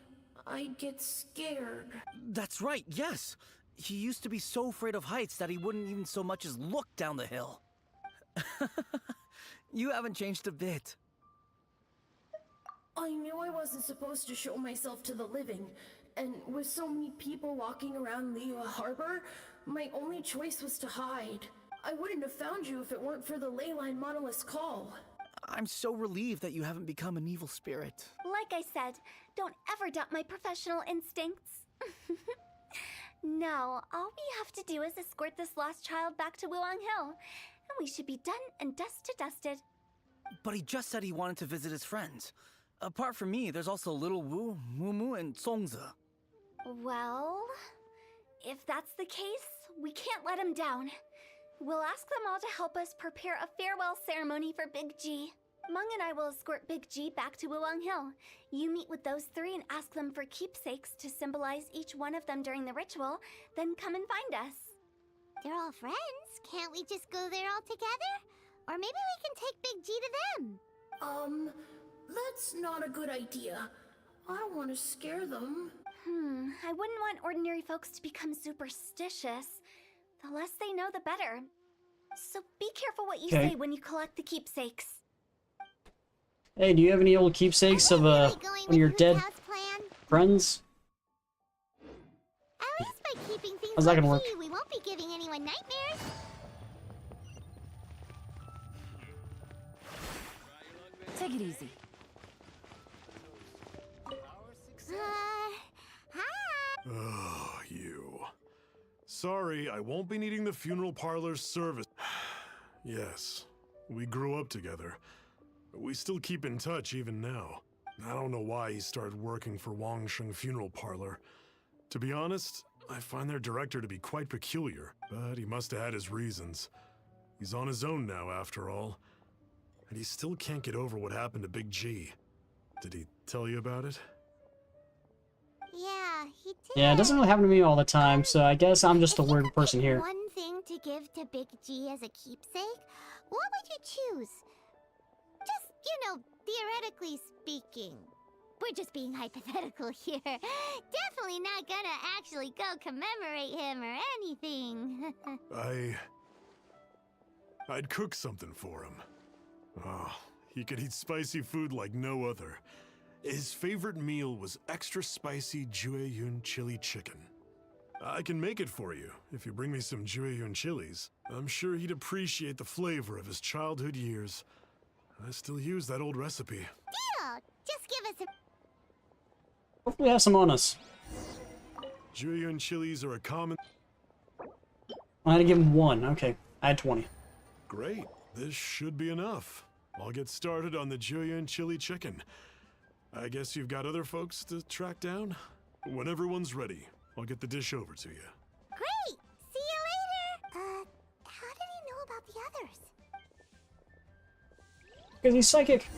I get scared. That's right, yes! He used to be so afraid of heights that he wouldn't even so much as look down the hill. You haven't changed a bit. I knew I wasn't supposed to show myself to the living, and with so many people walking around Liyue Harbor, my only choice was to hide. I wouldn't have found you if it weren't for the Leyline Monolith's call. I'm so relieved that you haven't become an evil spirit. Like I said, don't ever doubt my professional instincts. Now, all we have to do is escort this lost child back to Wuwang Hill, and we should be done and dusted. But he just said he wanted to visit his friends. Apart from me, there's also Little Wu, Mumu, and Songze. Well, if that's the case, we can't let him down. We'll ask them all to help us prepare a farewell ceremony for Big G. Meng and I will escort Big G back to Wuwang Hill. You meet with those three and ask them for keepsakes to symbolize each one of them during the ritual, then come and find us. They're all friends. Can't we just go there all together? Or maybe we can take Big G to them. That's not a good idea. I don't want to scare them. I wouldn't want ordinary folks to become superstitious. The less they know, the better. So be careful what you Okay. say when you collect the keepsakes. Hey, do you have any old keepsakes of one of your dead friends? At least by keeping things How's that gonna low-key, work? we won't be giving anyone nightmares. Take it easy. Hi. Oh, you. Sorry, I won't be needing the funeral parlor's service. Yes, we grew up together. We still keep in touch even now. I don't know why he started working for Wangsheng Funeral Parlor. To be honest, I find their director to be quite peculiar, but he must have had his reasons. He's on his own now, after all. And he still can't get over what happened to Big G. Did he tell you about it? Yeah, he did. Yeah, it doesn't really happen to me all the time, so I guess I'm just a weird person here. One thing to give to Big G as a keepsake? What would you choose? Just, theoretically speaking. We're just being hypothetical here. Definitely not gonna actually go commemorate him or anything. I'd cook something for him. Oh, he could eat spicy food like no other. His favorite meal was extra spicy Jueyun chili chicken. I can make it for you if you bring me some Jueyun chilies. I'm sure he'd appreciate the flavor of his childhood years. I still use that old recipe. Deal! Just give us a... Hopefully we have some on us. Jueyun chilies are a common... I had to give him one. Okay, I had 20. Great, this should be enough. I'll get started on the Jueyun chili chicken. I guess you've got other folks to track down? When everyone's ready, I'll get the dish over to you. Great! See you later! Because he's psychic.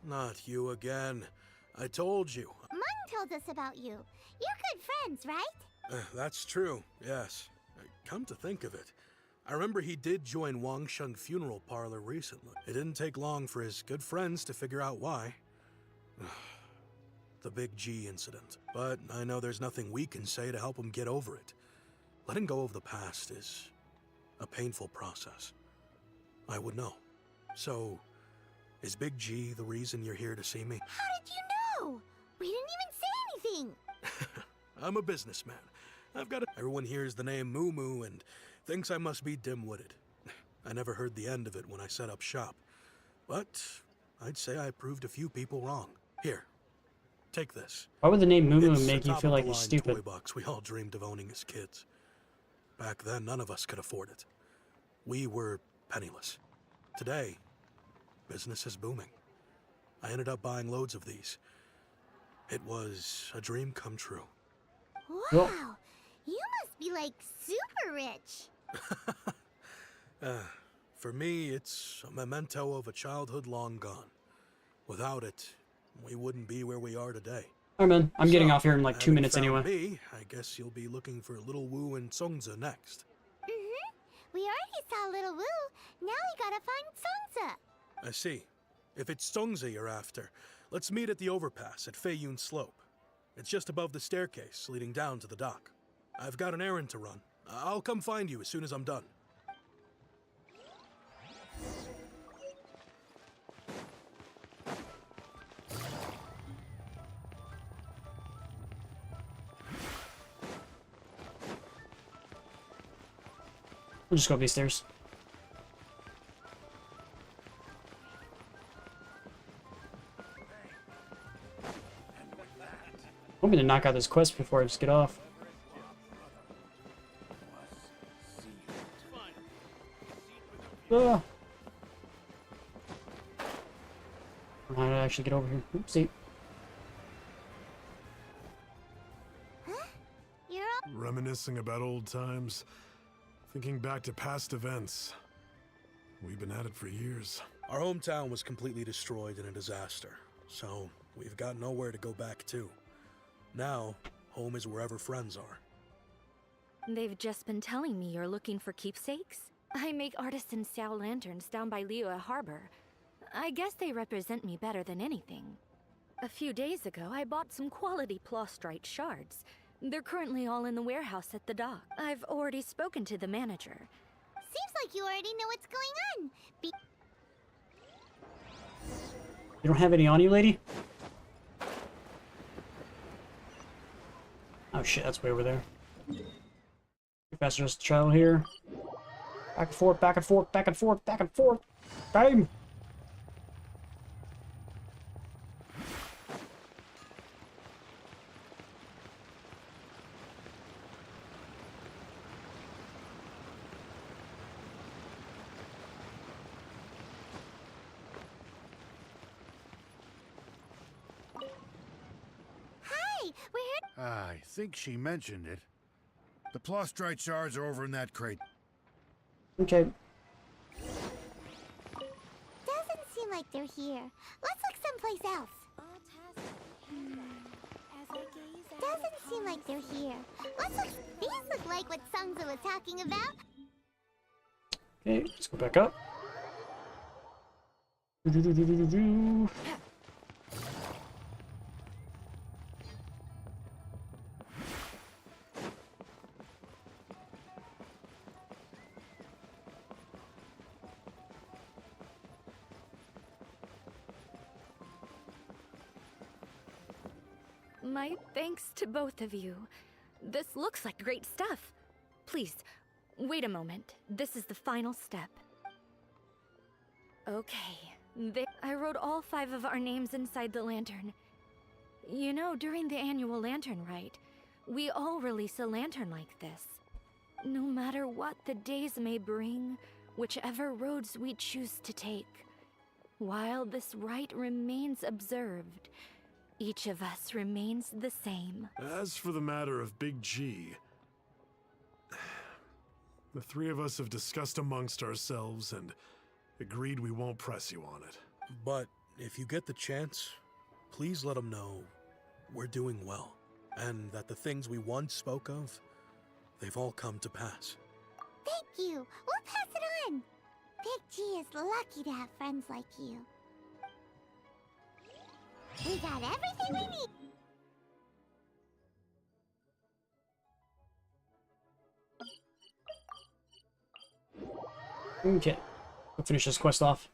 Not you again. I told you. Mung told us about you. You're good friends, right? That's true, yes. Come to think of it, I remember he did join Wangsheng Funeral Parlor recently. It didn't take long for his good friends to figure out why. The Big G incident. But I know there's nothing we can say to help him get over it. Letting go of the past is a painful process. I would know. So, is Big G the reason you're here to see me? How did you know? We didn't even say anything. I'm a businessman. I've got Everyone hears the name Moo Moo and thinks I must be dim-witted. I never heard the end of it when I set up shop. But I'd say I proved a few people wrong. Here, take this. Why would the name Moo Moo It's make a you feel like you're top-of-the-line stupid? toy box we all dreamed of owning as kids. Back then, none of us could afford it. We were penniless. Today, business is booming. I ended up buying loads of these. It was a dream come true. Wow, you must be like super rich. For me, it's a memento of a childhood long gone. Without it, we wouldn't be where we are today. Alright, man. I'm getting off here in like 2 having minutes found anyway. Me, I guess you'll be looking for Little Wu and Songza next. We already saw Little Wu. Now we gotta find Songza. I see. If it's Songza you're after, let's meet at the overpass at Feiyun Slope. It's just above the staircase leading down to the dock. I've got an errand to run. I'll come find you as soon as I'm done. We'll just go up these stairs. I'm hoping to knock out this quest before I just get off. Ah. How did I actually get over here? Oopsie. You're up. Reminiscing about old times, thinking back to past events. We've been at it for years. Our hometown was completely destroyed in a disaster, so we've got nowhere to go back to. Now, home is wherever friends are. They've just been telling me you're looking for keepsakes. I make artisan Xiao lanterns down by Liyue Harbor. I guess they represent me better than anything. A few days ago, I bought some quality plastrite shards. They're currently all in the warehouse at the dock. I've already spoken to the manager. Seems like you already know what's going on. You don't have any on you, lady? Oh shit, that's way over there. Faster just travel here. Back and forth, back and forth, back and forth, back and forth. Bam! Hi, we're here. I think she mentioned it. The plastrite shards are over in that crate. Okay. Doesn't seem like they're here. Let's look someplace else. Doesn't seem like they're here. Let's look. These look like what Sungza was talking about. Okay, let's go back up. Do-do-do-do-do-do. My thanks to both of you. This looks like great stuff. Please, wait a moment. This is the final step. Okay. I wrote all 5 of our names inside the lantern. You know, during the annual lantern rite, we all release a lantern like this. No matter what the days may bring, whichever roads we choose to take, while this rite remains observed, Each of us remains the same. As for the matter of Big G, the three of us have discussed amongst ourselves and agreed we won't press you on it. But if you get the chance, please let him know we're doing well, and that the things we once spoke of, they've all come to pass. Thank you. We'll pass it on. Big G is lucky to have friends like you. We got everything we need. Okay. We'll finish this quest off.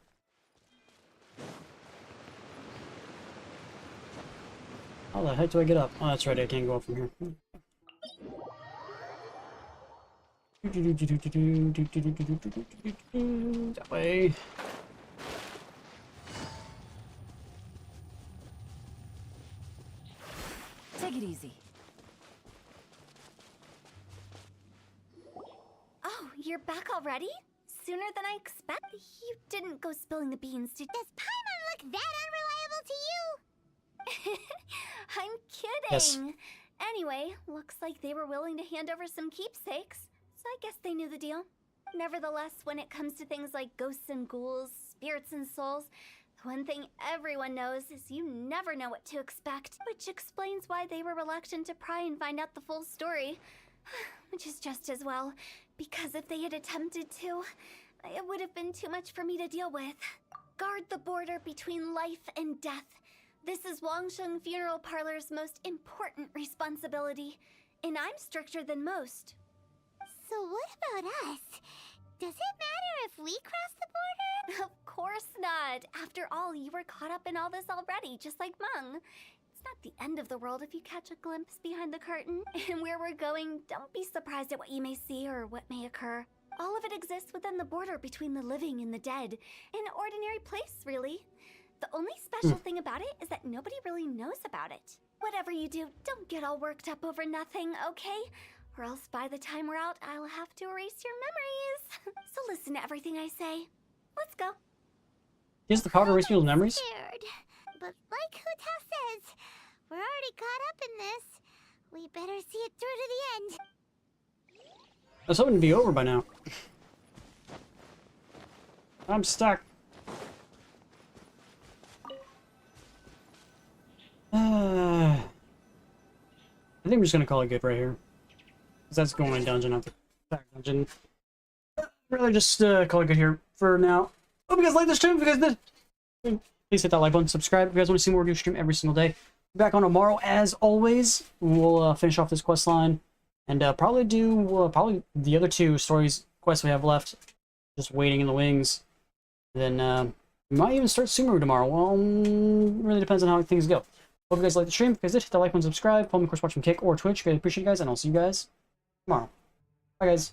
How the heck do I get up? Oh, that's right, I can't go up from here. That way. Take it easy. Oh, you're back already? Sooner than I expected. You didn't go spilling the beans, did Does Paimon look that unreliable to you? I'm kidding. Yes. Anyway, looks like they were willing to hand over some keepsakes, so I guess they knew the deal. Nevertheless, when it comes to things like ghosts and ghouls, spirits and souls, the one thing everyone knows is you never know what to expect, which explains why they were reluctant to pry and find out the full story. Which is just as well, because if they had attempted to, it would have been too much for me to deal with. Guard the border between life and death. This is Wangsheng Funeral Parlor's most important responsibility, and I'm stricter than most. So what about us? Does it matter if we cross the border? Of course not. After all, you were caught up in all this already, just like Meng. It's not the end of the world if you catch a glimpse behind the curtain. And where we're going, don't be surprised at what you may see or what may occur. All of it exists within the border between the living and the dead. An ordinary place, really. The only special thing about it is that nobody really knows about it. Whatever you do, don't get all worked up over nothing, okay? Or else by the time we're out, I'll have to erase your memories. So listen to everything I say. Let's go. Is the powder erase people's memories? Scared. But like Huta says, we're already caught up in this. We better see it through to the end. I was hoping to be over by now. I'm stuck. I think I'm just gonna call it good right here. 'Cause that's going in dungeon after back dungeon. I'd rather just call it good here for now. Hope you guys like this stream. If you guys did, please hit that like button, subscribe if you guys want to see more. Do stream every single day. Be back on tomorrow as always. We'll finish off this quest line and probably do probably the other two stories quests we have left, just waiting in the wings. Then we might even start Sumeru tomorrow. Well, really depends on how things go. Hope you guys like the stream. If you guys did, hit that like button, subscribe. Follow me, of course, watch from Kick or Twitch. I appreciate you guys, and I'll see you guys tomorrow. Bye, guys.